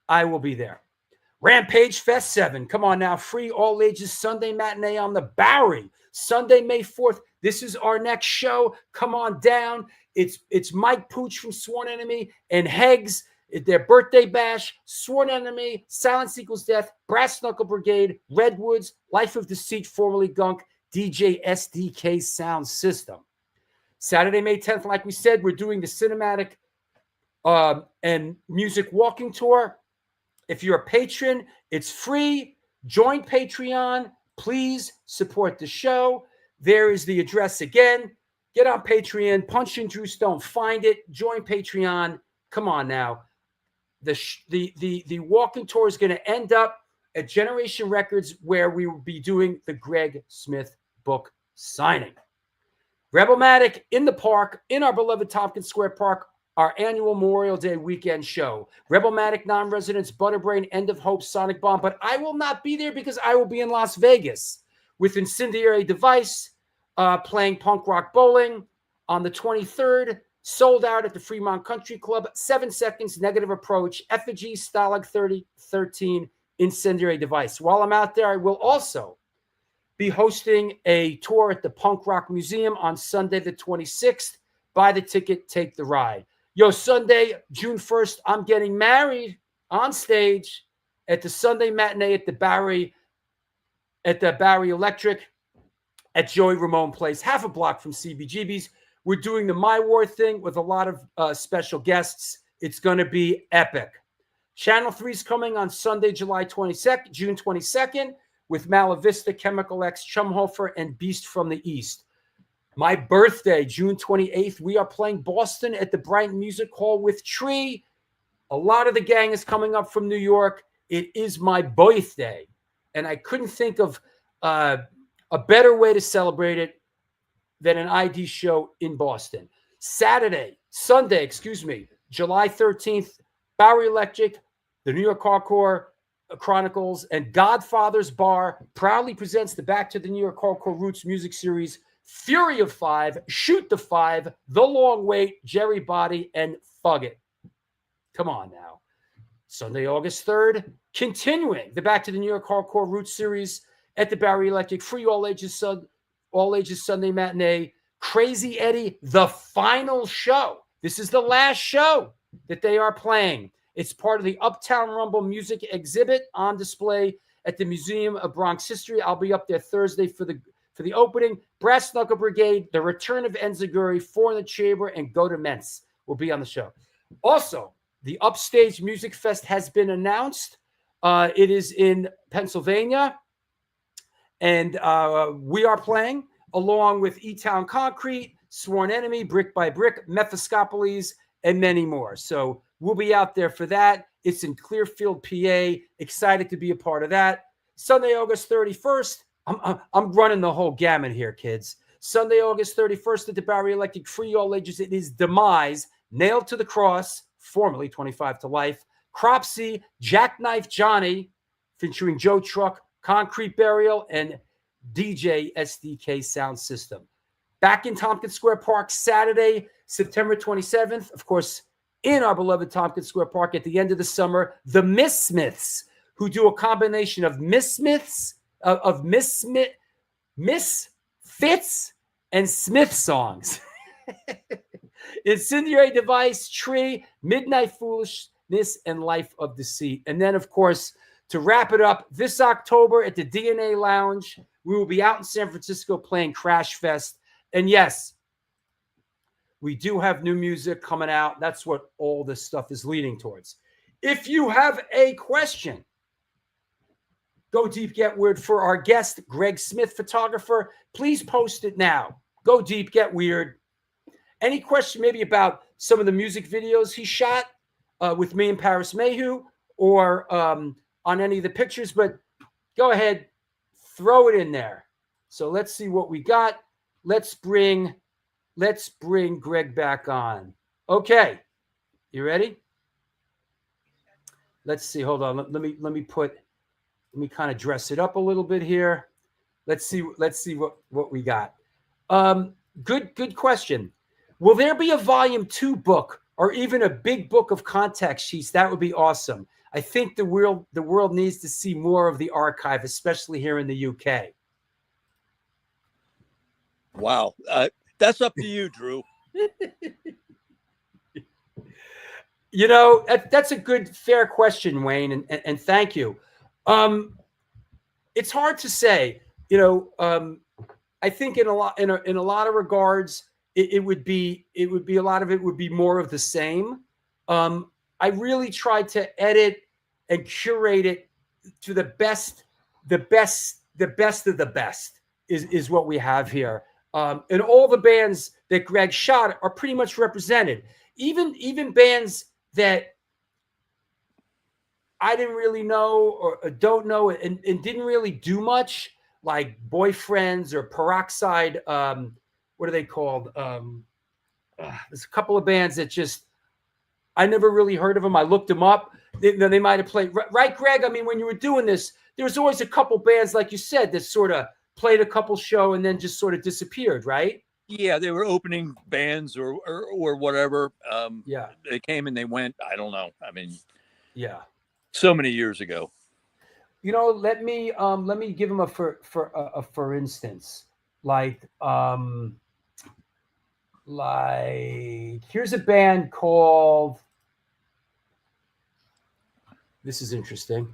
I will be there. Rampage Fest 7. Come on now. Free all ages Sunday matinee on the Bowery. Sunday, May 4th. This is our next show. Come on down. It's Mike Pooch from Sworn Enemy and Hegs. Their birthday bash, Sworn Enemy, Silence Equals Death, Brass Knuckle Brigade, Redwoods, Life of Deceit, formerly Gunk, DJ SDK Sound System. Saturday, May 10th, like we said, we're doing the cinematic and music walking tour. If you're a patron, it's free. Join Patreon. Please support the show. There is the address again. Get on Patreon, punch in Drew Stone, find it, join Patreon. Come on now. The walking tour is going to end up at Generation Records, where we will be doing the Greg Smith book signing. Rebelmatic in the park, in our beloved Tompkins Square Park, our annual Memorial Day weekend show. Rebelmatic non-residents, Butterbrain, End of Hope, Sonic Bomb. But I will not be there because I will be in Las Vegas with Incendiary Device playing punk rock bowling on the 23rd. Sold out at the Fremont Country Club. 7 Seconds, Negative Approach, Effigy, Stalag 3013, Incendiary Device. While I'm out there, I will also be hosting a tour at the Punk Rock Museum on Sunday the 26th. Buy the ticket, take the ride. Sunday, June 1st, I'm getting married on stage at the Sunday matinee at the Bowery Electric at Joey Ramone Place, half a block from CBGB's. We're doing the My War thing with a lot of special guests. It's going to be epic. Channel 3 is coming on Sunday, June 22nd, with Malavista, Chemical X, Chumhofer, and Beast from the East. My birthday, June 28th, we are playing Boston at the Brighton Music Hall with Tree. A lot of the gang is coming up from New York. It is my birthday, and I couldn't think of a better way to celebrate it than an ID show in Boston. Sunday, July 13th, Bowery Electric, the New York Hardcore Chronicles, and Godfather's Bar proudly presents the Back to the New York Hardcore Roots music series, Fury of 5, Shoot the 5, The Long Wait, Jerry Body, and Fug It. Come on now. Sunday, August 3rd, continuing the Back to the New York Hardcore Roots series, at the Bowery Electric. Free all ages Sunday matinee. Crazy Eddie, the final show. This is the last show that they are playing. It's part of the Uptown Rumble music exhibit on display at the Museum of Bronx History. I'll be up there Thursday for the opening. Brass Knuckle Brigade, the return of Enziguri, Four in the Chamber, and Go to Mentz will be on the show. Also, the Upstage Music Fest has been announced. It is in Pennsylvania, and we are playing along with E-Town Concrete, Sworn Enemy, Brick by Brick, Mephistopheles, and many more. So we'll be out there for that. It's in Clearfield, PA. Excited to be a part of that. Sunday, August 31st. I'm running the whole gamut here, kids. Sunday, August 31st at the Bowery Electric. Free all ages. It is Demise, Nailed to the Cross, formerly 25 to Life. Cropsy, Jackknife Johnny, featuring Joe Truck, Concrete Burial, and DJ SDK Sound System. Back in Tompkins Square Park, Saturday, September 27th. Of course, in our beloved Tompkins Square Park at the end of the summer, the Misfits, who do a combination of Misfits and Smith songs. Incendiary Device, Tree, Midnight Foolishness, and Life of Deceit. And then, of course, to wrap it up, this October at the DNA Lounge, we will be out in San Francisco playing Crash Fest. And yes, we do have new music coming out. That's what all this stuff is leading towards. If you have a question, Go Deep, Get Weird for our guest, Greg Smith, photographer. Please post it now. Go Deep, Get Weird. Any question maybe about some of the music videos he shot with me and Paris Mayhew, or on any of the pictures, but go ahead, throw it in there. So let's see what we got. Let's bring Greg back on. Okay, you ready? Let's see. Hold on. Let me kind of dress it up a little bit here. Let's see what we got. Good question. Will there be a volume 2 book or even a big book of contact sheets? That would be awesome. I think the world needs to see more of the archive, especially here in the UK. Wow. That's up to you, Drew. You know, that's a good, fair question, Wayne, and thank you. It's hard to say. You know, I think in a lot of regards, it would be a lot of it would be more of the same. I really tried to edit and curate it to the best of the best is what we have here. And all the bands that Greg shot are pretty much represented. Even bands that I didn't really know or don't know and didn't really do much, like Boyfriends or Peroxide. What are they called? There's a couple of bands that just I never really heard of them. I looked them up. They might have played, right, Greg? I mean, when you were doing this, there was always a couple bands, like you said, that sort of played a couple show and then just sort of disappeared, right? Yeah, they were opening bands or whatever. Yeah, they came and they went. I don't know. I mean, yeah, so many years ago. You know, let me give them a for instance, like here's a band called. This is interesting.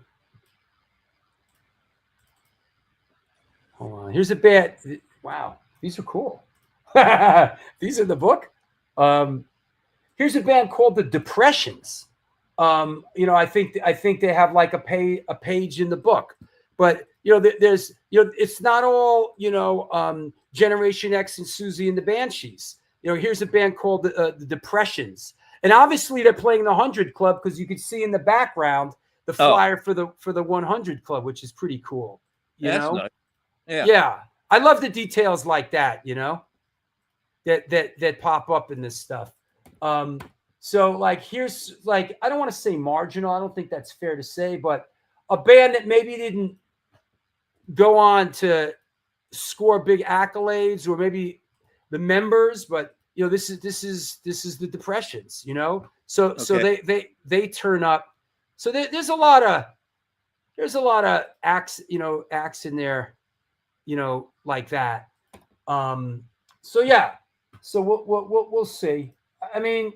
Hold on. Here's a band. Wow, these are cool. These are the book. Here's a band called the Depressions. You know, I think they have like a page in the book, but you know, there's it's not all Generation X and Susie and the Banshees. You know, here's a band called the Depressions, and obviously they're playing the 100 Club because you could see in the background the flyer for the 100 Club, which is pretty cool. You know, nice. Yeah. I love the details like that. You know, that pop up in this stuff. So like here's like I don't want to say marginal. I don't think that's fair to say, but a band that maybe didn't go on to score big accolades or maybe the members, but you know this is the Depressions. You know, so they turn up. So there's a lot of there's a lot of acts in there, like that. So yeah, so we'll see. I mean,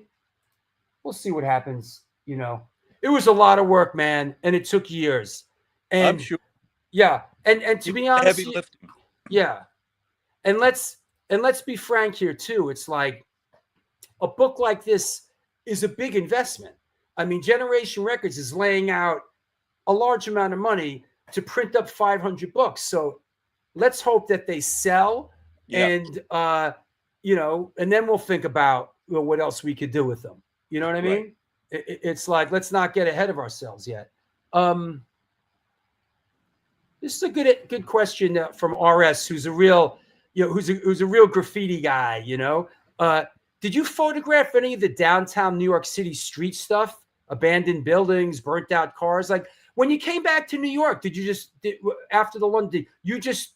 we'll see what happens. It was a lot of work, man, and it took years. And I'm sure. Yeah, and to be honest, Heavy lifting. yeah, and let's be frank here too. It's like a book like this is a big investment. I mean, Generation Records is laying out a large amount of money to print up 500 books. So let's hope that they sell, and and then we'll think about what else we could do with them. You know what I mean? Right. It's like, let's not get ahead of ourselves yet. This is a good question from RS, who's a real, who's a real graffiti guy. Did you photograph any of the downtown New York City street stuff? Abandoned buildings, burnt out cars. Like when you came back to New York, after the London? You just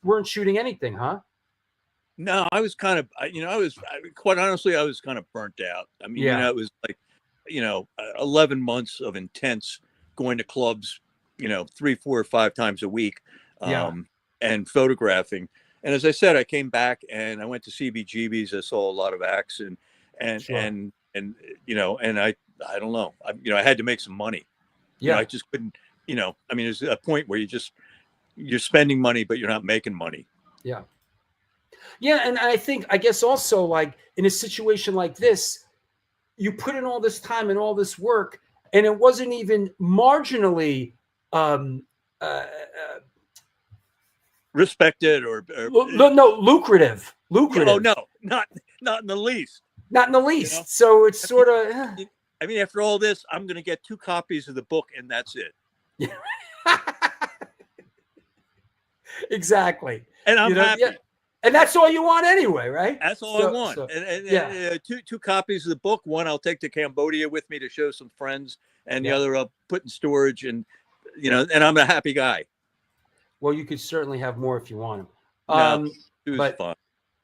weren't shooting anything, huh? No, I was kind of, quite honestly, I was kind of burnt out. I mean, it was like, 11 months of intense going to clubs, 3, 4, or 5 times a week, and photographing. And as I said, I came back and I went to CBGB's. I saw a lot of acts and I don't know. I had to make some money. Yeah. I just couldn't, there's a point where you're spending money, but you're not making money. Yeah. Yeah. And I guess also, like, in a situation like this, you put in all this time and all this work, and it wasn't even marginally respected or lucrative. Oh no, not in the least. Not in the least. So it's sort of. I mean, after all this, I'm going to get 2 copies of the book, and that's it. Exactly. And I'm happy. Yeah. And that's all you want anyway, right? That's all I want. And 2 copies of the book. One I'll take to Cambodia with me to show some friends, and the other I'll put in storage. And and I'm a happy guy. Well, you could certainly have more if you want them. No, it was fun.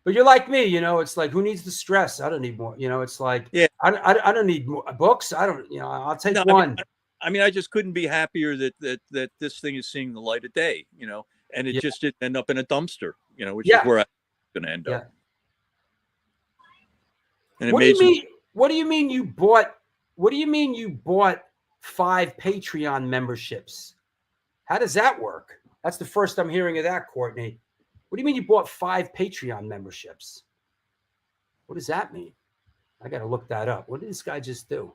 But you're like me, it's like, who needs the stress? I don't need more. It's like, I don't need more books. I don't, I'll take one. I just couldn't be happier that this thing is seeing the light of day, and it just didn't end up in a dumpster, which is where I'm going to end up. And what do you mean you bought 5 Patreon memberships? How does that work? That's the first I'm hearing of that, Courtney. What do you mean you bought 5 Patreon memberships? What does that mean? I got to look that up. What did this guy just do?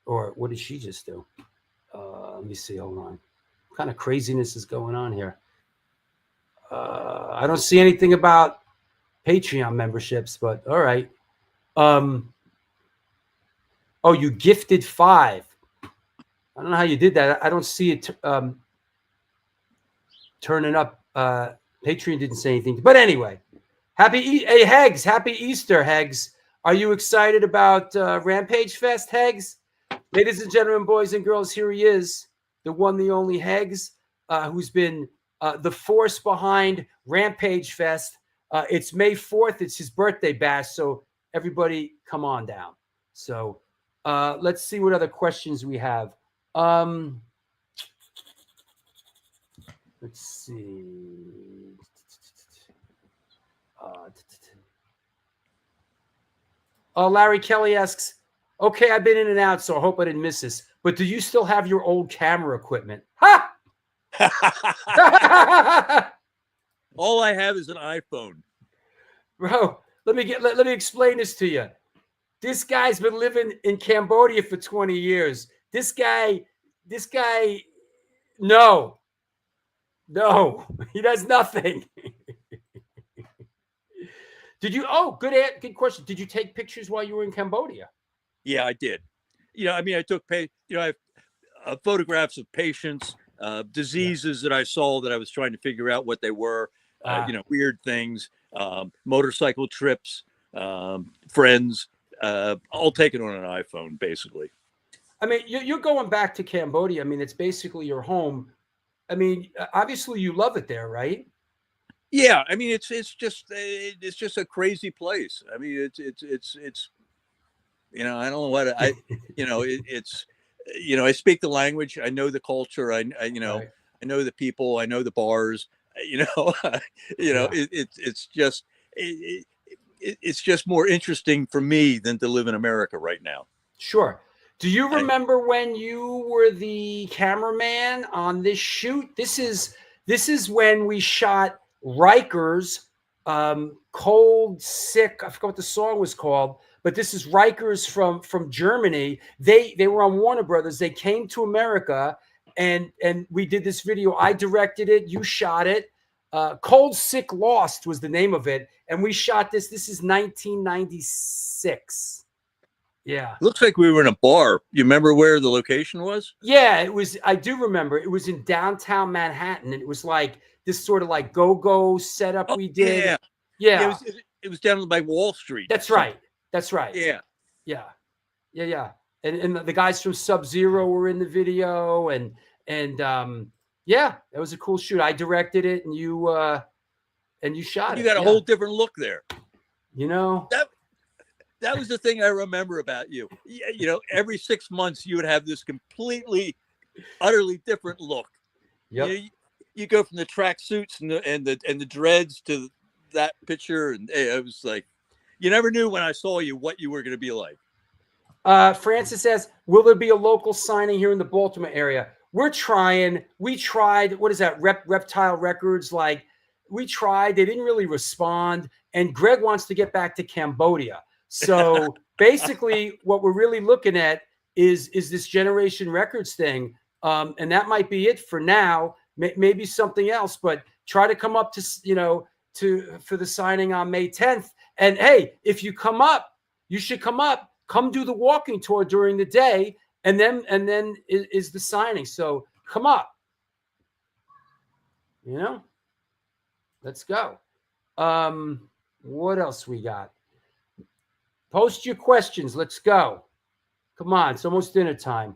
Or what did she just do? Let me see. Hold on. What kind of craziness is going on here? I don't see anything about Patreon memberships, but all right. Oh, you gifted 5. I don't know how you did that. I don't see it turning up. Patreon didn't say anything, but anyway, hey Hegs, happy Easter, Hegs. Are you excited about Rampage Fest, Hegs? Ladies and gentlemen, boys and girls, here he is, the one, the only Hegs, who's been the force behind Rampage Fest. It's May 4th. It's his birthday bash, so everybody come on down. So let's see what other questions we have. Let's see. Larry Kelly asks, okay, I've been in and out, so I hope I didn't miss this, but do you still have your old camera equipment? Ha! All I have is an iPhone. Bro, let me explain this to you. This guy's been living in Cambodia for 20 years. This guy, no, he does nothing. Good question. Did you take pictures while you were in Cambodia? Yeah, I did. I took, I have photographs of patients, diseases that I saw that I was trying to figure out what they were, weird things, motorcycle trips, friends, all taken on an iPhone, basically. I mean, you're going back to Cambodia. I mean, it's basically your home. I mean, obviously you love it there, right? Yeah, I mean, it's just a crazy place. I mean, it's I don't know what it's I speak the language. I know the culture. Right. I know the people. I know the bars. Yeah. It's just it's just more interesting for me than to live in America right now. Sure. Do you remember when you were the cameraman on this shoot? This is when we shot Riker's Cold Sick. I forgot what the song was called, but this is Riker's from Germany. They were on Warner Brothers. They came to America and we did this video. I directed it, you shot it. Cold Sick Lost was the name of it, and we shot this. This is 1996. Yeah. Looks like we were in a bar. You remember where the location was? Yeah, it was. I do remember. It was in downtown Manhattan, and it was like this sort of like go-go setup we did. Yeah. Yeah. It was down by Wall Street. That's right. That's right. Yeah. Yeah. Yeah. Yeah. And the guys from Sub-Zero were in the video, and yeah, that was a cool shoot. I directed it, and you shot it. You got a whole different look there. That was the thing I remember about you. Every 6 months you would have this completely, utterly different look. Yep. You go from the track suits and the dreads to that picture, and it was like you never knew when I saw you what you were going to be like. Francis says, "Will there be a local signing here in the Baltimore area?" We're trying. We tried. What is that? Reptile Records. Like we tried. They didn't really respond. And Greg wants to get back to Cambodia. So basically what we're really looking at is this Generation Records thing. And that might be it for now, maybe something else, but try to come up to for the signing on May 10th. And hey, if you come up, you should come do the walking tour during the day. And then is the signing. So come up, let's go. What else we got? Post your questions. Let's go. Come on. It's almost dinner time.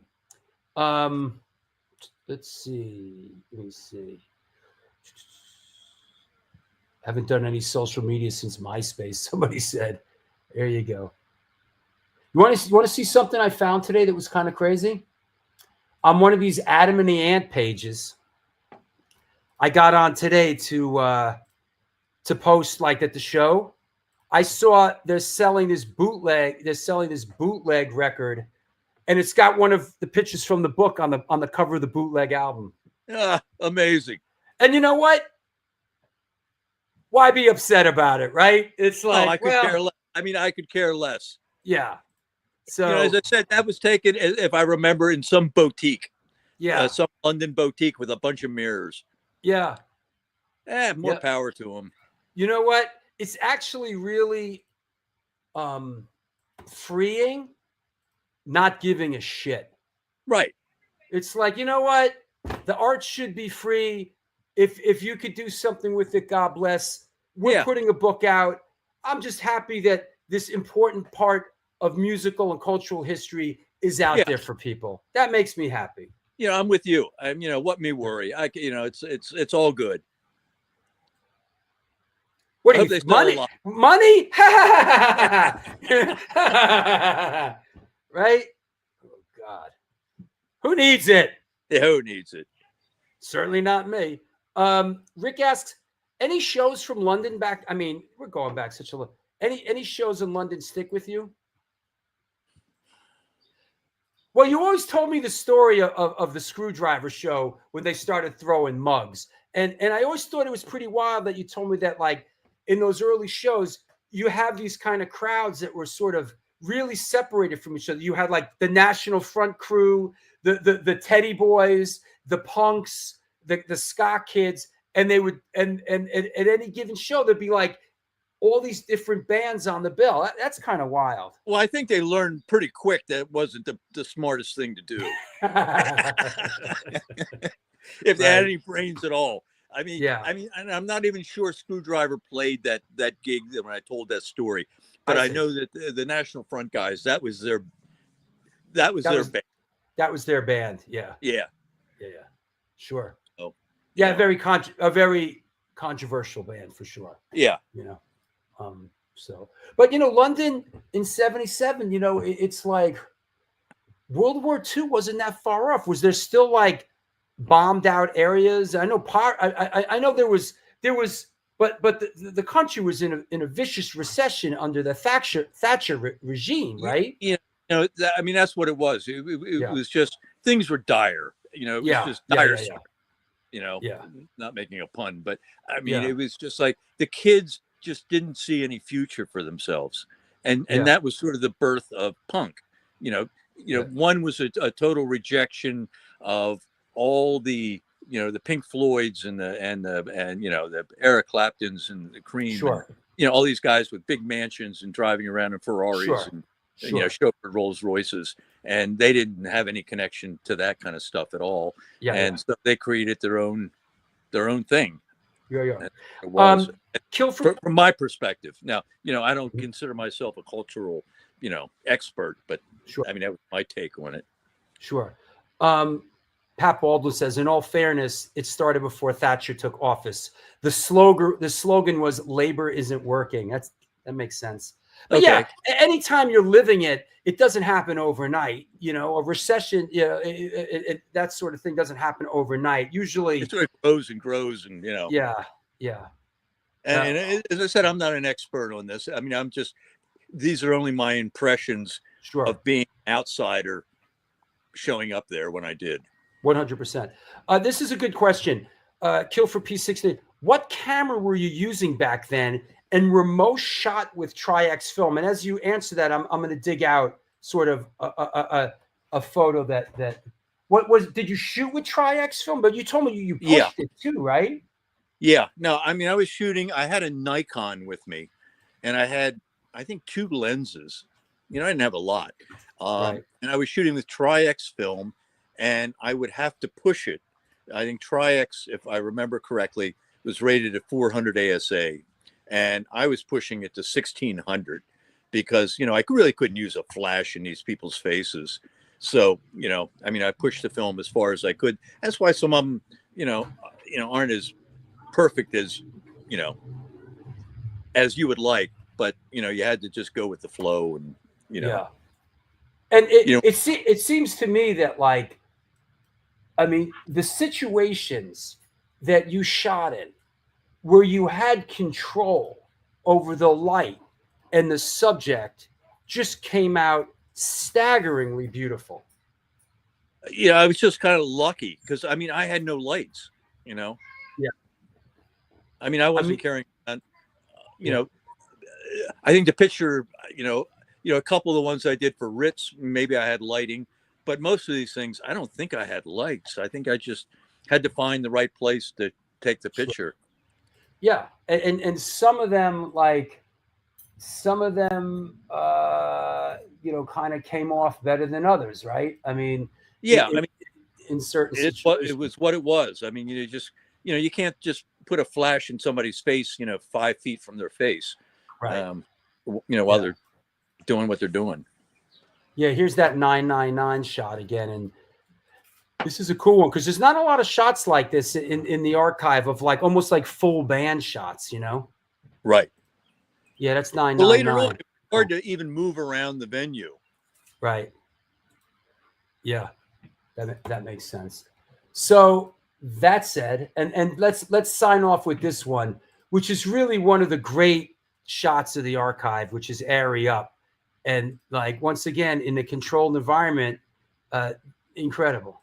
Let's see. Let me see. Haven't done any social media since MySpace. Somebody said, there you go. You want to see something I found today that was kind of crazy? On one of these Adam and the Ant pages, I got on today to post like at the show. I saw they're selling this bootleg record, and it's got one of the pictures from the book on the cover of the bootleg album. Amazing. And you know what? Why be upset about it, right? It's like, I could care less. I mean, I could care less. Yeah. So as I said, that was taken, if I remember, in some boutique. Yeah. Some London boutique with a bunch of mirrors. Yeah. More power to them. You know what? It's actually really freeing not giving a shit. Right. It's like, you know what? The art should be free. If you could do something with it, God bless. We're putting a book out. I'm just happy that this important part of musical and cultural history is out there for people. That makes me happy. I'm with you. What me worry? It's all good. What do you money? Money? Right? Oh God. Who needs it? Yeah, who needs it? Certainly not me. Rick asks, any shows from London back? I mean, we're going back such a long. Any shows in London stick with you? Well, you always told me the story of the Screwdriver show when they started throwing mugs. And I always thought it was pretty wild that you told me that, like, in those early shows, you have these kind of crowds that were sort of really separated from each other. You had like the National Front crew, the Teddy Boys, the punks, the ska kids, and they would and at any given show there'd be like all these different bands on the bill. That's kind of wild. Well, I think they learned pretty quick that it wasn't the smartest thing to do. If they had any brains at all. I mean, and I'm not even sure Screwdriver played that gig when I told that story, but I know that the National Front guys, that was their band. That was their band. Yeah. Yeah. Sure. Oh, yeah. A very controversial band for sure. Yeah. So, but London in '77, it's like World War II wasn't that far off. Was there still like bombed out areas? I know I know there was, but the country was in a vicious recession under the Thatcher regime, right? I mean, that's what it was. It was just, things were dire. It was just dire. Not making a pun, but I mean, it was just like the kids just didn't see any future for themselves, and that was sort of the birth of punk. One was a total rejection of all the the Pink Floyds and the Eric Claptons and the Cream, and, all these guys with big mansions and driving around in Ferraris and chauffeured Rolls Royces, and they didn't have any connection to that kind of stuff at all. So they created their own thing. It was from my perspective. Now, I don't consider myself a cultural, expert, but I mean, that was my take on it. Sure. Pat Baldwin says, in all fairness, it started before Thatcher took office. The slogan was "Labor isn't working." That makes sense. But yeah, anytime you're living it, it doesn't happen overnight. A recession, that sort of thing doesn't happen overnight. Usually, it sort of grows and grows, and Yeah. And as I said, I'm not an expert on this. I mean, these are only my impressions of being an outsider showing up there when I did. 100%. This is a good question. Kill for P60. What camera were you using back then? And were most shot with Tri-X film? And as you answer that, I'm going to dig out sort of a photo that did you shoot with Tri-X film? But you told me you pushed it too, right? Yeah. No, I mean, I had a Nikon with me, and I had, I think, 2 lenses. I didn't have a lot. And I was shooting with Tri-X film, and I would have to push it. I think Tri-X, if I remember correctly, was rated at 400 ASA. And I was pushing it to 1600 because, I really couldn't use a flash in these people's faces. So, I mean, I pushed the film as far as I could. That's why some of them, aren't as perfect as, as you would like. But, you had to just go with the flow and, Yeah. And it seems to me that, like, I mean, the situations that you shot in, where you had control over the light and the subject, just came out staggeringly beautiful. Yeah, I was just kind of lucky because, I mean, I had no lights, Yeah. I mean, I wasn't carrying on, I think the picture, a couple of the ones I did for Ritz, maybe I had lighting, but most of these things, I don't think I had lights. I think I just had to find the right place to take the picture. Yeah, and some of them, kind of came off better than others, right? I mean, I mean, in certain situations, it was what it was. I mean, you can't just put a flash in somebody's face, 5 feet from their face, right? While they're doing what they're doing. Yeah, here's that 999 shot again, and this is a cool one because there's not a lot of shots like this in the archive of almost like full band shots, Right. Yeah, that's 999. Well, later on, it's hard to even move around the venue. Right. Yeah, that makes sense. So that said, and let's sign off with this one, which is really one of the great shots of the archive, which is Arie up, and once again in the controlled environment, incredible.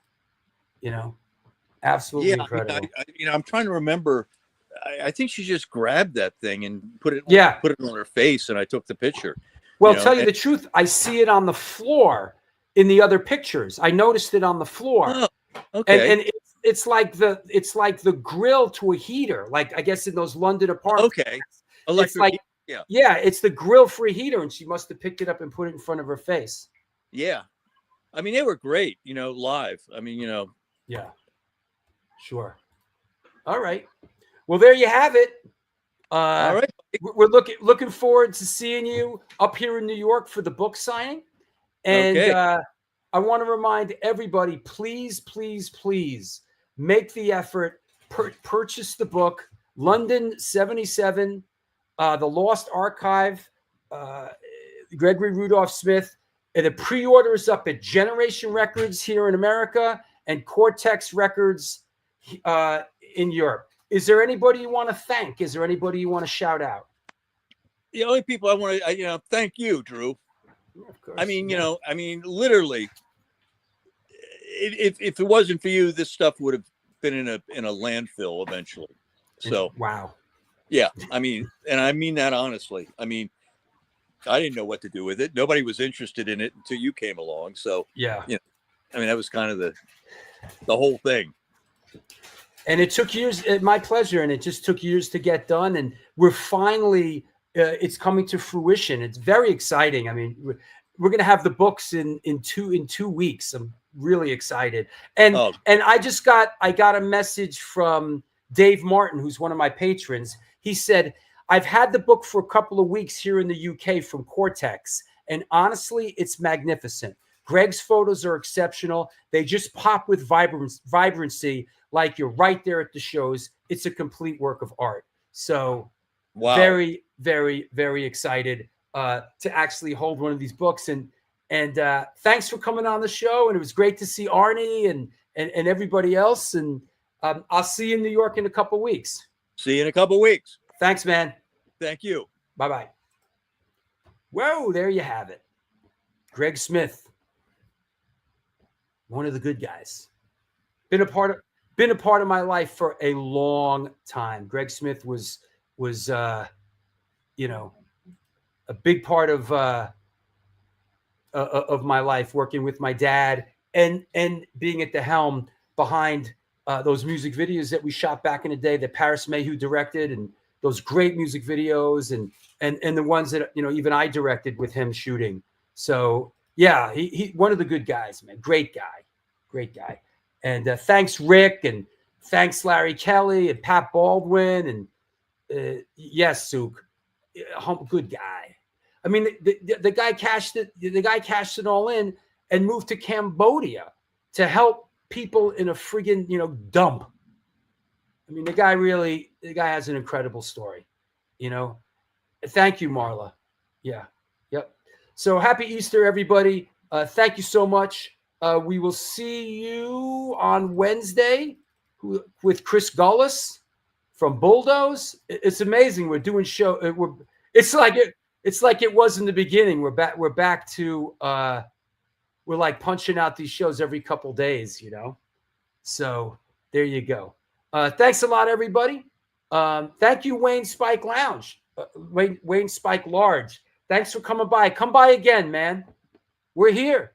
Absolutely incredible. I mean, I'm trying to remember. I think she just grabbed that thing and put it on her face, and I took the picture. Well, tell you the truth, I see it on the floor in the other pictures. I noticed it on the floor. Oh, okay. And it's like the grill to a heater, like I guess in those London apartments. Okay. Electric, it's the grill for a heater, and she must have picked it up and put it in front of her face. Yeah. I mean, they were great, live. I mean, Yeah. Sure. All right. Well, there you have it. All right. We're looking forward to seeing you up here in New York for the book signing. And I want to remind everybody, please, please, please make the effort, purchase the book, London 77, The Lost Archive, Gregory Rudolph Smith. And the pre-order is up at Generation Records here in America and Cortex Records in Europe. Is there anybody you want to thank? Is there anybody you want to shout out? The only people I want to, thank you, Drew. Of course, I mean, literally, if it wasn't for you, this stuff would have been in a landfill eventually. So wow. Yeah, I mean, and I mean that honestly. I mean, I didn't know what to do with it. Nobody was interested in it until you came along. So yeah, I mean, that was kind of the whole thing. And it took years. My pleasure, and it just took years to get done. And we're finally, it's coming to fruition. It's very exciting. I mean, we're going to have the books in 2 weeks. I'm really excited. And and I got a message from Dave Martin, who's one of my patrons. He said, I've had the book for a couple of weeks here in the UK from Cortex, and honestly, it's magnificent. Greg's photos are exceptional. They just pop with vibrancy, like you're right there at the shows. It's a complete work of art. So wow. Very, very, very excited to actually hold one of these books. And thanks for coming on the show. And it was great to see Arnie and everybody else. And I'll see you in New York in a couple of weeks. See you in a couple of weeks. Thanks, man. Thank you. Bye-bye. Whoa, there you have it. Greg Smith. One of the good guys. Been a part of my life for a long time. Greg Smith was a big part of my life, working with my dad and being at the helm behind those music videos that we shot back in the day that Paris Mayhew directed, and those great music videos and the ones that even I directed with him shooting. So yeah, he one of the good guys, man. Great guy. And thanks Rick, and thanks Larry Kelly and Pat Baldwin, and yes, Suk, good guy. I mean, the guy cashed it. The guy cashed it all in and moved to Cambodia to help people in a friggin' dump. I mean, the guy has an incredible story. Thank you, Marla. Yeah. Yep. So happy Easter, everybody. Thank you so much. We will see you on Wednesday with Chris Gullis from Bulldoze. It's amazing. We're doing show. It's like it was in the beginning. We're back to we're like punching out these shows every couple days, So there you go. Thanks a lot, everybody. Thank you, Wayne Spike Lounge, Wayne Spike Large. Thanks for coming by. Come by again, man. We're here.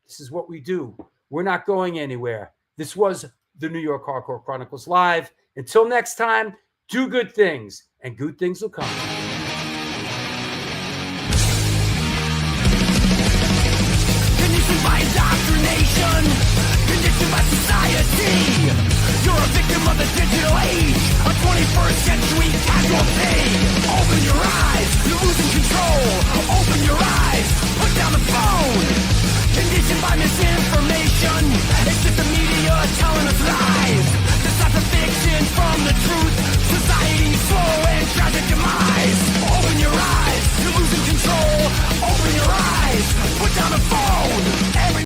This is what we do. We're not going anywhere. This was the New York Hardcore Chronicles Live. Until next time, do good things, and good things will come. Conditioned by indoctrination, conditioned by society. You're a victim of the digital age, a 21st century casualty. Open your eyes, you're losing control. Open your eyes, put down the phone.